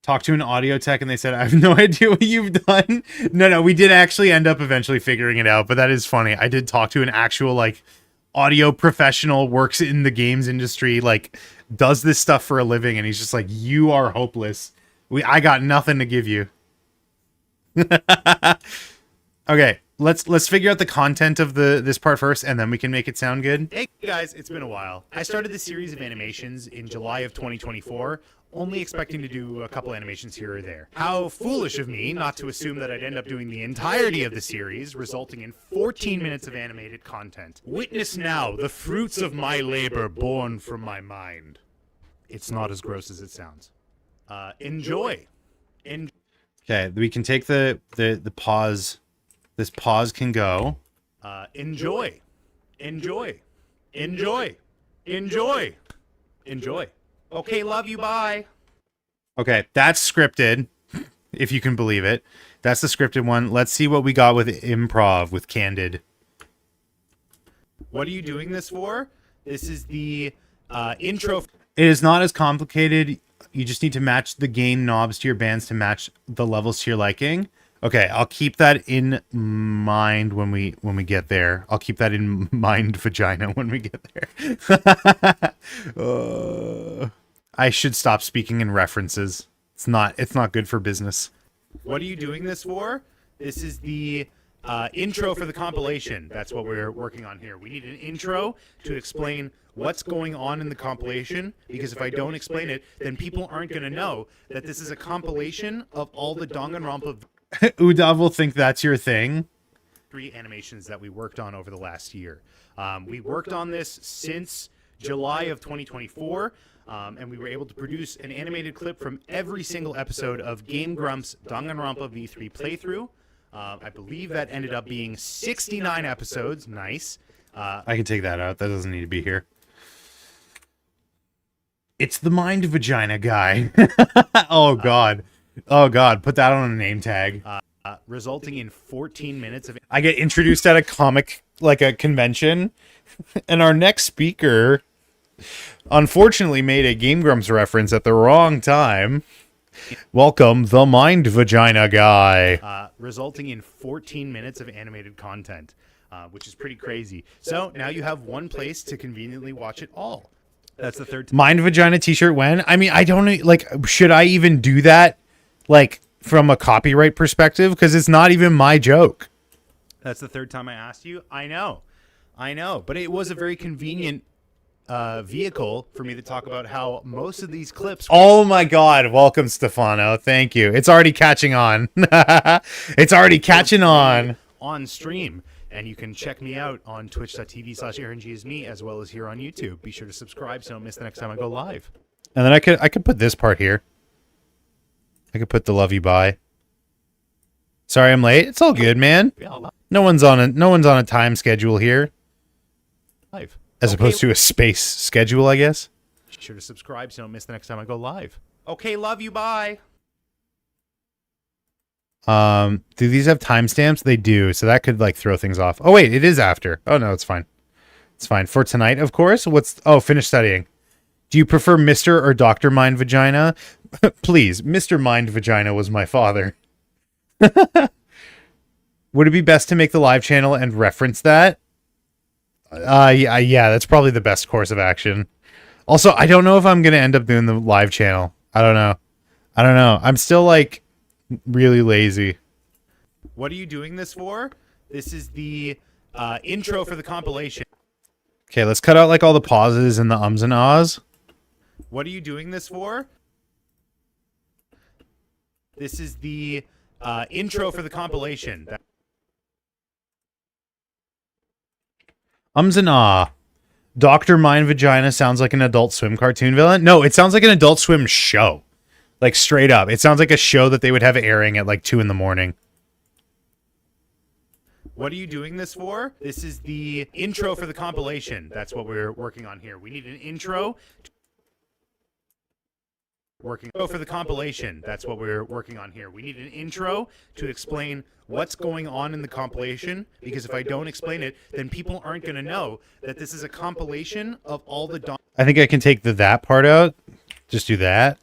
Talked to an audio tech and they said, I have no idea what you've done. No, we did actually end up eventually figuring it out, but that is funny. I did talk to an actual like audio professional, works in the games industry, like does this stuff for a living, and he's just like, you are hopeless. I got nothing to give you. Okay, let's figure out the content of this part first, and then we can make it sound good. Hey guys, it's been a while. I started the series of animations in July of 2024, only expecting to do a couple animations here or there. How foolish of me not to assume that I'd end up doing the entirety of the series, resulting in 14 minutes of animated content. Witness now the fruits of my labor born from my mind. It's not as gross as it sounds. Enjoy. Okay, we can take the pause. This pause can go. Enjoy. Enjoy. Okay, love you. Bye. Okay, that's scripted, if you can believe it. That's the scripted one. Let's see what we got with improv, with Candid. What are you doing this for? This is the intro. It is not as complicated. You just need to match the gain knobs to your bands to match the levels to your liking. Okay, I'll keep that in mind when we get there. I'll keep that in mind, vagina, when we get there. I should stop speaking in references. It's not good for business. What are you doing this for? This is the intro for the compilation. That's what we're working on here. We need an intro to explain what's going on in the compilation, because if I don't explain it, then people aren't going to know that this is a compilation of all the Danganronpa Udav will think that's your thing. 3 animations that we worked on over the last year. We worked on this since July of 2024, and we were able to produce an animated clip from every single episode of Game Grumps Danganronpa V3 playthrough. I believe that ended up being 69 episodes. Nice. I can take that out. That doesn't need to be here. It's the mind vagina guy. Oh, God. Oh, God. Put that on a name tag. Resulting in 14 minutes of... I get introduced at a comic, like a convention, and our next speaker unfortunately made a Game Grumps reference at the wrong time. Welcome, the mind vagina guy. Resulting in 14 minutes of animated content, which is pretty crazy. So now you have one place to conveniently watch it all. That's the third time. Mind vagina t-shirt when? I mean, I don't know, like, should I even do that, like, from a copyright perspective? Because it's not even my joke. That's the third time I asked you. I know. But it was a very convenient vehicle for me to talk about how most of these clips... Oh my God. Welcome, Stefano. Thank you. It's already catching on. It's already catching on. On stream. And you can check me out on twitch.tv/AaronGisme, as well as here on YouTube. Be sure to subscribe so don't miss the next time I go live. And then I could put this part here. I could put the love you bye. Sorry I'm late. It's all good, man. No one's on a time schedule here. Live. As opposed to a space schedule, I guess. Be sure to subscribe so don't miss the next time I go live. Okay, love you, bye. Do these have timestamps? They do, so that could like throw things off. Oh wait, it is after. Oh no, it's fine. It's fine. For tonight, of course. Finish studying. Do you prefer Mr. or Dr. Mind Vagina? Please, Mr. Mind Vagina was my father. Would it be best to make the live channel and reference that? Yeah, that's probably the best course of action. Also, I don't know if I'm going to end up doing the live channel. I don't know. I'm still like really lazy. What are you doing this for? This is the intro for the compilation. Okay, let's cut out like all the pauses and the ums and ahs. What are you doing this for? This is the intro for the compilation. Ums and ah. Dr. Mind Vagina sounds like an Adult Swim cartoon villain. No, it sounds like an Adult Swim show. Like straight up. It sounds like a show that they would have airing at like 2 a.m. What are you doing this for? This is the intro for the compilation. That's what we're working on here. We need an intro. For the compilation. That's what we're working on here. We need an intro to explain what's going on in the compilation, because if I don't explain it, then people aren't going to know that this is a compilation of all the I think I can take that part out. Just do that.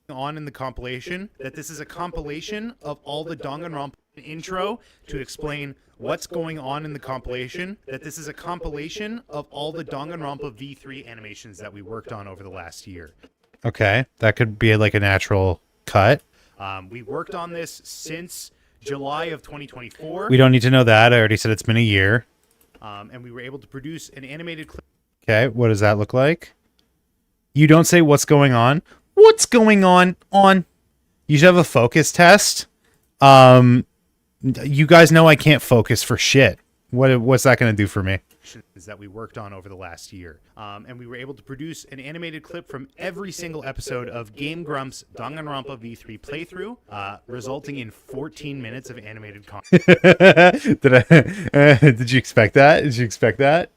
On in the compilation, that this is a compilation of all the Danganronpa intro to explain what's going on in the compilation, that this is a compilation of all the Danganronpa V3 animations that we worked on over the last year. Okay, that could be like a natural cut. We worked on this since July of 2024. We don't need to know that. I already said it's been a year. And we were able to produce an animated clip. Okay, what does that look like? You don't say what's going on. What's going on? You should have a focus test. You guys know I can't focus for shit. What's that going to do for me? That we worked on over the last year. And we were able to produce an animated clip from every single episode of Game Grumps Danganronpa V3 playthrough, resulting in 14 minutes of animated content. Did you expect that?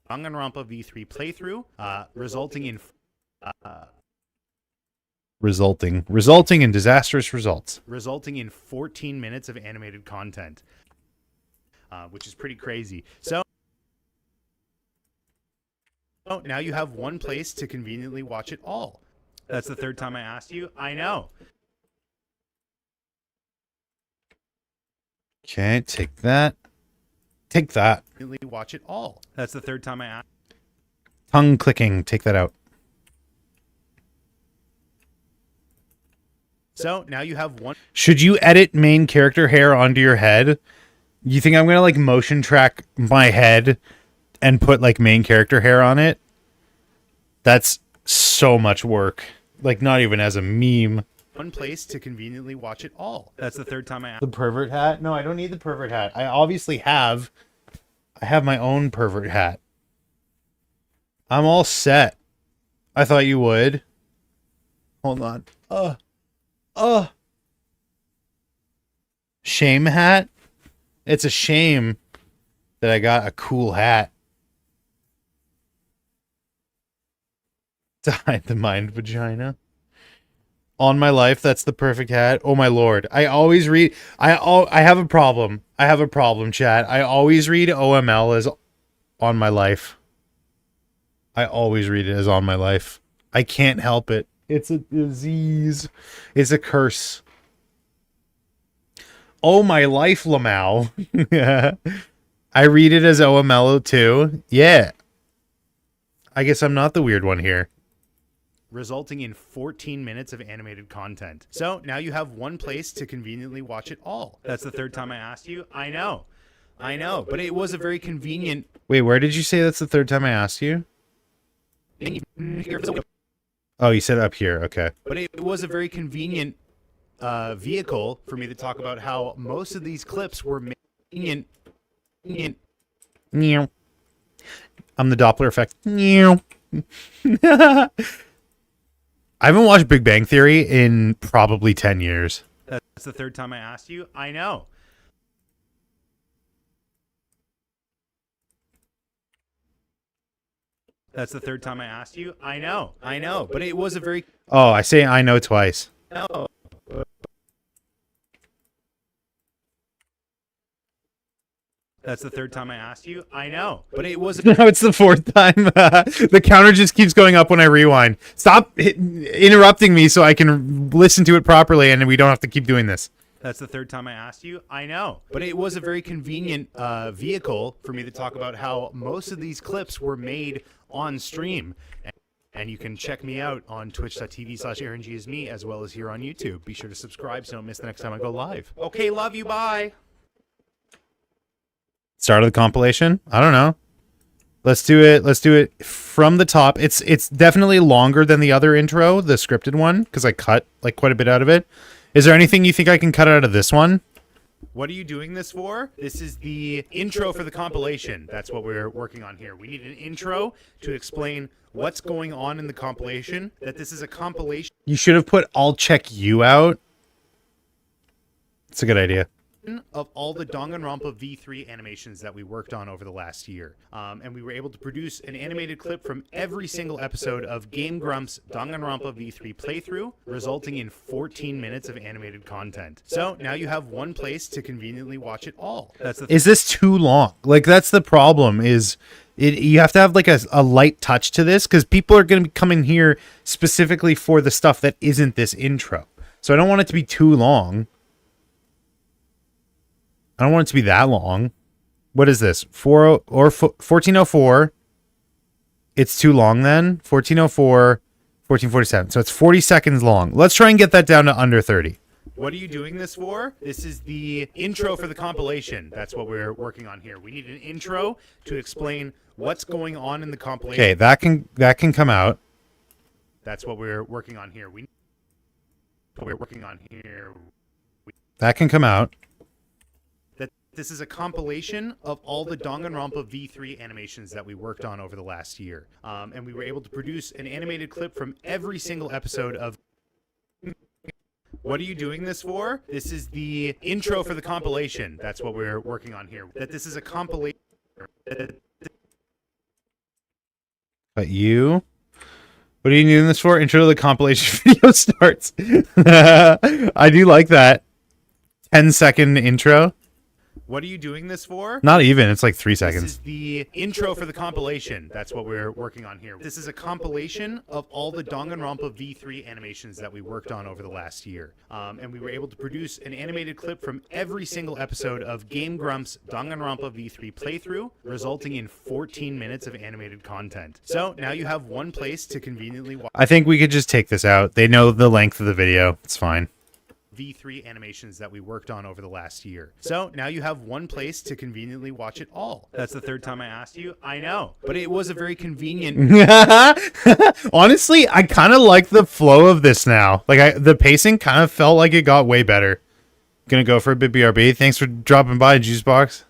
Danganronpa V3 playthrough, resulting in disastrous results, resulting in 14 minutes of animated content, which is pretty crazy. So now you have one place to conveniently watch it all. That's the third time I asked you. I know. Okay, take that. Take that. Conveniently watch it all. That's the third time I asked. Tongue clicking. Take that out. So now you have one. Should you edit main character hair onto your head? You think I'm gonna like motion track my head and put like main character hair on it? That's so much work. Like not even as a meme. One place to conveniently watch it all. That's the third time I asked. The pervert hat? No, I don't need the pervert hat. I obviously have. I have my own pervert hat. I'm all set. I thought you would. Hold on. Shame hat? It's a shame that I got a cool hat. To hide the mind vagina. On my life, that's the perfect hat. Oh my lord. I always read I have a problem. I have a problem, chat. I always read OML as on my life. I always read it as on my life. I can't help it. It's a disease. It's a curse. Oh my life, Lamau. I read it as OML too. Yeah. I guess I'm not the weird one here. Resulting in 14 minutes of animated content. So now you have one place to conveniently watch it all. That's the third time I asked you. I know, but it was a very convenient. Wait, where did you say that's the third time I asked you? Oh, you said up here. Okay. But it was a very convenient vehicle for me to talk about how most of these clips were made. Meow. I'm the Doppler effect. Meow. I haven't watched Big Bang Theory in probably 10 years. That's the third time I asked you. I know. That's the third time I asked you. I know. But it was a very. Oh, I say I know twice. No. That's the third time I asked you. I know. But it was. Now it's the fourth time. The counter just keeps going up when I rewind. Stop interrupting me so I can listen to it properly and we don't have to keep doing this. That's the third time I asked you. I know. But it was a very convenient vehicle for me to talk about how most of these clips were made on stream. And you can check me out on twitch.tv/AaronGisme as well as here on YouTube. Be sure to subscribe so you don't miss the next time I go live. Okay, love you. Bye. Start of the compilation? I don't know. Let's do it from the top. It's definitely longer than the other intro, the scripted one, because I cut like quite a bit out of it. Is there anything you think I can cut out of this one? What are you doing this for? This is the intro for the compilation. That's what we're working on here. We need an intro to explain what's going on in the compilation, that this is a compilation. You should have put I'll check you out. It's a good idea. Of all the Danganronpa V3 animations that we worked on over the last year. And we were able to produce an animated clip from every single episode of Game Grumps' Danganronpa V3 playthrough, resulting in 14 minutes of animated content. So now you have one place to conveniently watch it all. Is this too long? Like, that's the problem, is you have to have like a light touch to this, because people are going to be coming here specifically for the stuff that isn't this intro. So I don't want it to be too long. I don't want it to be that long. What is this? 1404. It's too long then. 1404, 1447. So it's 40 seconds long. Let's try and get that down to under 30. What are you doing this for? This is the intro for the compilation. That's what we're working on here. We need an intro to explain what's going on in the compilation. Okay, that can come out. That's what we're working on here. That can come out. This is a compilation of all the Danganronpa V3 animations that we worked on over the last year. And we were able to produce an animated clip from every single episode of... What are you doing this for? This is the intro for the compilation. That's what we're working on here. That this is a compilation... But you? What are you doing this for? Intro to the compilation video starts. I do like that. 10-second intro. What are you doing this for? Not even. It's like 3 This seconds. is the intro for the compilation. That's what we're working on here. This is a compilation of all the Danganronpa V3 animations that we worked on over the last year. And we were able to produce an animated clip from every single episode of Game Grumps' Danganronpa V3 playthrough, resulting in 14 minutes of animated content. So now you have one place to conveniently watch I think we could just take this out. They know the length of the video. It's fine. V3 animations that we worked on over the last year. So now you have one place to conveniently watch it all. That's the third time I asked you. I know, but it was a very convenient. Honestly, I kind of like the flow of this now. Like, the pacing kind of felt like it got way better. Gonna go for a bit, BRB. Thanks for dropping by, Juicebox.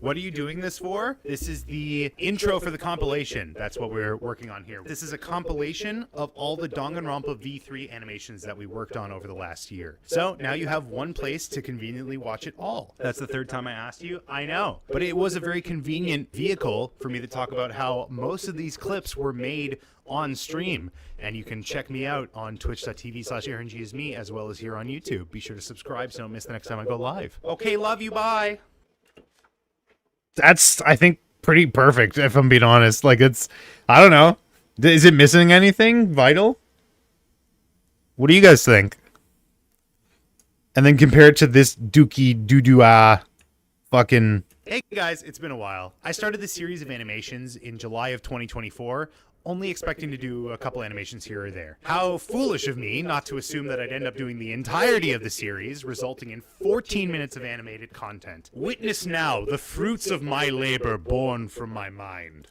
What are you doing this for? This is the intro for the compilation. That's what we're working on here. This is a compilation of all the Danganronpa V3 animations that we worked on over the last year. So now you have one place to conveniently watch it all. That's the third time I asked you. I know, but it was a very convenient vehicle for me to talk about how most of these clips were made on stream. And you can check me out on twitch.tv/AaronGisme as well as here on YouTube. Be sure to subscribe so don't miss the next time I go live. Okay, love you, bye. That's, I think, pretty perfect, if I'm being honest. Like, it's, I don't know. Is it missing anything vital? What do you guys think? And then compare it to this dookie doo-doo-ah fucking... Hey guys, it's been a while. I started this series of animations in July of 2024, only expecting to do a couple animations here or there. How foolish of me not to assume that I'd end up doing the entirety of the series, resulting in 14 minutes of animated content. Witness now the fruits of my labor born from my mind.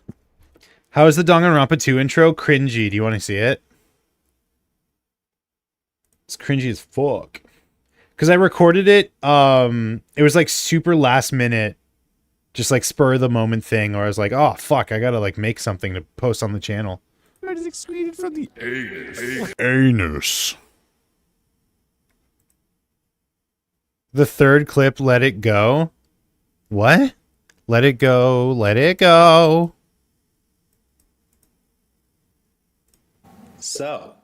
How is the Danganronpa 2 intro? Cringy. Do you want to see it? It's cringy as fuck. Because I recorded it, it was like super last minute, just like spur of the moment thing, or I was like, oh fuck, I gotta like make something to post on the channel. I just excreted from the anus. The third clip, Let It Go. What? Let it go, let it go. So,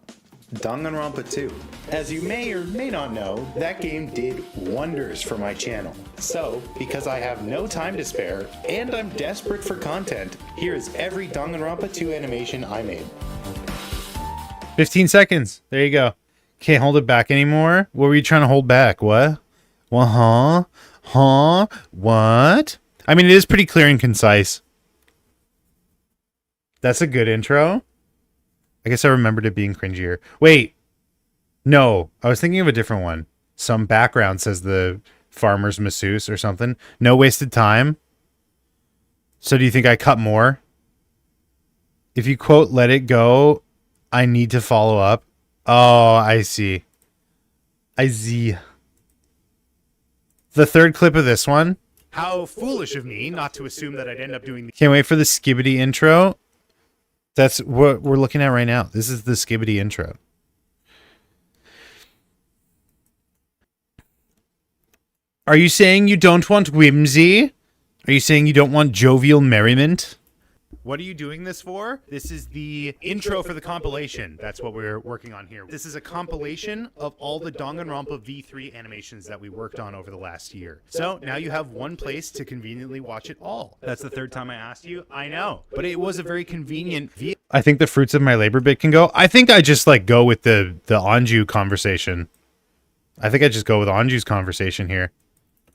Danganronpa 2. As you may or may not know, that game did wonders for my channel. So, because I have no time to spare, and I'm desperate for content, here is every Danganronpa 2 animation I made. 15 seconds. There you go. Can't hold it back anymore. What were you trying to hold back? What? What? Huh? Huh? What? I mean, it is pretty clear and concise. That's a good intro. I guess I remembered it being cringier. Wait. No, I was thinking of a different one. Some background says the farmer's masseuse or something. No wasted time. So do you think I cut more? If you quote Let It Go, I need to follow up. Oh, I see. I see. The third clip of this one. How foolish of me not to assume that I'd end up doing the Can't wait for the Skibbity intro. That's what we're looking at right now. This is the Skibbity intro. Are you saying you don't want whimsy? Are you saying you don't want jovial merriment? What are you doing this for? This is the intro for the compilation. That's what we're working on here. This is a compilation of all the Danganronpa V3 animations that we worked on over the last year. So now you have one place to conveniently watch it all. That's the third time I asked you. I know, but it was a very convenient I think the fruits of my labor bit can go. I think I just like go with the Anju conversation. I think I just go with Anju's conversation here.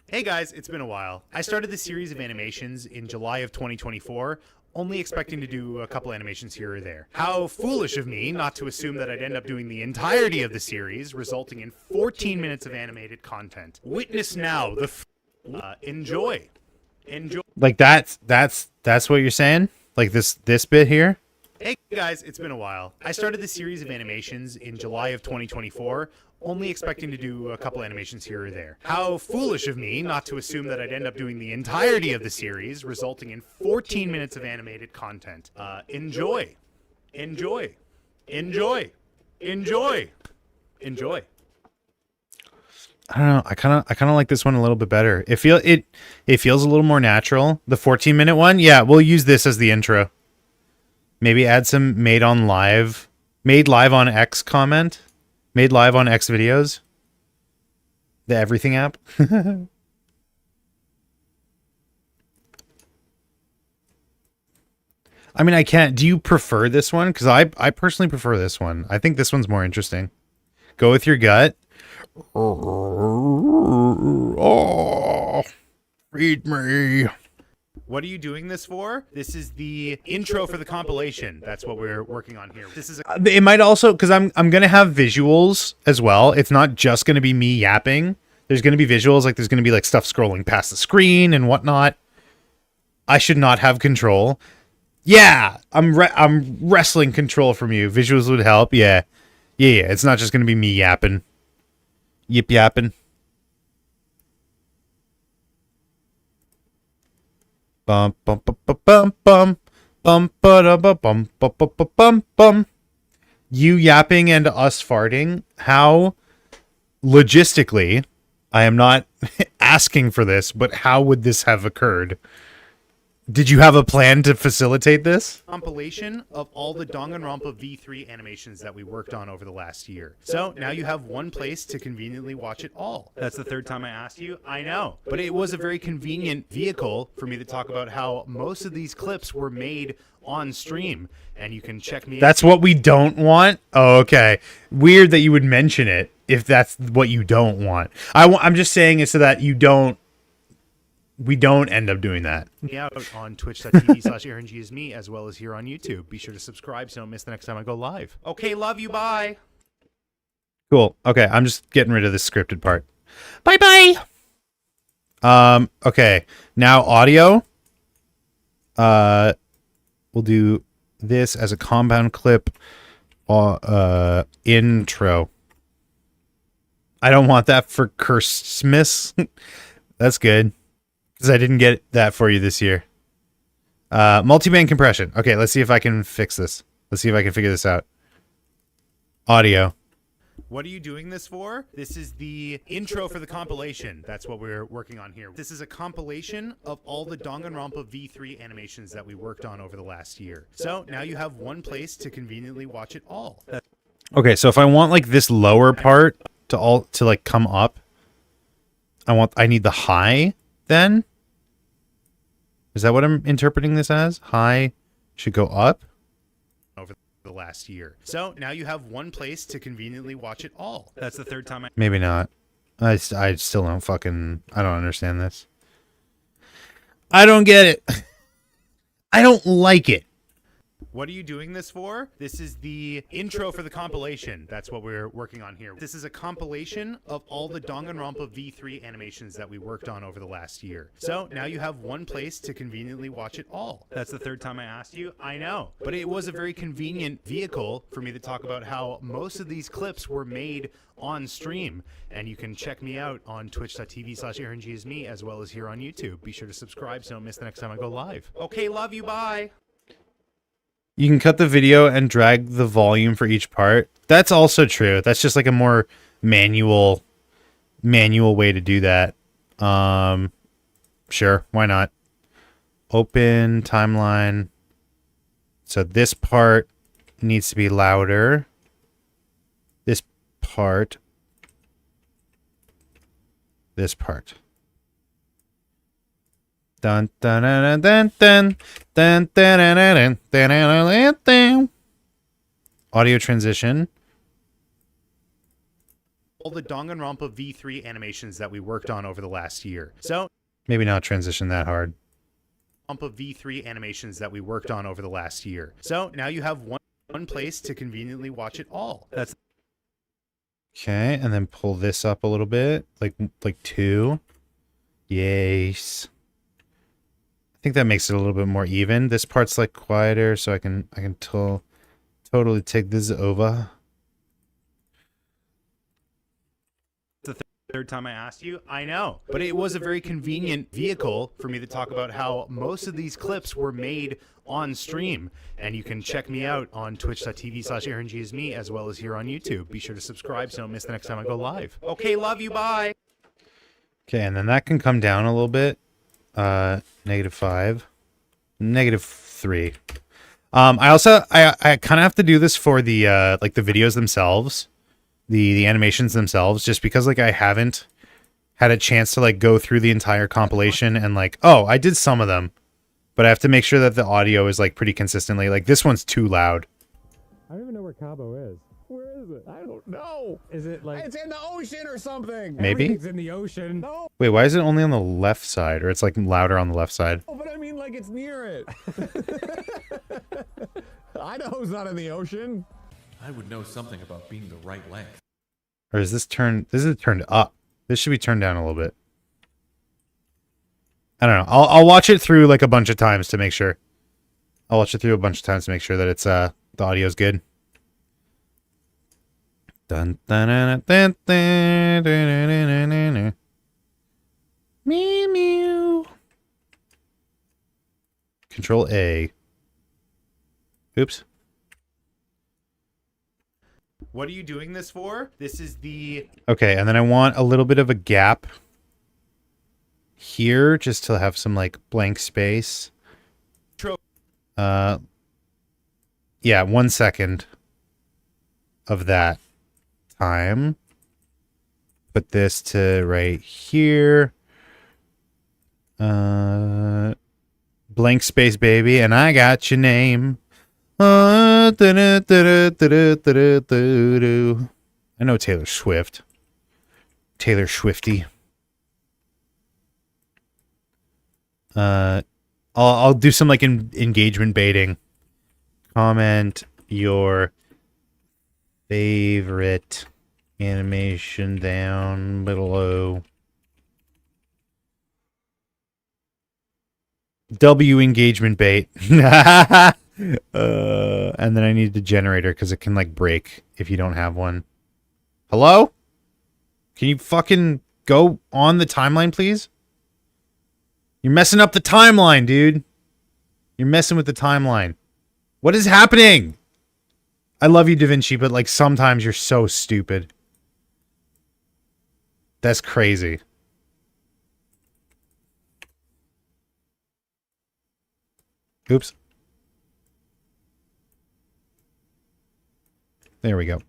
Hey guys, it's been a while. I started this series of animations in July of 2024, only expecting to do a couple animations here or there. How foolish of me not to assume that I'd end up doing the entirety of the series, resulting in 14 minutes of animated content. Witness now the enjoy. Enjoy. Like that's what you're saying? Like this bit here? Hey guys, it's been a while. I started this series of animations in July of 2024, only expecting to do a couple animations here or there. How foolish of me not to assume that I'd end up doing the entirety of the series, resulting in 14 minutes of animated content. Enjoy. Enjoy. Enjoy. Enjoy. Enjoy. I don't know. I kind of like this one a little bit better. It feels a little more natural. The 14-minute one, yeah, we'll use this as the intro. Maybe add some made live on X comment. Made live on X videos. The everything app. I mean, I can't. Do you prefer this one? Because I personally prefer this one. I think this one's more interesting. Go with your gut. Oh, feed me. What are you doing this for? This is the intro for the compilation. That's what we're working on here. This is It might also, because I'm gonna have visuals as well. It's not just gonna be me yapping. There's gonna be visuals, like there's gonna be like stuff scrolling past the screen and whatnot. I should not have control. Yeah, I'm wrestling control from you. Visuals would help. Yeah. It's not just gonna be me yapping. Yip yapping. Bum bum bum bum bum bum bum ba bum bum bum bum bum. You yapping and us farting. How logistically, I am not asking for this, but how would this have occurred? Did you have a plan to facilitate this? compilation of all the Danganronpa V3 animations that we worked on over the last year. So now you have one place to conveniently watch it all. That's the third time I asked you. I know, but it was a very convenient vehicle for me to talk about how most of these clips were made on stream, and you can check me. That's what we don't want? Oh, okay. Weird that you would mention it if that's what you don't want. I'm just saying it so that we don't end up doing that. out on twitch.tv/AaronGisme, as well as here on YouTube. Be sure to subscribe so you don't miss the next time I go live. Okay, love you, bye. Cool. Okay, I'm just getting rid of this scripted part. Bye-bye. Okay. Now audio. We'll do this as a compound clip intro. I don't want that for Christmas. That's good. Because I didn't get that for you this year. Multiband compression. Okay, let's see if I can fix this. Let's see if I can figure this out. Audio. What are you doing this for? This is the intro for the compilation. That's what we're working on here. This is a compilation of all the Danganronpa V3 animations that we worked on over the last year. So now you have one place to conveniently watch it all. Okay, so if I want like this lower part to like come up, I need the high then? Is that what I'm interpreting this as? High should go up? Over the last year. So now you have one place to conveniently watch it all. That's the third time Maybe not. I still don't I don't understand this. I don't get it. I don't like it. What are you doing this for? This is the intro for the compilation. That's what we're working on here. This is a compilation of all the Danganronpa V3 animations that we worked on over the last year. So now you have one place to conveniently watch it all. That's the third time I asked you. I know, but it was a very convenient vehicle for me to talk about how most of these clips were made on stream, and you can check me out on twitch.tv/AaronGisme, as well as here on YouTube. Be sure to subscribe so you don't miss the next time I go live. Okay, love you, bye. You can cut the video and drag the volume for each part. That's also true. That's just like a more manual way to do that. Sure, why not? Open timeline. So this part needs to be louder. This part. Dun dun dun dun dun dun dun dun dun dun. Audio transition. All the Danganronpa V3 animations that we worked on over the last year. So Maybe not transition that hard. Danganronpa V3 animations that we worked on over the last year. So now you have one place to conveniently watch it all. That's Okay, and then pull this up a little bit, like 2. Yes. I think that makes it a little bit more even. This part's like quieter, so I can totally take this over. the third time I asked you. I know, but it was a very convenient vehicle for me to talk about how most of these clips were made on stream, and you can check me out on twitch.tv/AaronGisme, as well as here on YouTube. Be sure to subscribe so you don't miss the next time I go live. Okay, love you, bye. Okay, and then that can come down a little bit. -5. -3. I also I kind of have to do this for the like the videos themselves, the animations themselves, just because like I haven't had a chance to like go through the entire compilation and like, oh, I did some of them, but I have to make sure that the audio is like pretty consistently. Like this one's too loud. I don't even know where Cabo is. Where is it? I don't know. Is it like It's in the ocean or something. Maybe. everything's in the ocean? No, Wait, why is it only on the left side, or it's like louder on the left side? but I mean like it's near it. Idaho's not in the ocean. I would know something about being the right length. Or is this turned? This is turned up. This should be turned down a little bit. I don't know. I'll watch it through like a bunch of times to make sure. I'll watch it through a bunch of times to make sure that it's the audio's good. Dun, dun, dun, dun, dun, dun, dun, dun, dun. Meow meow. Control A. Oops. What are you doing this for? This is the... Okay, and then I want a little bit of a gap here just to have some like blank space. Yeah, 1 second of that time. Put this to right here. Blank space, baby, and I got your name. I know Taylor Swift. Taylor Swifty. I'll do some like engagement baiting. Comment your favorite animation down below. W engagement bait. And then I need the generator because it can like break if you don't have one. Hello? Can you fucking go on the timeline, please? You're messing up the timeline, dude. You're messing with the timeline. What is happening? I love you, DaVinci, but like sometimes you're so stupid. That's crazy. Oops. There we go.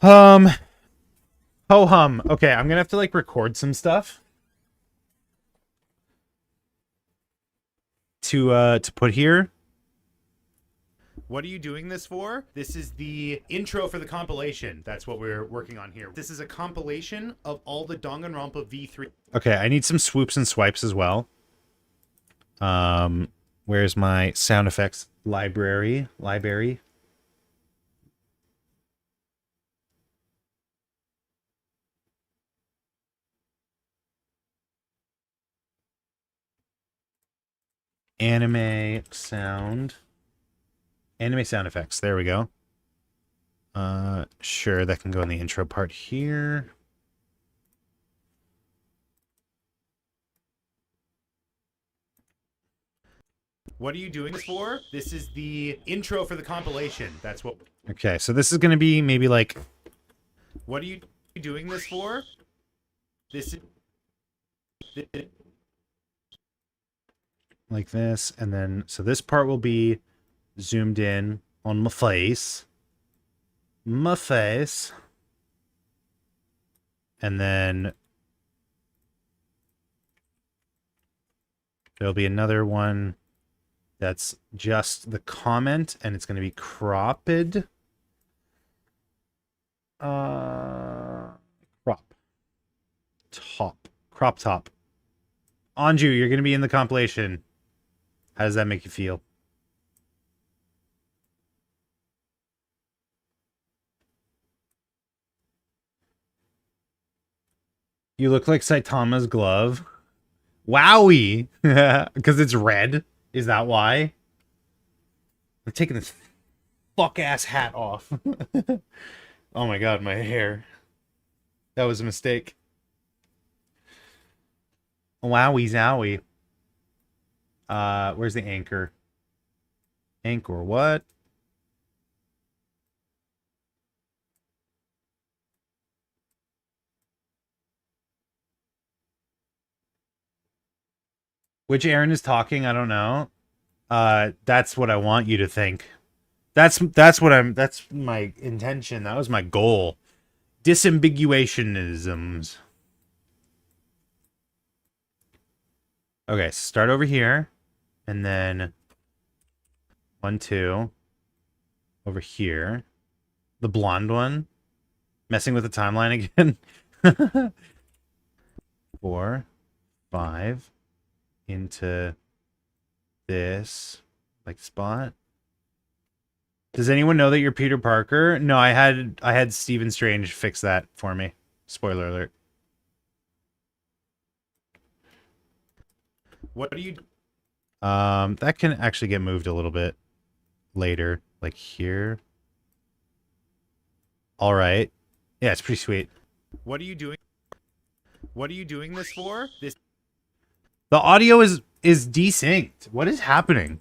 Ho-hum. Okay, I'm gonna have to like record some stuff to put here. What are you doing this for? This is the intro for the compilation. That's what we're working on here. This is a compilation of all the Danganronpa V3. Okay, I need some swoops and swipes as well. Where's my sound effects library? Anime sound effects. There we go. Sure, that can go in the intro part here. What are you doing this for? This is the intro for the compilation. That's what... Okay, so this is going to be maybe like... What are you doing this for? This is... Like this, and then... So this part will be zoomed in on my face. And then... There'll be another one... That's just the comment, and it's going to be cropped. Crop top. Anju, you're going to be in the compilation. How does that make you feel? You look like Saitama's glove. Wowie! Because it's red. Is that why? I'm taking this fuck-ass hat off. Oh my god, my hair. That was a mistake. Wowie zowie. Where's the anchor? Anchor what? Which Aaron is talking, I don't know. That's what I want you to think. That's my intention. That was my goal. Disambiguationisms. Okay, start over here. And then 1, 2. Over here. The blonde one. Messing with the timeline again. 4, 5. Into this like spot. Does anyone know that you're Peter Parker? No, I had Stephen Strange fix that for me. Spoiler alert. What are you? That can actually get moved a little bit later, like here. All right. Yeah, it's pretty sweet. What are you doing? What are you doing this for? This. The audio is desynced. What is happening?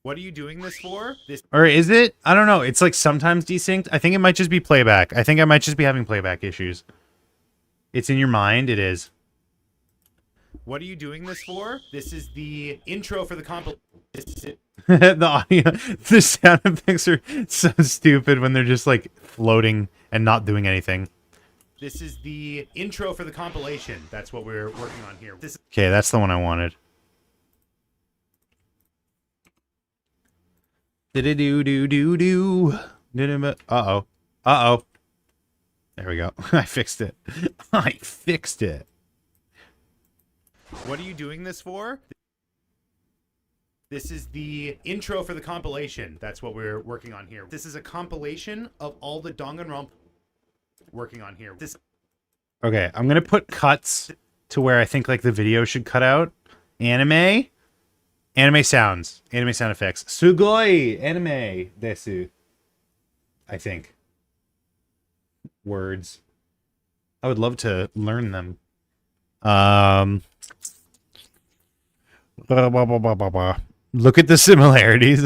What are you doing this for? This. Or is it? I don't know. It's like sometimes desynced. I think it might just be playback. I think I might just be having playback issues. It's in your mind. It is. What are you doing this for? This is the intro for the comp. The audio, the sound effects are so stupid when they're just like floating and not doing anything. This is the intro for the compilation. That's what we're working on here. This. Okay, that's the one I wanted. Do-do-do-do-do. Uh-oh. Uh-oh. There we go. I fixed it. I fixed it. What are you doing this for? This is the intro for the compilation. That's what we're working on here. This is a compilation of all the Danganronpa working on here. This. Okay, I'm gonna put cuts to where I think like the video should cut out. Anime sounds, anime sound effects. Sugoi anime desu. I think. Words. I would love to learn them. Look at the similarities.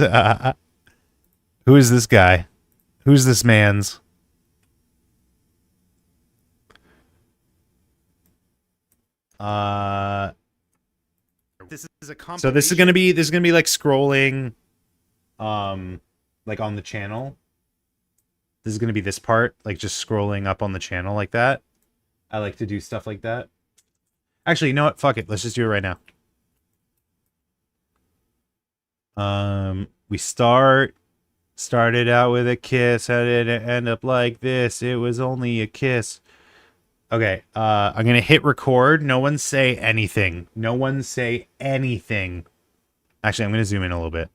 Who is this guy? Who's this man's? This is a compilation. So this is gonna be like scrolling, like on the channel. This is gonna be this part, like just scrolling up on the channel like that. I like to do stuff like that. Actually, you know what? Fuck it. Let's just do it right now. We started out with a kiss. How did it end up like this? It was only a kiss. Okay, I'm gonna hit record. No one say anything. No one say anything. Actually, I'm gonna zoom in a little bit.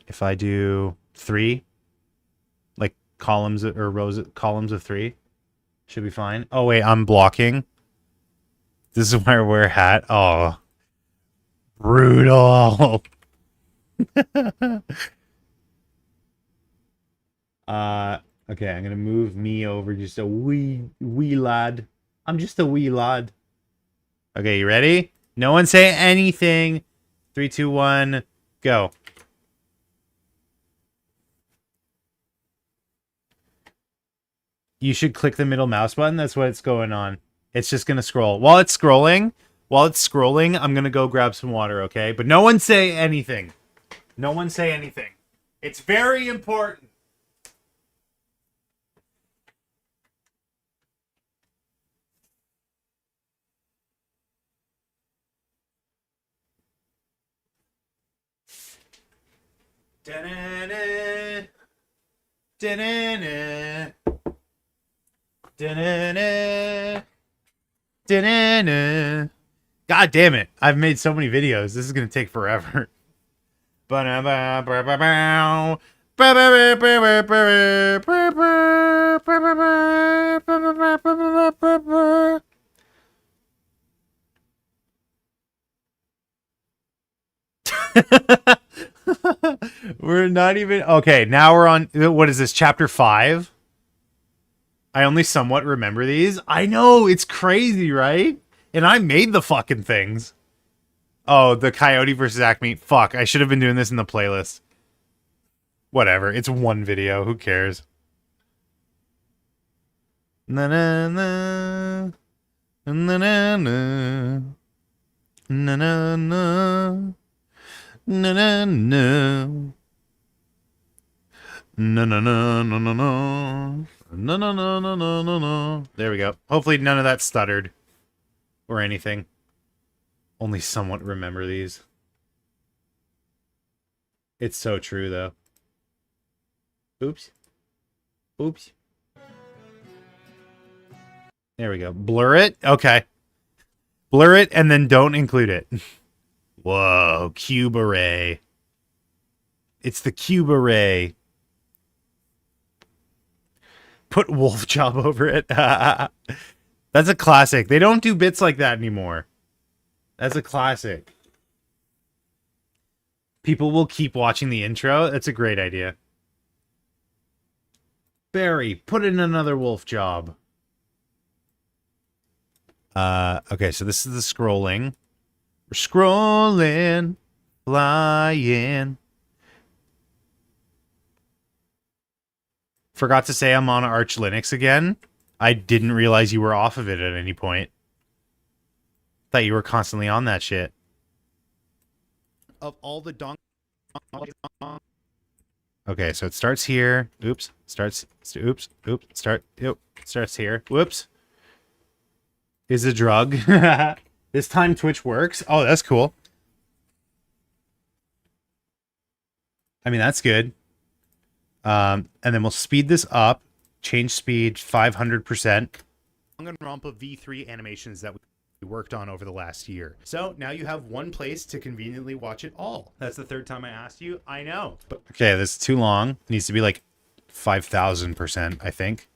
If I do 3, like columns or rows, columns of 3, should be fine. Oh wait, I'm blocking. This is where I wear a hat. Oh, brutal. Okay, I'm gonna move me over just a wee lad. I'm just a wee lad. Okay, you ready? No one say anything. 3, 2, 1, go. You should click the middle mouse button. That's what's going on. It's just gonna scroll. While it's scrolling, I'm gonna go grab some water, okay? But no one say anything. No one say anything. It's very important. Da-na-na. Da-na-na. Da-na-na. Da-na-na. God damn it. I've made so many videos. This is going to take forever. We're not even... Okay, now we're on... What is this, chapter 5? I only somewhat remember these. I know, it's crazy, right? And I made the fucking things. Oh, the Coyote versus Acme. Fuck, I should have been doing this in the playlist. Whatever, it's one video. Who cares? Na na na. Na na na. Na na na. Na na na. No no no no no no. No no no no no no no. There we go. Hopefully none of that stuttered or anything. Only somewhat remember these. It's so true though. Oops. Oops. There we go. Blur it? Okay. Blur it and then don't include it. Whoa, cube array. It's the cube array. Put Wolf Job over it. That's a classic. They don't do bits like that anymore. That's a classic. People will keep watching the intro. That's a great idea. Barry, put in another Wolf Job. Okay, so this is the scrolling. We're scrolling, flying. Forgot to say I'm on Arch Linux again. I didn't realize you were off of it at any point. Thought you were constantly on that shit. Of all the Okay, so it starts here. Oops. Starts. Oops. Oops. Starts here. Whoops. Is a drug. This time Twitch works. Oh, that's cool. I mean, that's good. And then we'll speed this up. Change speed 500%. Danganronpa V3 animations that we worked on over the last year. So now you have one place to conveniently watch it all. That's the third time I asked you. I know. But Okay, this is too long. It needs to be like 5,000%, I think.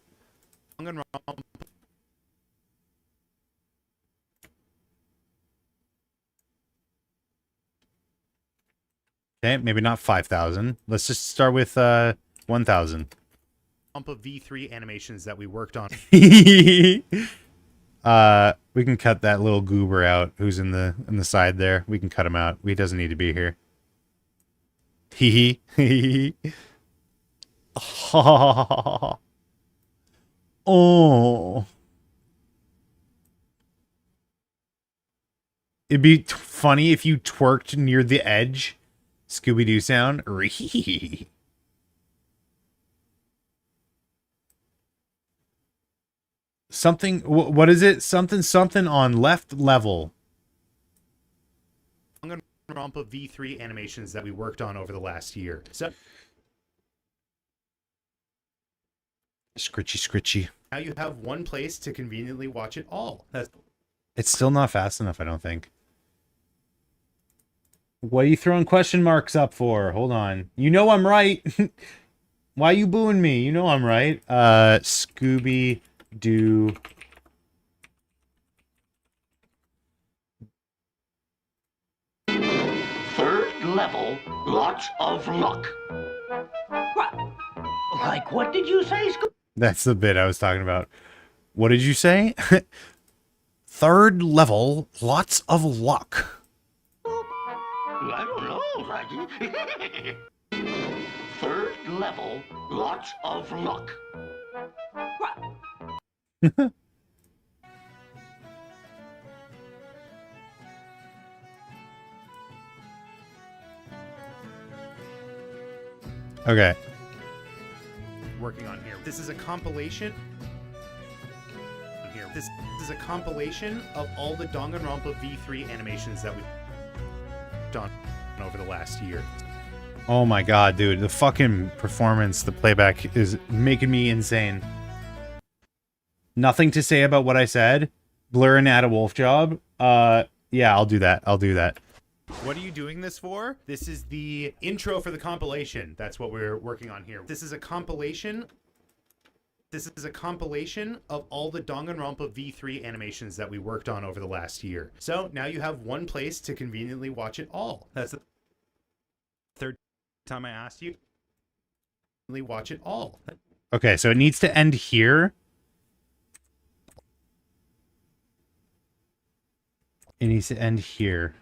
Danganronpa Okay, maybe not 5,000. Let's just start with 1,000. V3 animations that we worked on. We can cut that little goober out who's in the side there. We can cut him out. He doesn't need to be here. Hee hee. Oh. It'd be funny if you twerked near the edge. Scooby-Doo sound. Something, what is it? Something on left level. Danganronpa V3 animations that we worked on over the last year. So Scritchy. now you have one place to conveniently watch it all. That's It's still not fast enough, I don't think. What are you throwing question marks up for? Hold on. You know I'm right. Why are you booing me? You know I'm right. Scooby-Doo. Third level, lots of luck. What? Like what did you say, That's the bit I was talking about. What did you say? Third level, lots of luck. I don't know, Raji. Third level, lots of luck. What? Okay. working on here. This is a compilation. This is a compilation of all the Danganronpa V3 animations that we've done over the last year. Oh my god, dude. The fucking performance, the playback is making me insane. Nothing to say about what I said. Blur and add a wolf job. Yeah, I'll do that. I'll do that. What are you doing this for? This is the intro for the compilation. That's what we're working on here. This is a compilation. This is a compilation of all the Danganronpa V3 animations that we worked on over the last year. So now you have one place to conveniently watch it all. That's the third time I asked you. Watch it all. Okay, so it needs to end here. It needs to end here.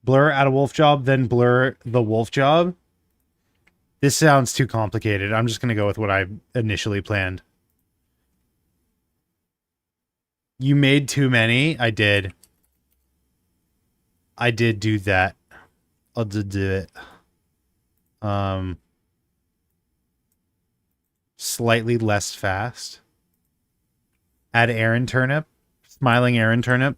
Blur add a wolf job, then blur the wolf job. This sounds too complicated. I'm just going to go with what I initially planned. You made too many? I did. I did do that. I'll do it. Slightly less fast. Add Aaron Turnip. Smiling Aaron Turnip.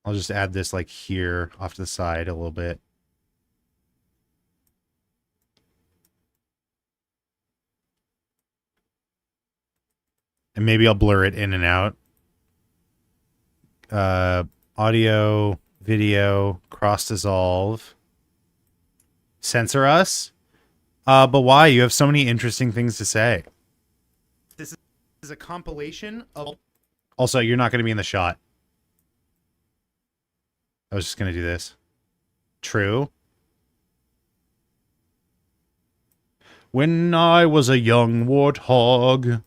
I'll just add this like here off to the side a little bit. And maybe I'll blur it in and out. Audio, video, cross dissolve. Censor us? But why? You have so many interesting things to say. This is a compilation of... Also, you're not going to be in the shot. I was just going to do this. True. When I was a young warthog.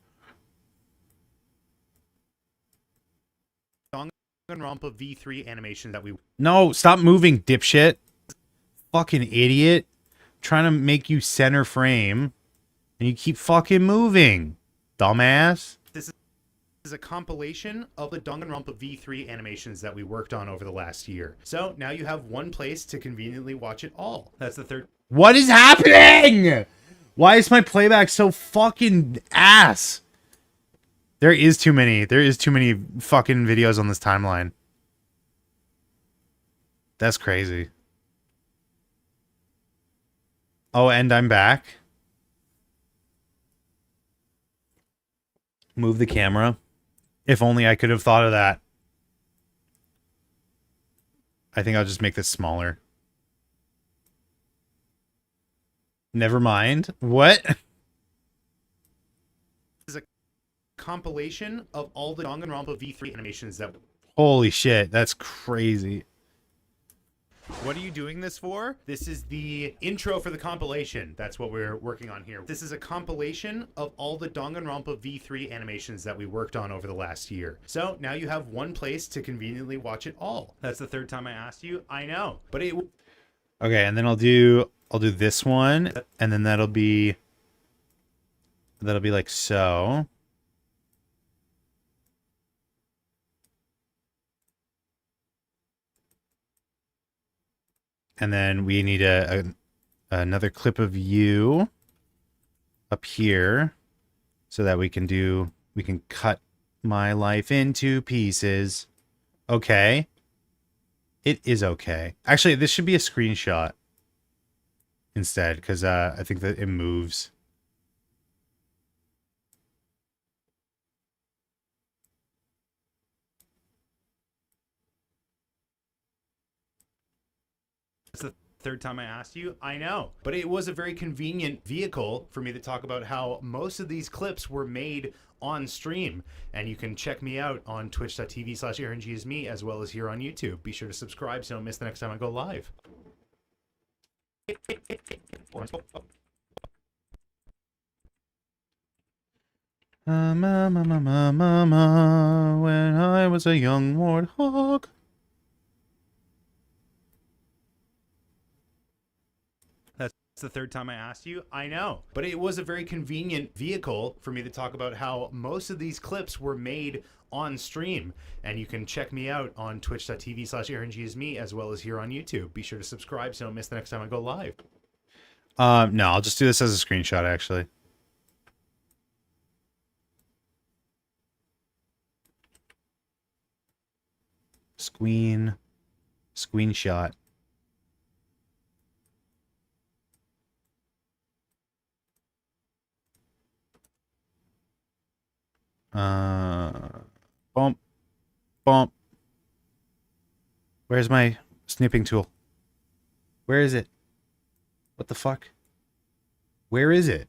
Danganronpa V3 animation that we... No, stop moving, dipshit. Fucking idiot. Trying to make you center frame. And you keep fucking moving. Dumbass. This is a compilation of the Danganronpa V3 animations that we worked on over the last year. So now you have one place to conveniently watch it all. That's the third... What is happening? Why is my playback so fucking ass? There is too many. There is too many fucking videos on this timeline. That's crazy. Oh, and I'm back. Move the camera. If only I could have thought of that. I think I'll just make this smaller. Never mind. What? This is a compilation of all the Danganronpa V3 animations that... Holy shit, that's crazy. What are you doing this for? This is the intro for the compilation. That's what we're working on here. This is a compilation of all the Danganronpa V3 animations that we worked on over the last year. So now you have one place to conveniently watch it all. That's the third time I asked you. I know, but it... Okay, and then I'll do this one, and then that'll be like so. And then we need another clip of you up here so that we can cut my life into pieces. Okay. It is okay. Actually, this should be a screenshot instead, because I think that it moves. That's the third time I asked you. I know, but it was a very convenient vehicle for me to talk about how most of these clips were made on stream, and you can check me out on twitch.tv/AaronGisme as well as here on YouTube. Be sure to subscribe so you don't miss the next time I go live. When I was a young warthog. That's the third time I asked you. I know, but it was a very convenient vehicle for me to talk about how most of these clips were made on stream, and you can check me out on twitch.tv/AaronGisme as well as here on YouTube. Be sure to subscribe so you don't miss the next time I go live. No, I'll just do this as a screenshot, actually. Screenshot. Bump. Where's my snipping tool? Where is it? What the fuck? Where is it?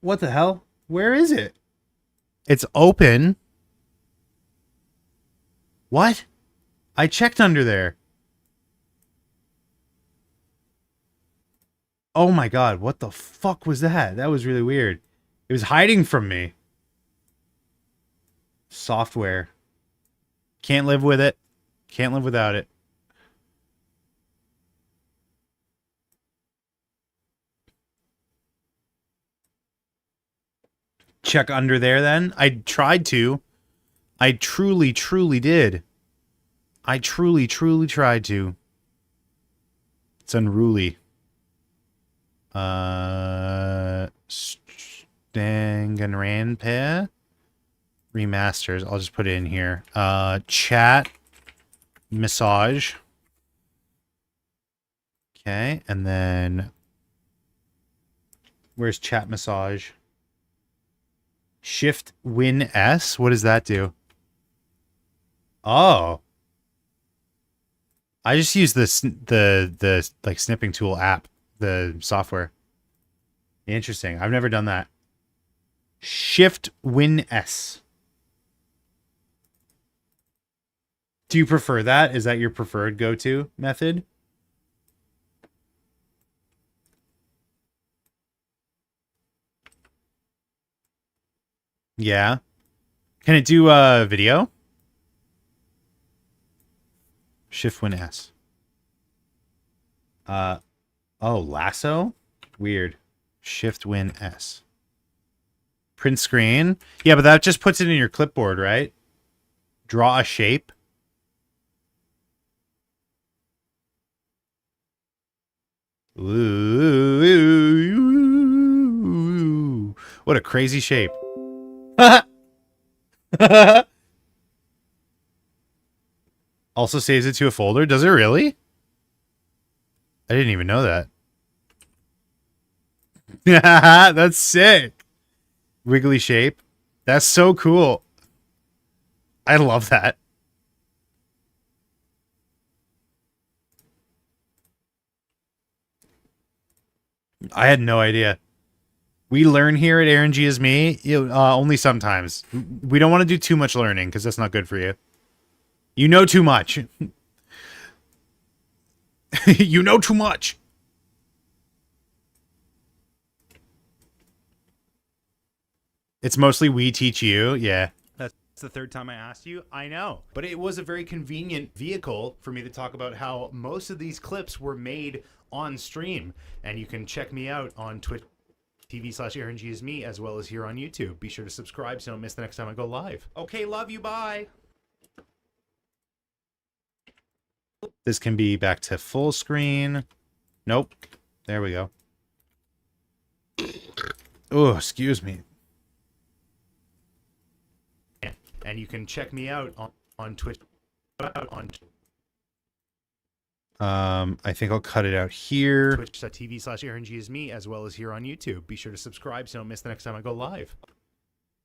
What the hell? Where is it? It's open. What? I checked under there. Oh my god, what the fuck was that? That was really weird. It was hiding from me. Software. Can't live with it. Can't live without it. Check under there then. I tried to. I truly, truly did. I truly, truly tried to. It's unruly. Danganronpa remasters. I'll just put it in here. Chat massage. Okay, and then where's chat massage? Shift Win S. What does that do? Oh. I just use this the like snipping tool app, the software. Interesting. I've never done that. Shift Win S. Do you prefer that? Is that your preferred go-to method? Yeah. Can it do video? Shift Win S. Oh, lasso? Weird. Shift Win S. Print screen. Yeah, but that just puts it in your clipboard, right? Draw a shape. Ooh. What a crazy shape. Also saves it to a folder. Does it really? I didn't even know that. That's sick. Wiggly shape. That's so cool. I love that. I had no idea. We learn here at Aaron G is me, only sometimes. We don't want to do too much learning because that's not good for you. You know too much. You know too much. It's mostly we teach you. Yeah. That's the third time I asked you. I know. But it was a very convenient vehicle for me to talk about how most of these clips were made on stream. And you can check me out on Twitch TV/AaronGisme as well as here on YouTube. Be sure to subscribe so you don't miss the next time I go live. Okay, love you. Bye. This can be back to full screen. Nope. There we go. Oh, excuse me. And you can check me out on Twitch. I think I'll cut it out here. Twitch.tv/AaronGisme as well as here on YouTube. Be sure to subscribe so you don't miss the next time I go live.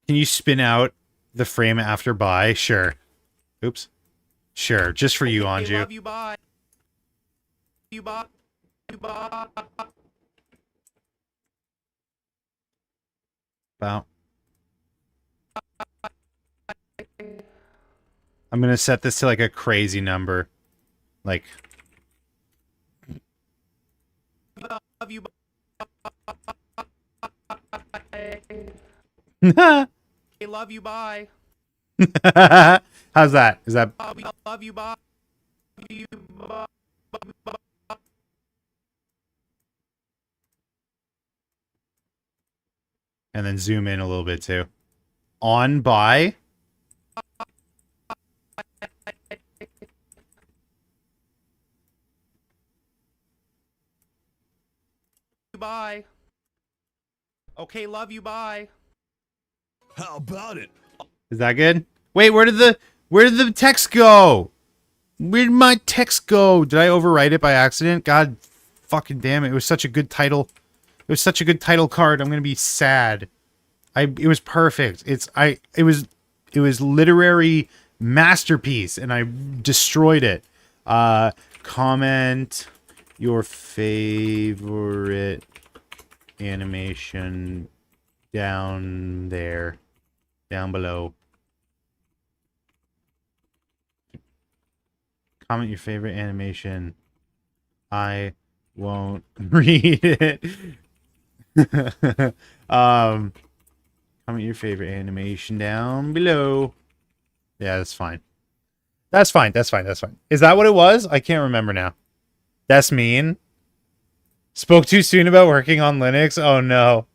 Can you spin out the frame after bye? Sure. Oops. Sure, just for you, Anju. Love you, bye. You bye. You bye. About. I'm gonna set this to like a crazy number, like. Love you. Hey, love you. Bye. How's that? Is that? Love you. Bye. And then zoom in a little bit too. On by. Bye. Okay, love you. Bye. How about it? Is that good? Wait, where did the text go? Where did my text go? Did I overwrite it by accident? God fucking damn it. It was such a good title. It was such a good title card. I'm going to be sad. It was perfect. It was literary masterpiece and I destroyed it. Comment your favorite animation down there. Down below. Comment your favorite animation. I won't read it. Comment your favorite animation down below. Yeah, that's fine. That's fine. That's fine. That's fine. Is that what it was? I can't remember now. That's mean. Spoke too soon about working on Linux? Oh no.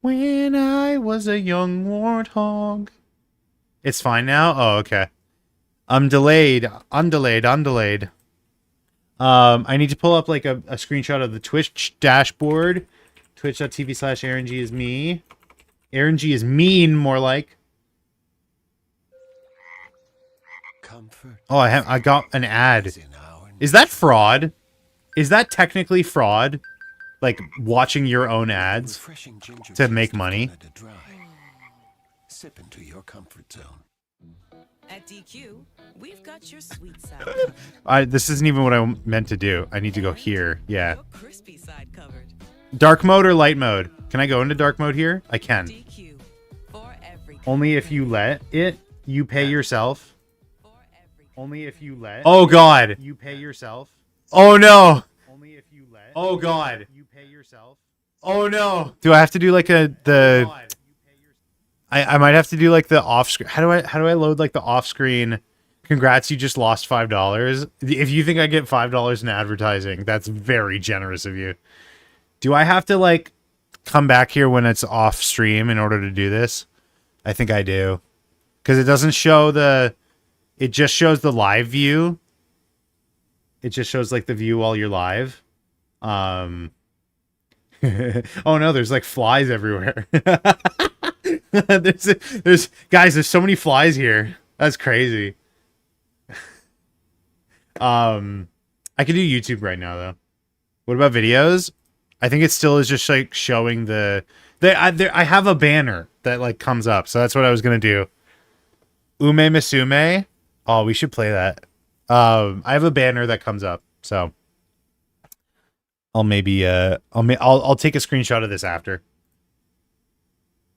When I was a young warthog. It's fine now? Oh, okay. I'm delayed. Undelayed. I need to pull up like a screenshot of the Twitch dashboard. Twitch.tv/AaronG is me. Aaron G is mean, more like. Oh, I got an ad. Is that fraud? Is that technically fraud? Like watching your own ads to make money? Sip into your comfort zone. At DQ, we've got your sweet side. This isn't even what I meant to do. I need to go here. Yeah. Your crispy side covered. Dark mode or light mode? Can I go into dark mode here? I can. DQ, for every Only if you let it. You pay yourself. Only if you let. Oh God. You pay yourself. Oh no. Only if you let. Oh God. You pay yourself. Oh no. Do I have to do like the? I might have to do like the off screen. How do I load like the off screen? Congrats, you just lost $5. If you think I get $5 in advertising, that's very generous of you. Do I have to like come back here when it's off stream in order to do this? I think I do. Because it doesn't show the... It just shows the live view. It just shows like the view while you're live. Oh no, there's like flies everywhere. there's guys, there's so many flies here. That's crazy. I can do YouTube right now though. What about videos? I think it still is just like showing I have a banner that like comes up, so that's what I was gonna do. Ume Misume. Oh, we should play that. I have a banner that comes up, so I'll maybe I'll take a screenshot of this after.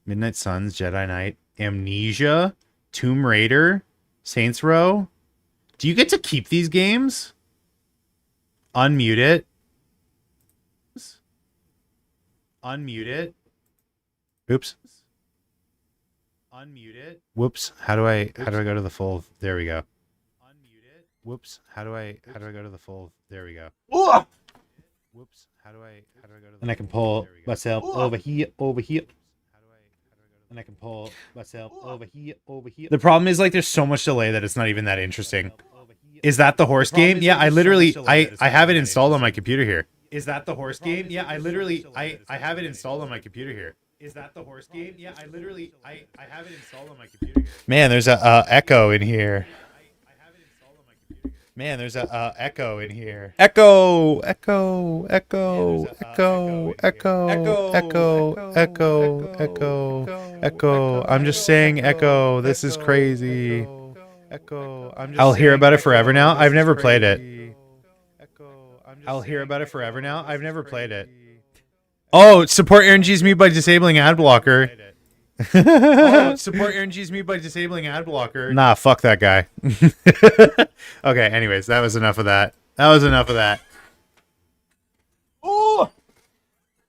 Midnight Suns, Jedi Knight, Amnesia, Tomb Raider, Saints Row. Do you get to keep these games? Unmute it. Unmute it. Oops. Unmute it. Whoops. How do I go to the full? There we go. Unmute it. Whoops. How do I go to the full? There we go. Whoops. How do I go to the? And I can pull myself over here. And I can pull myself over here. The problem is like there's so much delay that it's not even that interesting. Is that the horse game? Yeah, I literally I have it installed on my computer here. Is that the horse game? Yeah, I literally I have it installed on my computer here. Is that the horse game? Yeah, I literally I have it installed on my computer here. Man, there's a echo in here. Man, there's a echo in here. Echo. I'm just saying echo. This is crazy. I'll hear about it forever now. I've never played it. I'll hear about it forever now. I've never played it. Oh, support Aaron G's mute by disabling ad blocker. Support Aaron G's mute by disabling ad blocker. Nah, fuck that guy. Okay, anyways, that was enough of that. Oh!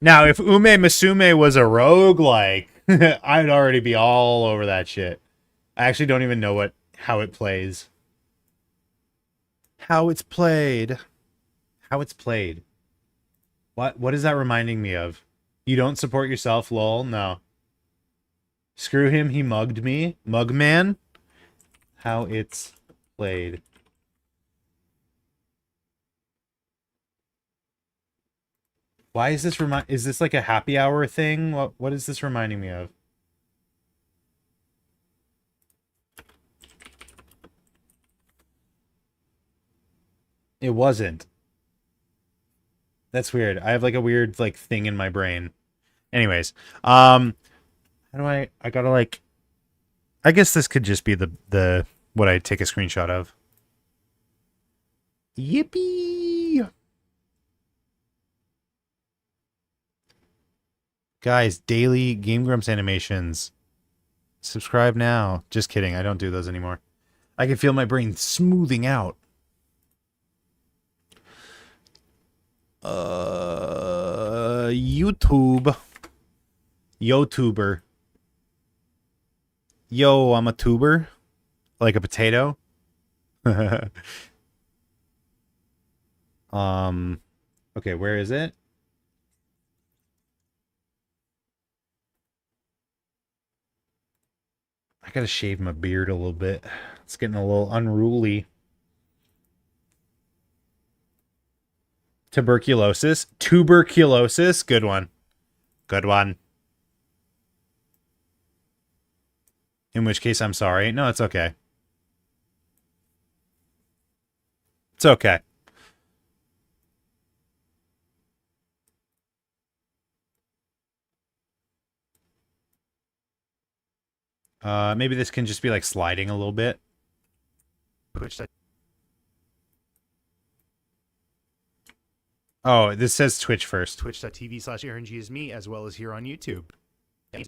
Now, if Ume Misume was a roguelike, I'd already be all over that shit. I actually don't even know how it plays. How it's played. What is that reminding me of? You don't support yourself, lol? No. Screw him, he mugged me. Mugman? How it's played. Why is this is this like a happy hour thing? What is this reminding me of? It wasn't. That's weird. I have like a weird like thing in my brain. Anyways, how do I gotta like, I guess this could just be the what I take a screenshot of. Yippee! Guys, daily Game Grumps animations. Subscribe now. Just kidding. I don't do those anymore. I can feel my brain smoothing out. YouTube. YouTuber. Yo, I'm a tuber. Like a potato. Okay, where is it? I gotta shave my beard a little bit. It's getting a little unruly. Tuberculosis. Tuberculosis. Good one. Good one. In which case, I'm sorry. No, it's okay. It's okay. Maybe this can just be like sliding a little bit. Oh, this says Twitch first. Twitch.tv/AaronG is me, as well as here on YouTube.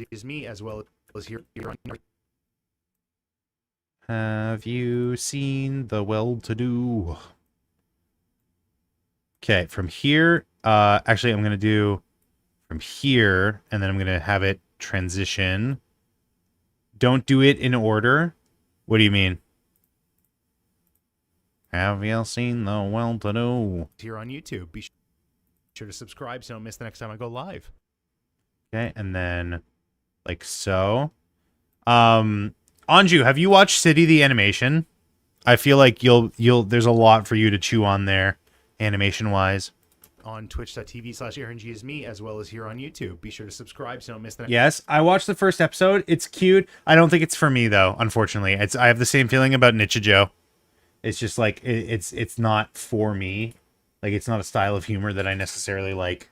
Is me, as well as here on. Have you seen the well-to-do? Okay, from here, actually, I'm going to do from here, and then I'm going to have it transition. Don't do it in order. What do you mean? Have you seen the well-to-do? Here on YouTube. Be sure to subscribe so you don't miss the next time I go live. Okay, and then like so. Anju, have you watched City the Animation? I feel like you'll there's a lot for you to chew on there, animation-wise. On twitch.tv/AaronG is me, as well as here on YouTube. Be sure to subscribe so you don't miss the next. Yes, I watched the first episode. It's cute. I don't think it's for me though, unfortunately. I have the same feeling about Nichijou. It's just like it's not for me. Like it's not a style of humor that I necessarily like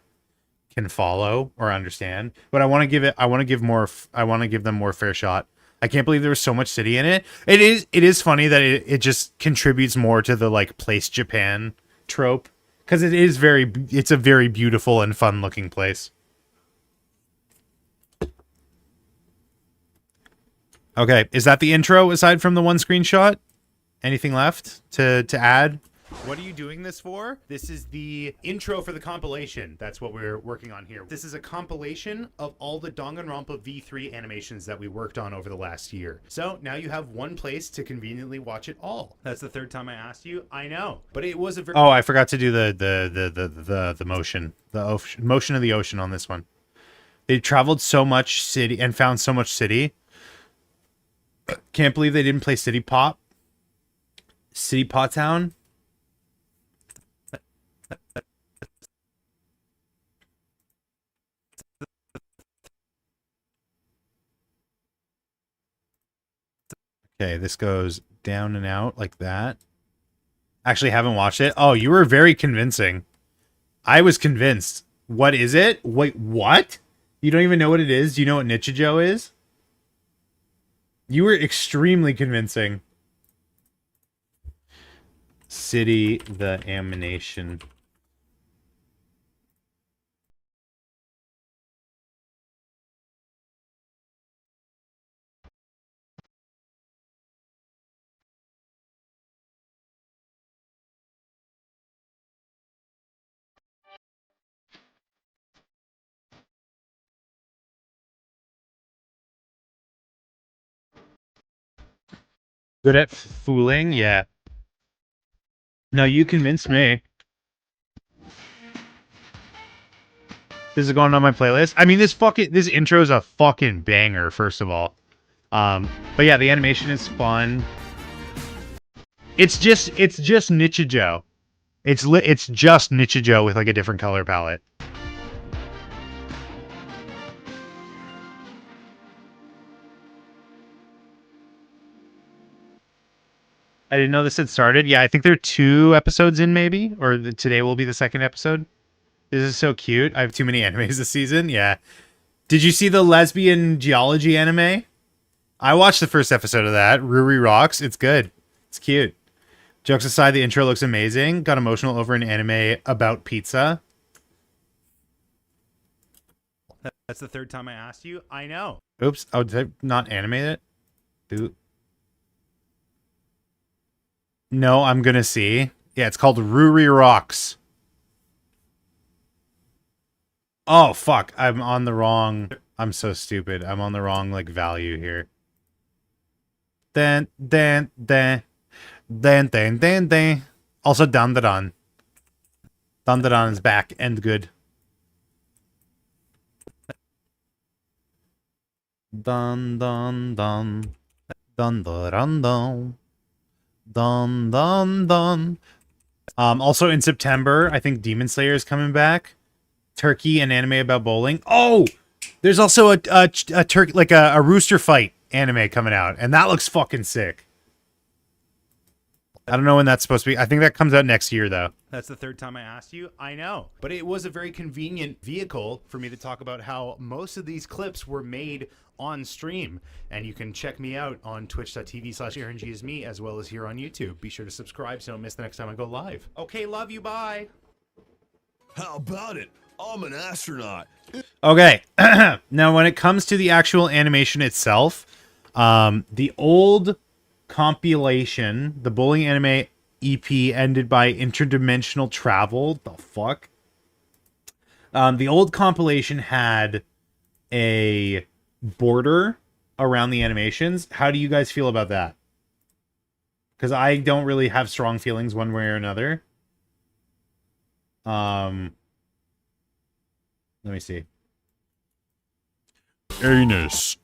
can follow or understand. But I want to give them more fair shot. I can't believe there was so much city in it. It is funny that it just contributes more to the like place Japan trope. Because it's a very beautiful and fun looking place. Okay, is that the intro aside from the one screenshot? Anything left to add? What are you doing this for? This is the intro for the compilation. That's what we're working on here. This is a compilation of all the Danganronpa V3 animations that we worked on over the last year. So now you have one place to conveniently watch it all. That's the third time I asked you. I know, but it was a very... Oh, I forgot to do the motion. Motion of the ocean on this one. They traveled so much city and found so much city. Can't believe they didn't play City Pop. City Pot Town. Okay, this goes down and out like that. Actually, haven't watched it. Oh, you were very convincing. I was convinced. What is it? Wait, what? You don't even know what it is? Do you know what Nichijou is? You were extremely convincing. City the Animation. Good at fooling? Yeah. No, you convinced me. This is going on my playlist. I mean, this intro is a fucking banger, first of all. But yeah, the animation is fun. It's just Nichijou. It's just Nichijou with like a different color palette. I didn't know this had started. Yeah, I think there are 2 episodes in maybe, or today will be the second episode. This is so cute. I have too many animes this season. Yeah. Did you see the lesbian geology anime? I watched the first episode of that. Ruri rocks. It's good. It's cute. Jokes aside, the intro looks amazing. Got emotional over an anime about pizza. That's the third time I asked you. I know. Oops. Oh, did I not animate it? Do. No, I'm gonna see. Yeah, it's called Ruri Rocks. Oh, fuck. I'm on the wrong... I'm so stupid. I'm on the wrong, like, value here. Then. Also, Dandadan. Dandadan is back and good. Dun dun dun. Dun dun dun. Dun dun dun. Also in September, I think Demon Slayer is coming back. Turkey, an anime about bowling. Oh, there's also a turkey, like a rooster fight anime coming out, and that looks fucking sick. I don't know when that's supposed to be. I think that comes out next year, though. That's the third time I asked you. I know. But it was a very convenient vehicle for me to talk about how most of these clips were made on stream. And you can check me out on twitch.tv/AaronGisme as well as here on YouTube. Be sure to subscribe so you don't miss the next time I go live. Okay, love you. Bye. How about it? I'm an astronaut. Okay. Now, when it comes to the actual animation itself, the old compilation, the bowling anime EP ended by interdimensional travel. The fuck? The old compilation had a border around the animations. How do you guys feel about that? Because I don't really have strong feelings one way or another. Let me see. Anus.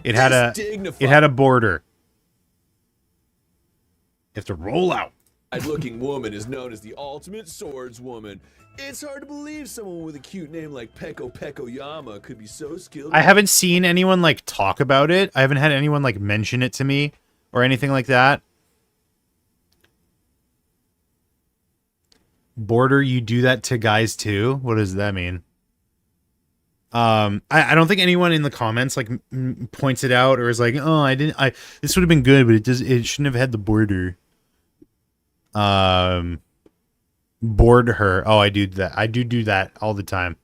It had a border. You have to roll out. Looking woman is known as the ultimate swordswoman. It's hard to believe someone with a cute name like Peko Yama could be so skilled. I haven't seen anyone like talk about it. I haven't had anyone like mention it to me or anything like that. Border, you do that to guys too? What does that mean? I don't think anyone in the comments like points it out or is like, oh, this would have been good, but it shouldn't have had the border. Board her. Oh, I do that. I do that all the time.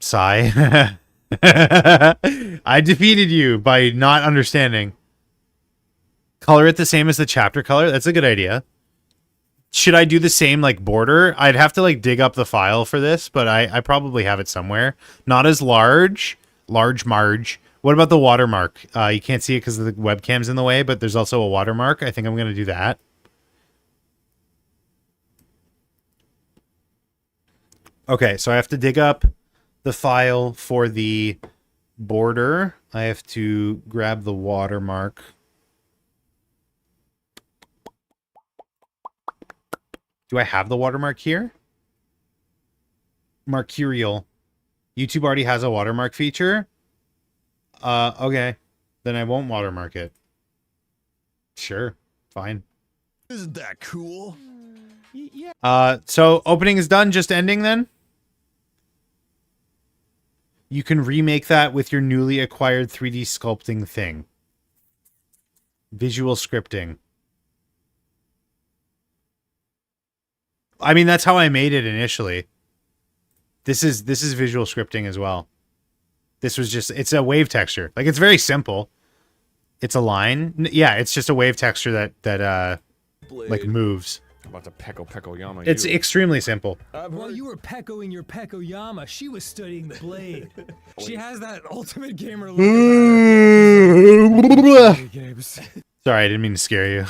Sigh. I defeated you by not understanding. Color it the same as the chapter color. That's a good idea. Should I do the same like border? I'd have to like dig up the file for this, but I probably have it somewhere. Not as large. Large Marge. What about the watermark? You can't see it because the webcam's in the way, but there's also a watermark. I think I'm going to do that. Okay, so I have to dig up the file for the border. I have to grab the watermark. Do I have the watermark here? Mercurial. YouTube already has a watermark feature. Okay. Then I won't watermark it. Sure. Fine. Isn't that cool? So opening is done, just ending then? You can remake that with your newly acquired 3D sculpting thing. Visual scripting. I mean, that's how I made it initially. This is visual scripting as well. This was just, it's a wave texture. Like, it's very simple. It's a line. Yeah, it's just a wave texture that like moves. I'm about to Peko Yama. It's extremely simple. While you were Peccoing your Peko Yama, she was studying the blade. She has that ultimate gamer look about her. Games. Sorry, I didn't mean to scare you.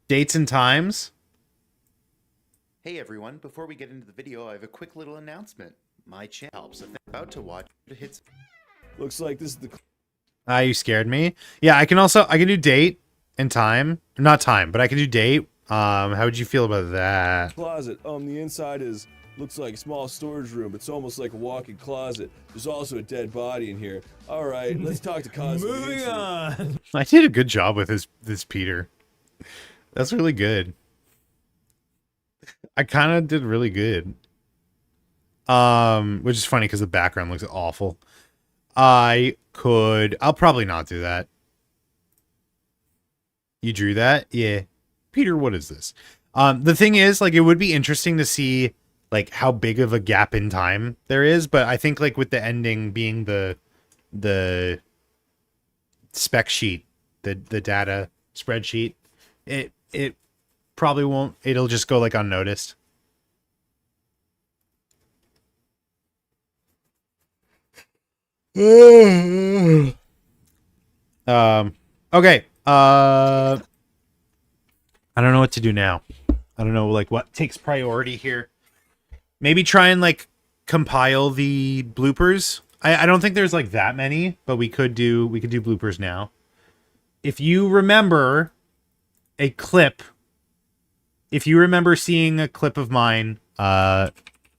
Dates and times. Hey everyone, before we get into the video, I have a quick little announcement. My channel helps if they're about to watch it hits. Looks like this is the You scared me. Yeah, I can do date and time. Not time, but I can do date. How would you feel about that? closet. The inside looks like a small storage room. It's almost like a walk-in closet. There's also a dead body in here. All right, let's talk to Cosmo. Moving on. I did a good job with this Peter. That's really good. I kind of did really good. Which is funny because the background looks awful. I'll probably not do that. You drew that? Yeah. Peter, what is this? The thing is, like, it would be interesting to see, like, how big of a gap in time there is, but I think, like, with the ending being the spec sheet, the data spreadsheet, it probably won't, it'll just go, like, unnoticed. Okay. I don't know what to do now. I don't know, like, what takes priority here. Maybe try and, like, compile the bloopers. I don't think there's, like, that many, but we could do bloopers now. If you remember a clip, if you remember seeing a clip of mine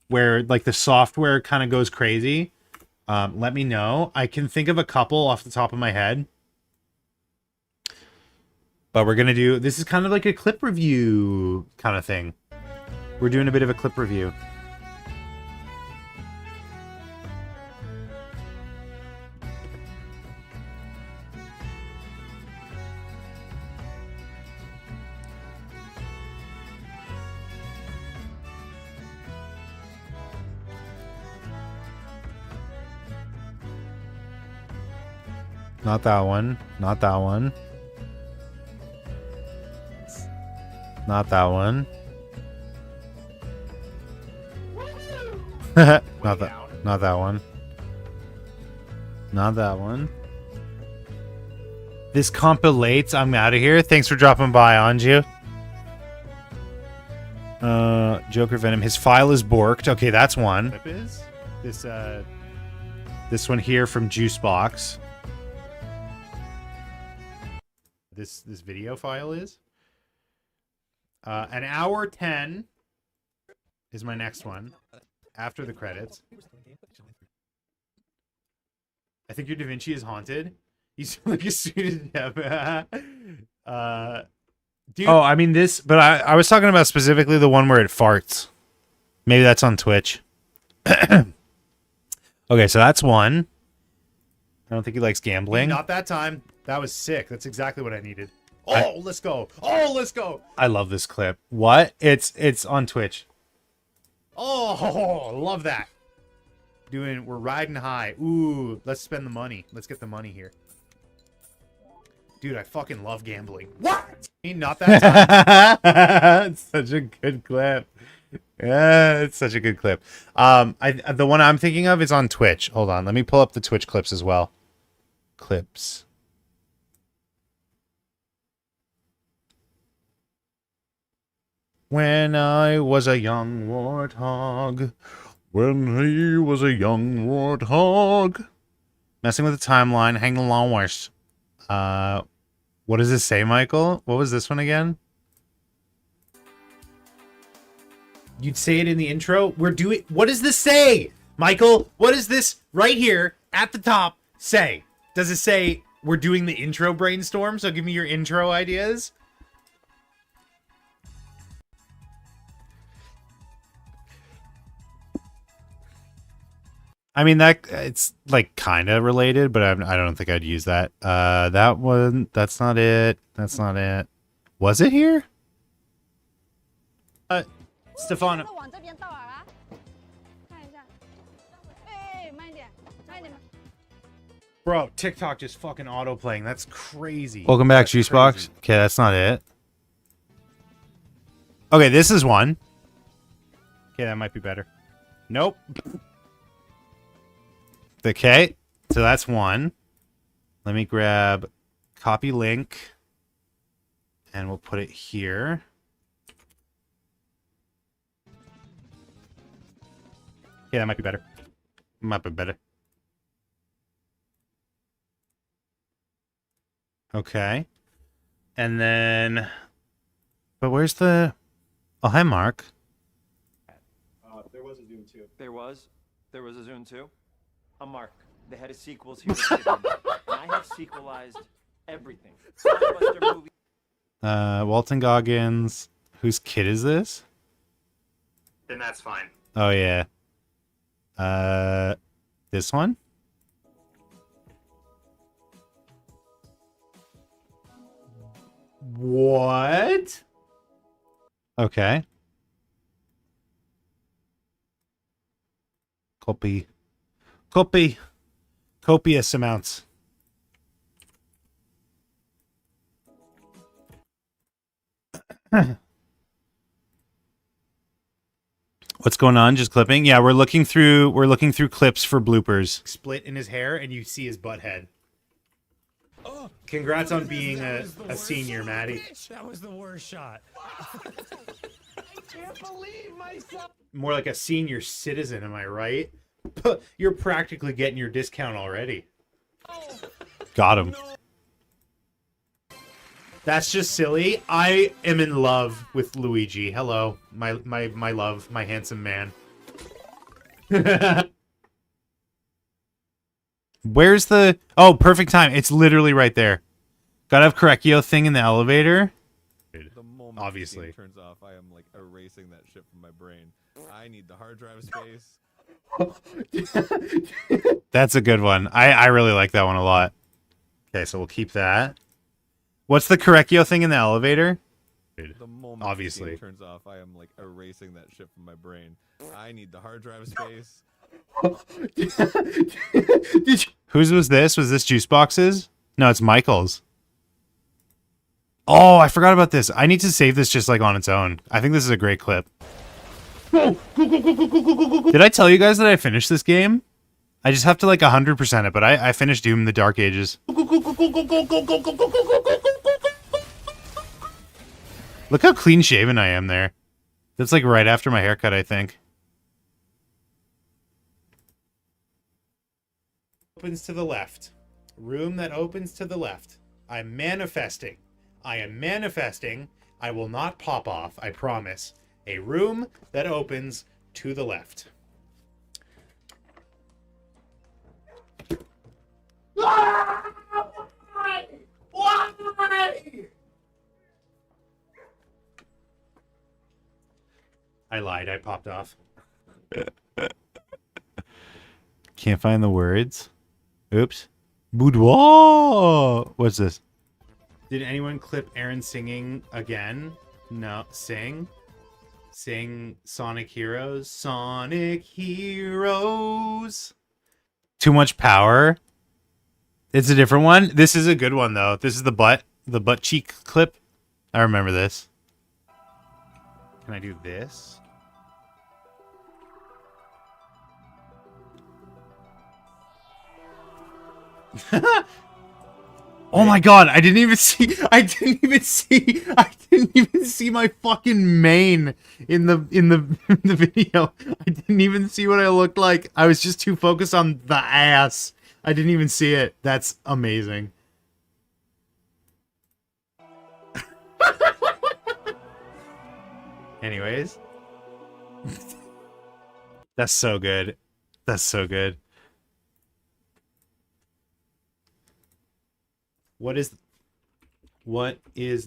where, like, the software kind of goes crazy, let me know. I can think of a couple off the top of my head. But we're going to do... This is kind of like a clip review kind of thing. We're doing a bit of a clip review. Not that one. Not that one. Not that one. Not that one. Not that one. This compilates. I'm out of here. Thanks for dropping by, Anju. Joker Venom. His file is borked. Okay, that's one. This one here from Juicebox. This video file is. An hour 10 is my next one after the credits. I think your Da Vinci is haunted. You sound like a student. Dude. Oh, I mean this, but I was talking about specifically the one where it farts. Maybe that's on Twitch. Okay, so that's one. I don't think he likes gambling. Not that time. That was sick. That's exactly what I needed. Oh, let's go. Oh, let's go. I love this clip. What? It's on Twitch. Oh, love that. We're riding high. Ooh, let's spend the money. Let's get the money here. Dude, I fucking love gambling. What? Not that time. It's such a good clip. Yeah, it's such a good clip. The one I'm thinking of is on Twitch. Hold on. Let me pull up the Twitch clips as well. Clips. When I was a young warthog. When he was a young warthog. Messing with the timeline. Hang the lawnmowers. What does this say, Michael? What was this one again? You'd say it in the intro? We're doing... What does this say? Michael, what does this right here at the top say? Does it say we're doing the intro brainstorm? So give me your intro ideas. I mean, that it's like kind of related, but I don't think I'd use that. That one, that's not it. That's not it. Was it here? Stefano. Bro, TikTok just fucking auto-playing. That's crazy. Welcome back, Juicebox. Okay, that's not it. Okay, this is one. Okay, that might be better. Nope. Okay, so that's one. Let me grab copy link and we'll put it here. Yeah, that might be better. Might be better. Okay. And then... But where's the... Oh, hi, Mark. There was a Zune 2. There was a Zune 2? I'm Mark. They had a sequels here. And I have sequelized everything. Blockbuster movie. Walton Goggins. Whose kid is this? Then that's fine. Oh, yeah. This one? What? Okay. Copious amounts. What's going on? Just clipping? Yeah, we're looking through clips for bloopers. Split in his hair and you see his butt head. Congrats on being a senior, Maddie. That was the worst shot. I can't believe myself. More like a senior citizen, am I right? You're practically getting your discount already. Got him. That's just silly. I am in love with Luigi. Hello, my love, my handsome man. Where's the... Oh, perfect time. It's literally right there. Gotta have Correcchio thing in the elevator. The moment Obviously. the game turns off, I am like erasing that shit from my brain. I need the hard drive space. That's a good one. I really like that one a lot. Okay, so we'll keep that. What's the Correcchio thing in the elevator? The moment Obviously. the game turns off, I am like erasing that shit from my brain. I need the hard drive space. Whose was this? Was this Juice Box's? No, it's Michael's. Oh, I forgot about this. I need to save this just like on its own. I think this is a great clip. Did I tell you guys that I finished this game? I just have to like 100% it, but I finished Doom in the Dark Ages. Look how clean shaven I am there. That's like right after my haircut, I think. Opens to the left. Room that opens to the left. I'm manifesting. I am manifesting. I will not pop off, I promise. A room that opens to the left. Why? I lied. I popped off. Can't find the words. Oops. Boudoir. What's this? Did anyone clip Aaron singing again? No. Sing Sonic Heroes. Sonic Heroes. Too much power. It's a different one. This is a good one though. This is the butt cheek clip. I remember this. Can I do this? Oh my god, I didn't even see my fucking mane in the video. I didn't even see what I looked like. I was just too focused on the ass. I didn't even see it. That's amazing. Anyways. That's so good. That's so good. What is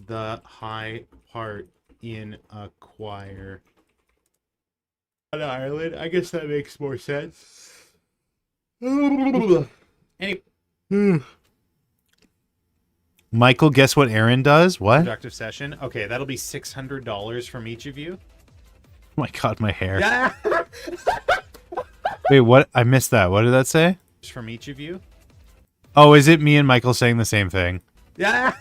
the high part in a choir? In Ireland? I guess that makes more sense. Michael, guess what Aaron does? What? Productive session. Okay, that'll be $600 from each of you. Oh my god, my hair. Wait, what? I missed that. What did that say? From each of you. Oh, is it me and Michael saying the same thing? Yeah.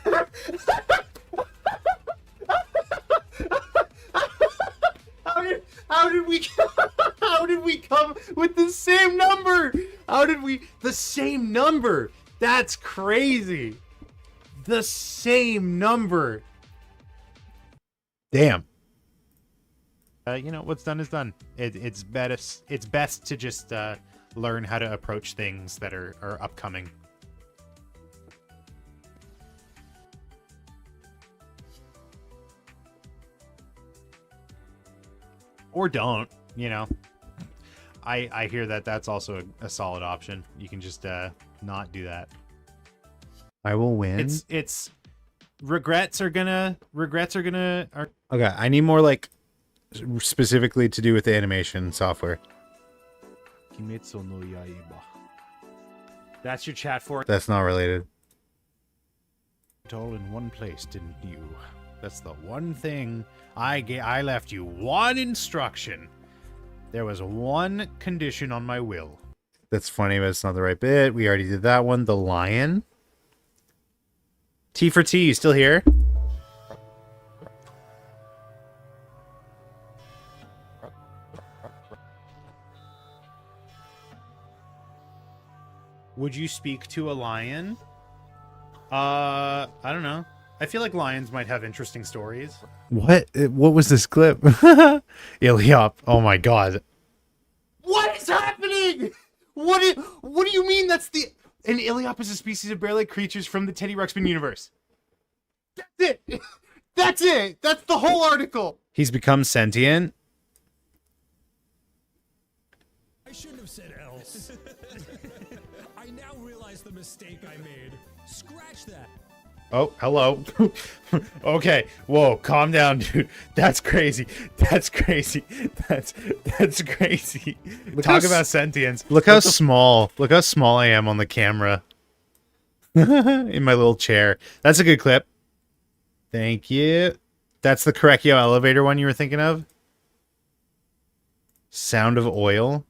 How did we come with the same number? The same number? That's crazy. The same number. Damn. You know, what's done is done. It's best to just learn how to approach things that are upcoming. Or don't, you know. I hear that that's also a solid option. You can just not do that. I will win. It's regrets are gonna. Okay, I need more like specifically to do with the animation software. Kimetsu no Yaiba. That's your chat for. That's not related. It all in one place, didn't you? That's the one thing I left you. One instruction. There was one condition on my will. That's funny, but it's not the right bit. We already did that one. The lion. T for T, you still here? Would you speak to a lion? I don't know. I feel like lions might have interesting stories. What? What was this clip? Iliop. Oh my god. What is happening? What do you mean that's the... An Iliop is a species of bear-like creatures from the Teddy Ruxpin universe. That's it. That's it. That's the whole article. He's become sentient. I shouldn't have said else. I now realize the mistake I made. Scratch that. Oh, hello. Okay. Whoa, calm down, dude. That's crazy. That's crazy. That's crazy. Talk about sentience. Look how small. Look how small I am on the camera. In my little chair. That's a good clip. Thank you. That's the Correcchio elevator one you were thinking of? Sound of oil.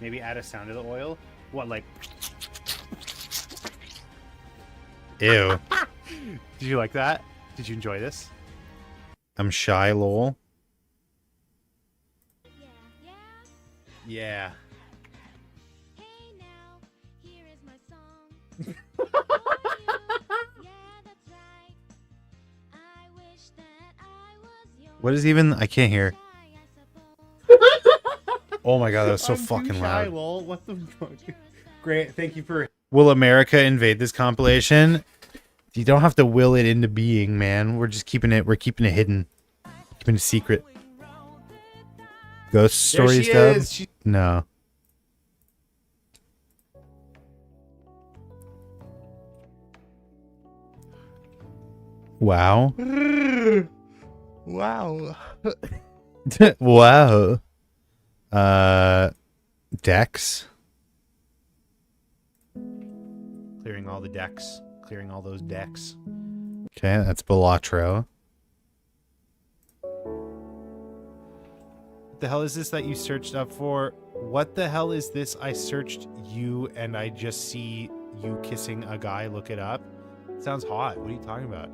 Maybe add a sound to the oil? What, like... Ew. Did you like that? Did you enjoy this? I'm shy, lol. Yeah. What is even... I can't hear. Oh my god, that was so fucking loud. Lol. What the fuck? Great, thank you for... Will America invade this compilation? You don't have to will it into being, man. We're just keeping it... We're keeping it hidden. Keeping it secret. Ghost Stories dub? No. Wow. Wow. Wow. Decks. Clearing all the decks. Clearing all those decks. Okay, that's Balatro. What the hell is this that you searched up for? What the hell is this? I searched you and I just see you kissing a guy. Look it up. It sounds hot. What are you talking about?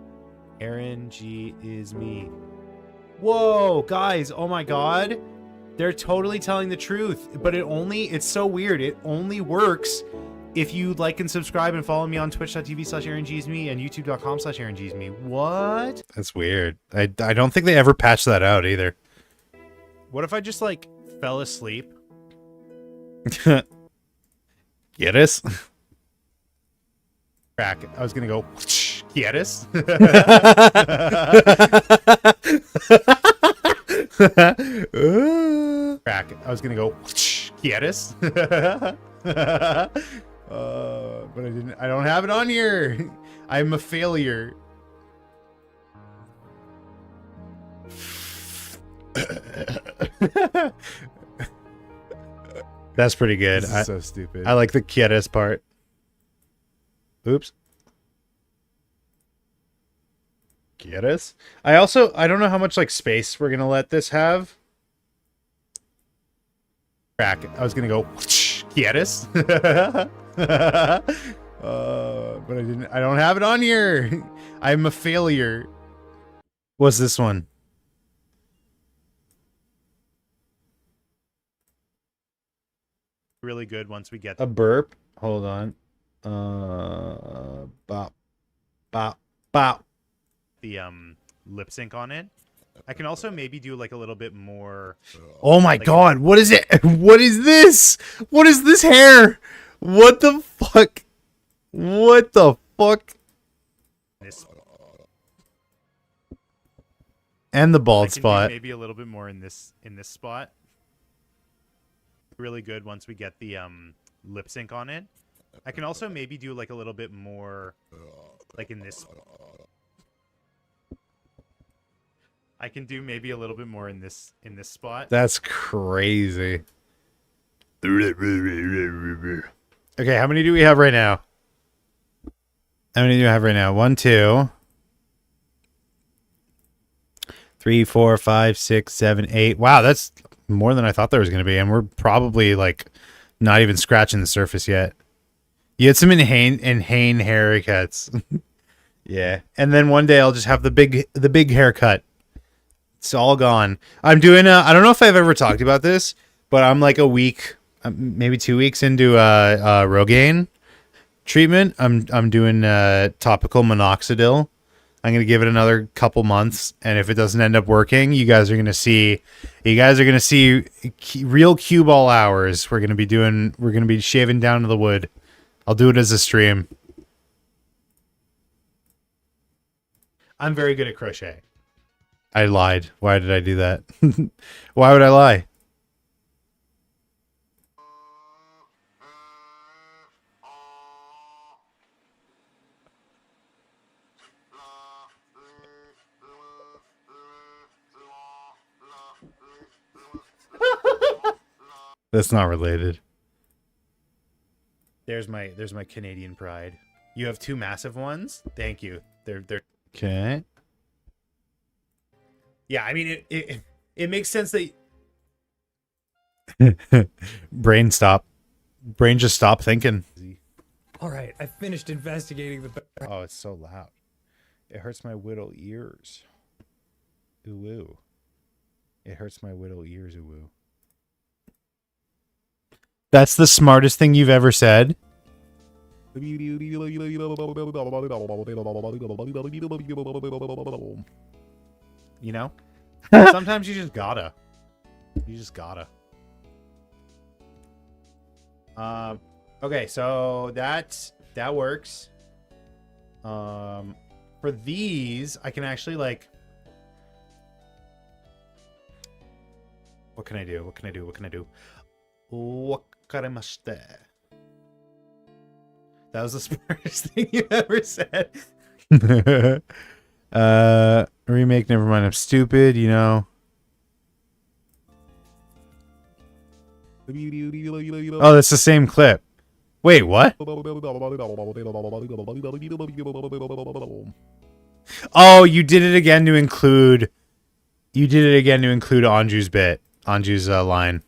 Aaron G is me. Whoa, guys. Oh my god. They're totally telling the truth. But it's so weird. It only works if you like and subscribe and follow me on twitch.tv/AaronGsme and youtube.com/AaronGsme. What? That's weird. I don't think they ever patched that out either. What if I just, like, fell asleep? Get us? Crack. I was gonna go, get us? Crack. I was gonna go, get us? But I didn't. I don't have it on here. I'm a failure. That's pretty good. This is so stupid. I like the quieres part. Oops. Quieres? I don't know how much like space we're gonna let this have. Crack. I was gonna go quieres? But I didn't. I don't have it on here. I'm a failure. What's this one? Really good once we get a burp. Hold on. Bop, bop, bop. The lip sync on it. I can also maybe do like a little bit more. Oh my god! What is it? What is this? What is this hair? What the fuck? What the fuck? This. And the bald spot. Maybe a little bit more in this spot. Really good once we get the lip sync on it. I can also maybe do like a little bit more like in this. I can do maybe a little bit more in this spot. That's crazy. Okay, how many do we have right now? How many do I have right now? 1, 2, 3, 4, 5, 6, 7, 8. Wow, that's more than I thought there was going to be. And we're probably like not even scratching the surface yet. You had some inhane haircuts. Yeah. And then one day I'll just have the big haircut. It's all gone. I'm doing I don't know if I've ever talked about this, but I'm like a week, maybe 2 weeks into Rogaine treatment. I'm doing topical minoxidil. I'm gonna give it another couple months, and if it doesn't end up working, you guys are gonna see real cue ball hours. We're gonna be shaving down to the wood. I'll do it as a stream. I'm very good at crochet. I lied. Why did I do that? Why would I lie? That's not related. There's my Canadian pride. You have 2 massive ones? Thank you. They're okay. Yeah, I mean it makes sense that brain just stop thinking. All right, I finished investigating the. Oh, it's so loud. It hurts my whittle ears. Ooh, ooh. It hurts my whittle ears. Ooh, ooh. That's the smartest thing you've ever said. You know? Sometimes you just gotta. Okay, so that works. For these, I can actually like. What can I do? Wakarimashite. That was the smartest thing you ever said. Remake, never mind, I'm stupid, you know. Oh, that's the same clip. Wait, what? Oh, you did it again to include Anju's bit. Anju's line.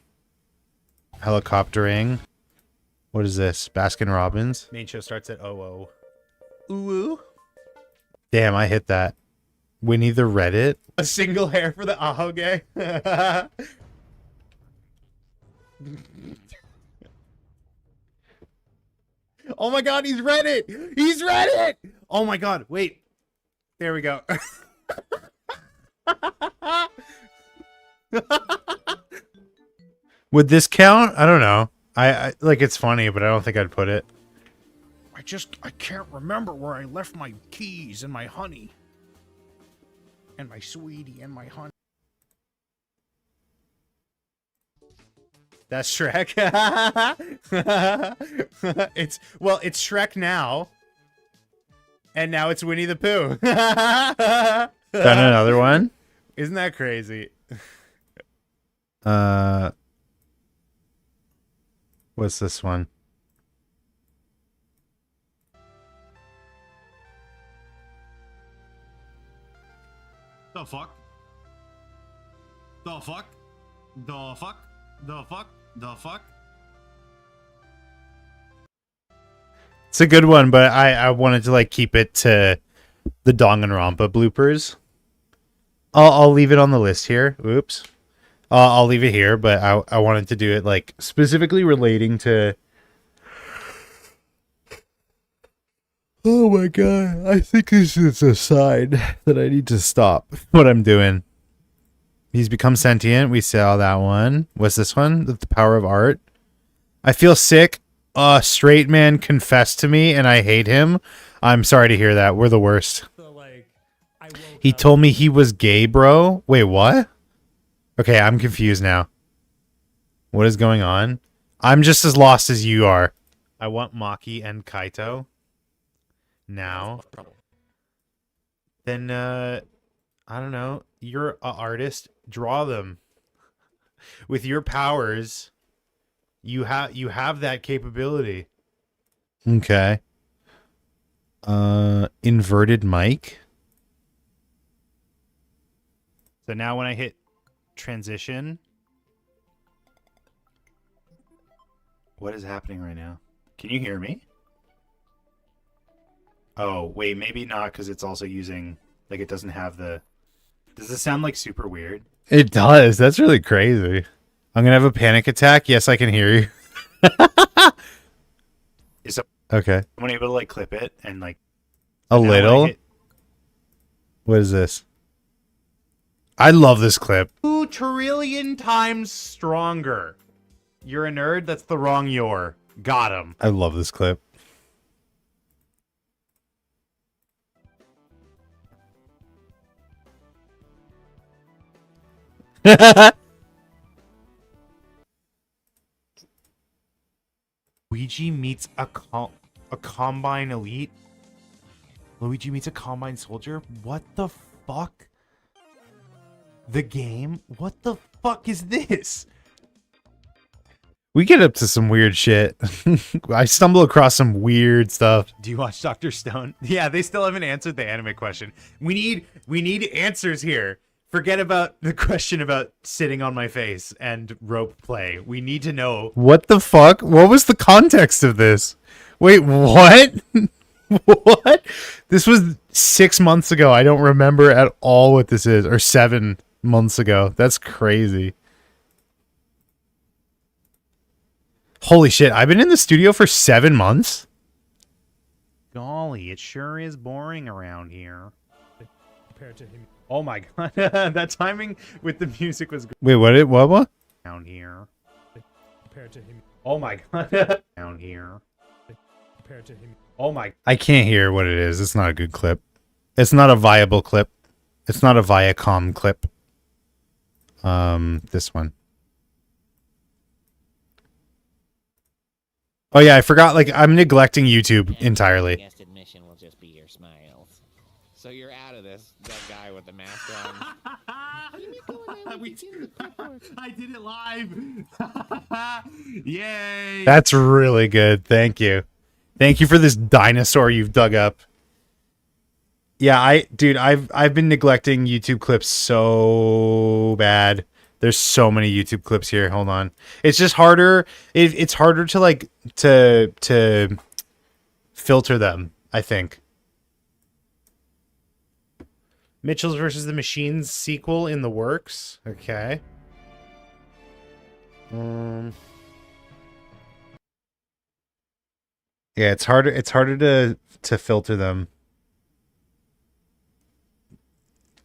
Helicoptering. What is this? Baskin Robbins. Main show starts at 00. Ooh. Damn, I hit that. Winnie the Reddit. A single hair for the Aho gay. Oh my god, he's Reddit! He's Reddit! Oh my god, wait. There we go. Would this count? I don't know. I like, it's funny, but I don't think I'd put it. I can't remember where I left my keys and my honey. And my sweetie and my honey. That's Shrek. it's Shrek now. And now it's Winnie the Pooh. Done another one? Isn't that crazy? What's this one? The fuck? The fuck? The fuck? The fuck? The fuck? It's a good one, but I wanted to like keep it to the Danganronpa bloopers. I'll leave it on the list here. Oops. I'll leave it here, but I wanted to do it like specifically relating to. Oh my god, I think this is a sign that I need to stop what I'm doing. He's become sentient. We saw that one. What's this one? The power of art. I feel sick. A straight man confessed to me and I hate him. I'm sorry to hear that. We're the worst. He told me he was gay, bro. Wait, what? Okay, I'm confused now. What is going on? I'm just as lost as you are. I want Maki and Kaito. Now. Then, I don't know. You're an artist. Draw them. With your powers, you have that capability. Okay. Inverted mic. So now when I hit transition, what is happening right now? Can you hear me? Oh, wait, maybe not because it's also using, like, it doesn't have the... Does this sound, like, super weird? It does. That's really crazy. I'm going to have a panic attack. Yes, I can hear you. Is Okay. someone able to, like, clip it and, like... A now when I little? hit- What is this? I love this clip. 2 trillion times stronger. You're a nerd? That's the wrong you're. Got him. I love this clip. Luigi meets a combine elite. Luigi meets a combine soldier. What the fuck? The game? What the fuck is this? We get up to some weird shit. I stumble across some weird stuff. Do you watch Dr. Stone? Yeah, they still haven't answered the anime question. We need answers here. Forget about the question about sitting on my face and rope play. We need to know. What the fuck? What was the context of this? Wait, what? What? This was 6 months ago. I don't remember at all what this is. Or 7 months ago. That's crazy. Holy shit, I've been in the studio for 7 months? Golly, it sure is boring around here. Compared to him. Oh my god, that timing with the music was Wait, what? down here. Compared to him. Oh my god, down here. Compared to him. Oh my. I can't hear what it is. It's not a good clip. It's not a viable clip. It's not a Viacom clip. This one. Oh yeah, I forgot, like, I'm neglecting YouTube entirely. Guest admission will just be your smiles. So you're out of this, that guy with the mask on. I did it live. Yay! That's really good. Thank you. Thank you for this dinosaur you've dug up. Yeah, I've been neglecting YouTube clips so bad. There's so many YouTube clips here. Hold on. It's just harder. It's harder to like to filter them, I think. Mitchell's versus the Machines sequel in the works. Okay. Yeah, it's harder to filter them.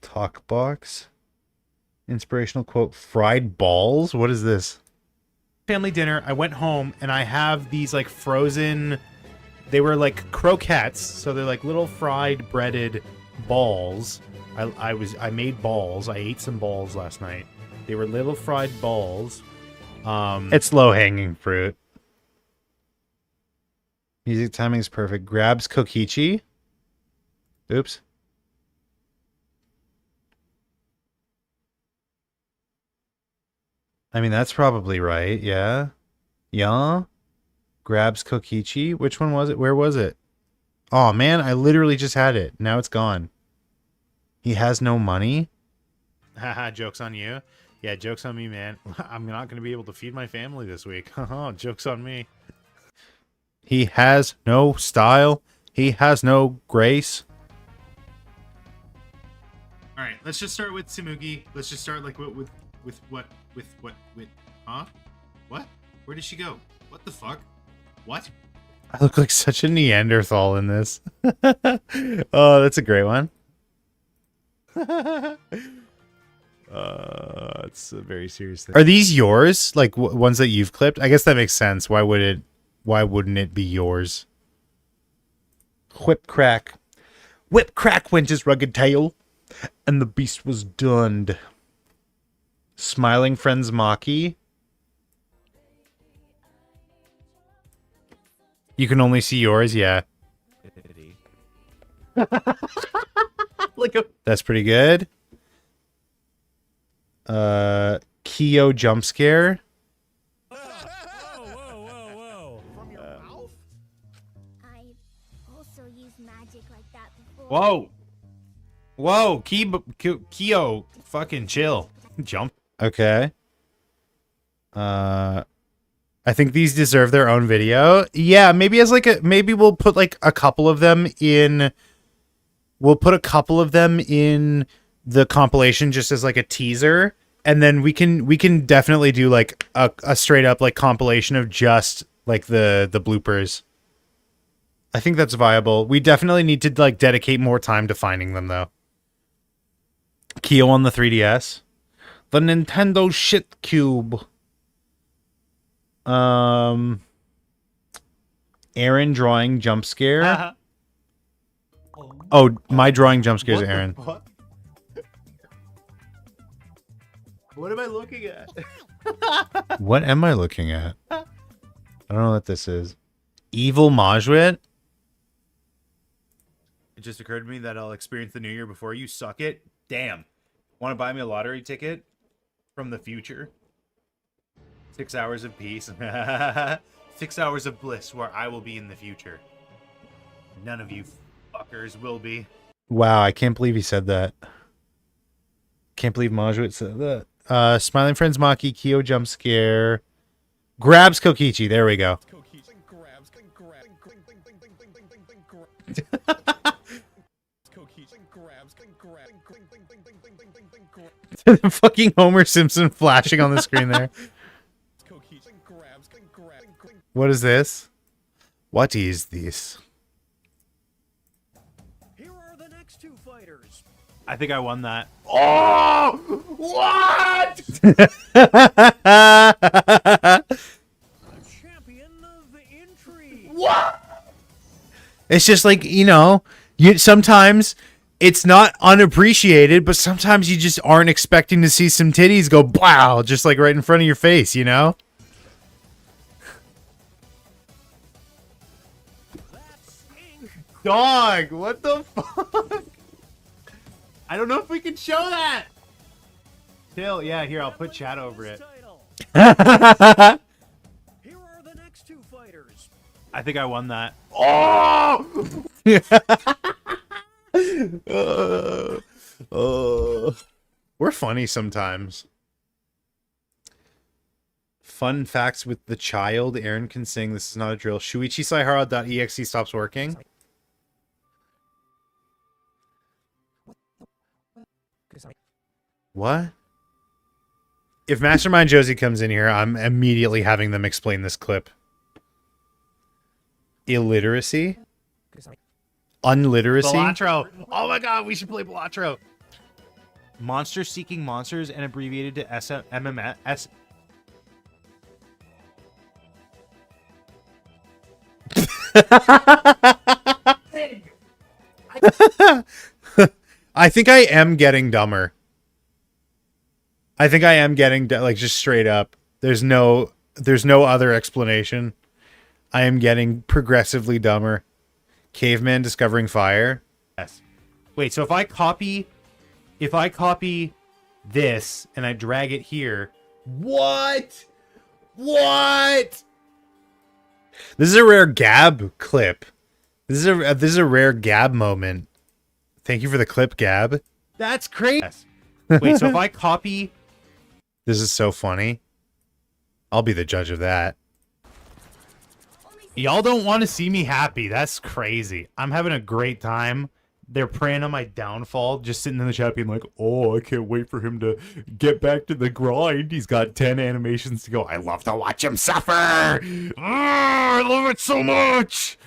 Talk box. Inspirational quote, fried balls? What is this? Family dinner. I went home and I have these like frozen, they were like croquettes, so they're like little fried breaded balls. I made balls. I ate some balls last night. They were little fried balls. It's low hanging fruit. Music timing is perfect. Grabs Kokichi. Oops. I mean, that's probably right. Yeah. Yeah. Grabs Kokichi. Which one was it? Where was it? Oh, man. I literally just had it. Now it's gone. He has no money. Haha, joke's on you. Yeah, joke's on me, man. I'm not going to be able to feed my family this week. Haha, joke's on me. He has no style. He has no grace. All right, let's just start with Tsumugi. Let's just start like with huh? What? Where did she go? What the fuck? What? I look like such a Neanderthal in this. Oh, that's a great one. It's a very serious thing. Are these yours? Like ones that you've clipped? I guess that makes sense. Why wouldn't it be yours? Whip crack. Whip crack went his rugged tail, and the beast was done. Smiling Friends Maki. You can only see yours, yeah. That's pretty good. Kyo jump scare. Whoa. I also use magic Whoa. Whoa, Kyo, fucking chill. Jump. Okay. I think these deserve their own video. Yeah, maybe as like maybe we'll put like a couple of them in. We'll put a couple of them in the compilation just as like a teaser, and then we can definitely do like a straight up like compilation of just like the bloopers. I think that's viable. We definitely need to like dedicate more time to finding them though. Kyo on the 3DS. The Nintendo shit cube. Aaron drawing jump scare. Oh, my drawing jump scares Aaron. What am I looking at? What am I looking at? I don't know what this is. Evil Majwit? It just occurred to me that I'll experience the new year before you. Suck it. Damn. Want to buy me a lottery ticket from the future? 6 hours of peace. 6 hours of bliss where I will be in the future. None of you fuckers will be. Wow, I can't believe he said that. Can't believe Majwit said that. Smiling Friends Maki, Kyo jump scare. Grabs Kokichi. There we go. Fucking Homer Simpson flashing on the screen there. What is this? What is this? Here are the next two fighters. I think I won that. Oh! What? Champion of Intrigue. What? It's just like, you know, sometimes it's not unappreciated, but sometimes you just aren't expecting to see some titties go wow, just like right in front of your face, you know? Dog, what the fuck? I don't know if we can show that. Still, yeah, here, I'll put chat over it. Here are the next two fighters. I think I won that. Oh! We're funny sometimes. Fun facts with the child. Aaron can sing. This is not a drill. Shuichi Saihara.exe stops working. What? If Mastermind Josie comes in here, I'm immediately having them explain this clip. Illiteracy? Unliteracy? Balatro. Oh my god, we should play Balatro. Monster Seeking Monsters and abbreviated to MMS. I think I am getting dumber. I think I am getting like just straight up. There's no other explanation. I am getting progressively dumber. Caveman discovering fire. Yes. Wait, so if I copy this and I drag it here, What? What? this is a rare Gab clip. This is a rare Gab moment. Thank you for the clip, Gab. That's crazy. Yes. Wait, so if I copy, this is so funny. I'll be the judge of that. Y'all don't want to see me happy. That's crazy. I'm having a great time. They're preying on my downfall, just sitting in the chat being like, oh, I can't wait for him to get back to the grind. He's got 10 animations to go. I love to watch him suffer. I love it so much.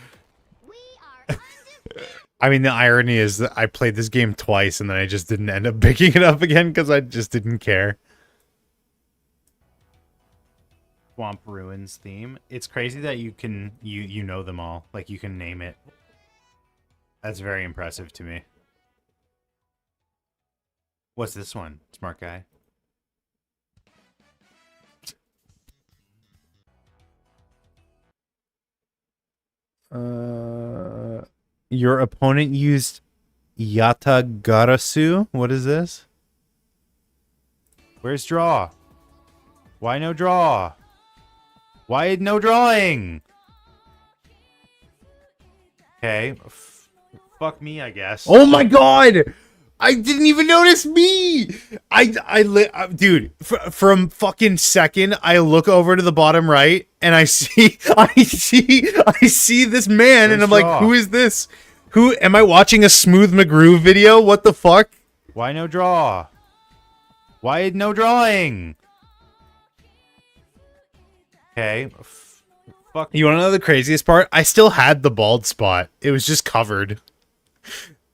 I mean, the irony is that I played this game twice and then I just didn't end up picking it up again because I just didn't care. Swamp Ruins theme. It's crazy that you can you know them all. Like you can name it. That's very impressive to me. What's this one? Smart guy. Your opponent used Yatagarasu? What is this? Where's draw? Why no draw? Why no drawing? Okay. fuck me, I guess. Oh my god! I didn't even notice me. Dude, from fucking second, I look over to the bottom right and I see this man, and I'm like, who is this? Who am I watching a Smooth McGroove video? What the fuck? Why no draw? Why no drawing? Okay. Fuck. You want to know the craziest part? I still had the bald spot. It was just covered.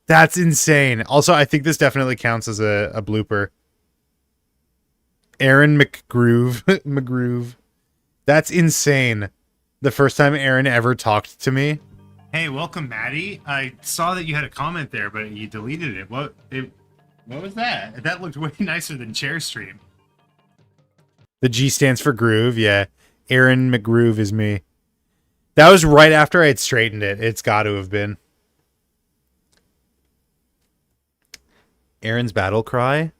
That's insane. Also, I think this definitely counts as a blooper. Aaron McGroove. McGroove. That's insane. The first time Aaron ever talked to me. Hey, welcome, Maddie. I saw that you had a comment there, but you deleted it. What was that? That looked way nicer than Chair Stream. The G stands for groove, yeah. Aaron McGroove is me. That was right after I had straightened it. It's got to have been. Aaron's battle cry?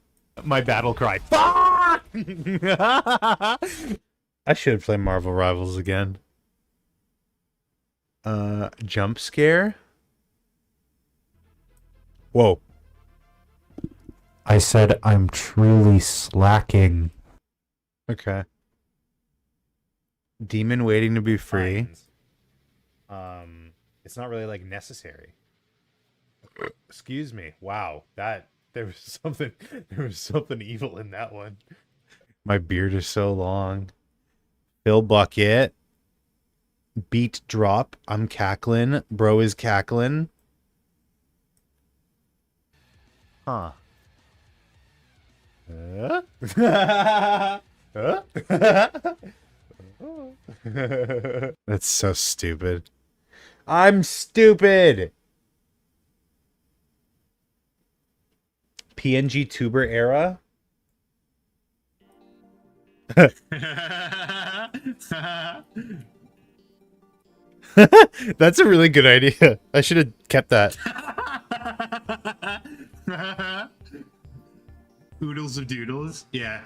My battle cry. Fuck! I should play Marvel Rivals again. Jump scare? Whoa. I said I'm truly slacking. Okay. Demon waiting to be free. It's not really like necessary. Excuse me. Wow, there was something evil in that one. My beard is so long. Phil Bucket. Beat drop. I'm cackling. Bro is cackling. Huh. That's so stupid. I'm stupid. PNG tuber era. That's a really good idea. I should have kept that. Oodles of doodles. Yeah.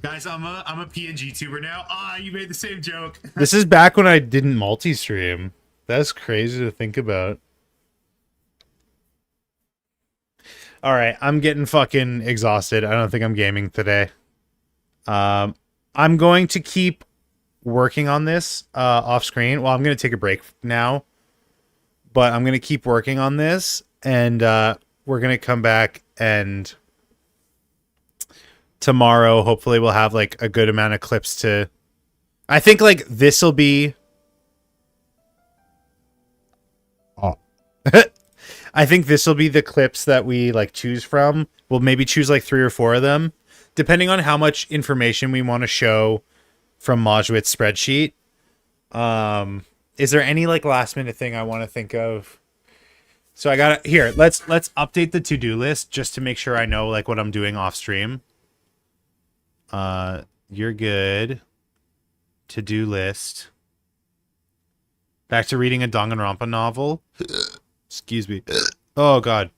Guys, I'm a PNG tuber now. Ah, you made the same joke. This is back when I didn't multi-stream. That's crazy to think about. All right, I'm getting fucking exhausted. I don't think I'm gaming today. I'm going to keep working on this off screen. Well, I'm going to take a break now, but I'm going to keep working on this, and we're going to come back, and tomorrow hopefully we'll have like a good amount of clips to... I think like this will be... Oh. I think this will be the clips that we like choose from. We'll maybe choose like 3 or 4 of them, depending on how much information we want to show from Mojuit's spreadsheet. Is there any like last minute thing I want to think of? So I got here. Let's update the to-do list just to make sure I know like what I'm doing off stream. You're good. To-do list. Back to reading a Danganronpa novel. Excuse me. Oh god.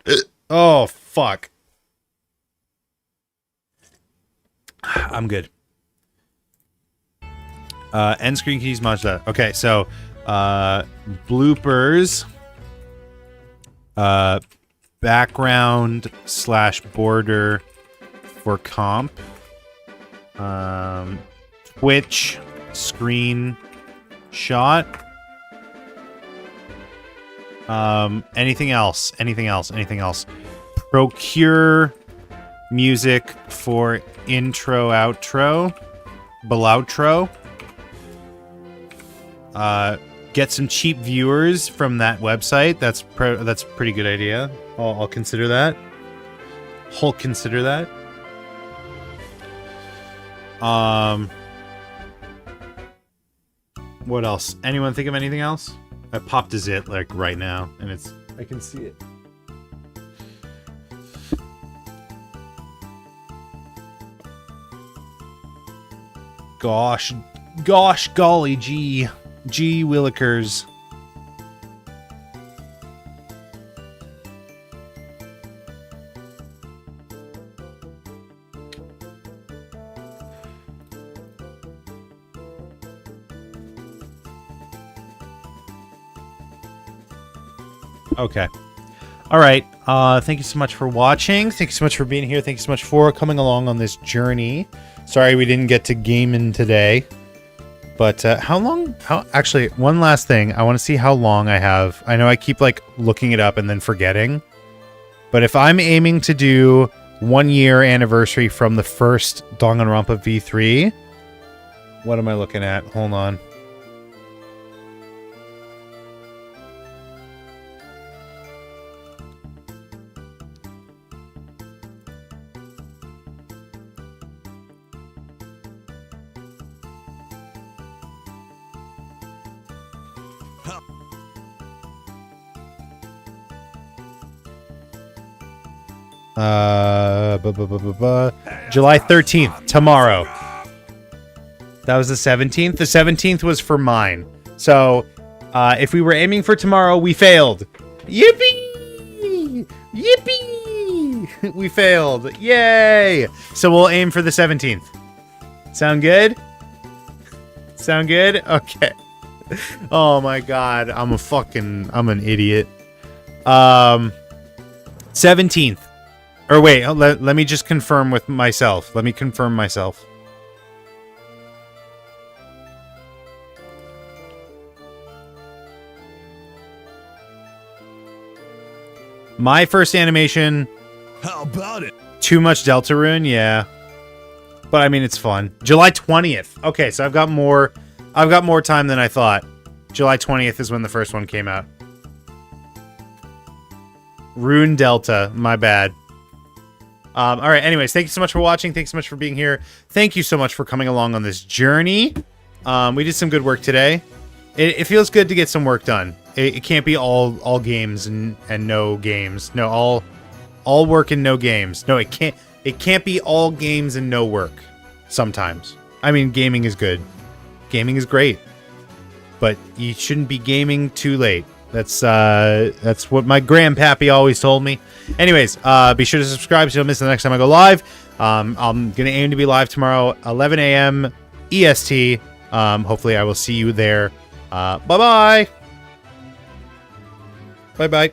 Oh fuck. I'm good. End screen keys, Majda. Okay, so bloopers. Background / border for comp. Twitch screen shot. Anything else? Anything else? Anything else? Procure music for intro, outro, beloutro. Get some cheap viewers from that website. That's a pretty good idea. I'll consider that. I'll consider that. What else? Anyone think of anything else? I popped a zit like right now, and I can see it. Gosh, golly, gee willikers. Okay. All right. Thank you so much for watching. Thank you so much for being here. Thank you so much for coming along on this journey. Sorry we didn't get to gaming today. But actually, one last thing. I want to see how long I have. I know I keep like looking it up and then forgetting. But if I'm aiming to do 1 year anniversary from the first Danganronpa V3, what am I looking at? Hold on. July 13th, tomorrow. That was the 17th. The 17th was for mine. So, if we were aiming for tomorrow, we failed. Yippee! Yippee! We failed. Yay! So we'll aim for the 17th. Sound good? Sound good? Okay. Oh my god, I'm an idiot. 17th. Or wait, let me just confirm with myself. Let me confirm myself. My first animation. How about it? Too much Deltarune, yeah. But I mean, it's fun. July 20th. Okay, so I've got more time than I thought. July 20th is when the first one came out. Rune Delta, my bad. All right, anyways, thank you so much for watching. Thanks so much for being here. Thank you so much for coming along on this journey. We did some good work today. It feels good to get some work done. It can't be all games and no games. No, all work and no games. No, it can't be all games and no work sometimes. I mean, gaming is good. Gaming is great. But you shouldn't be gaming too late. That's what my grandpappy always told me. Anyways, be sure to subscribe so you don't miss the next time I go live. I'm going to aim to be live tomorrow, 11 a.m. EST. Hopefully I will see you there. Bye-bye. Bye-bye.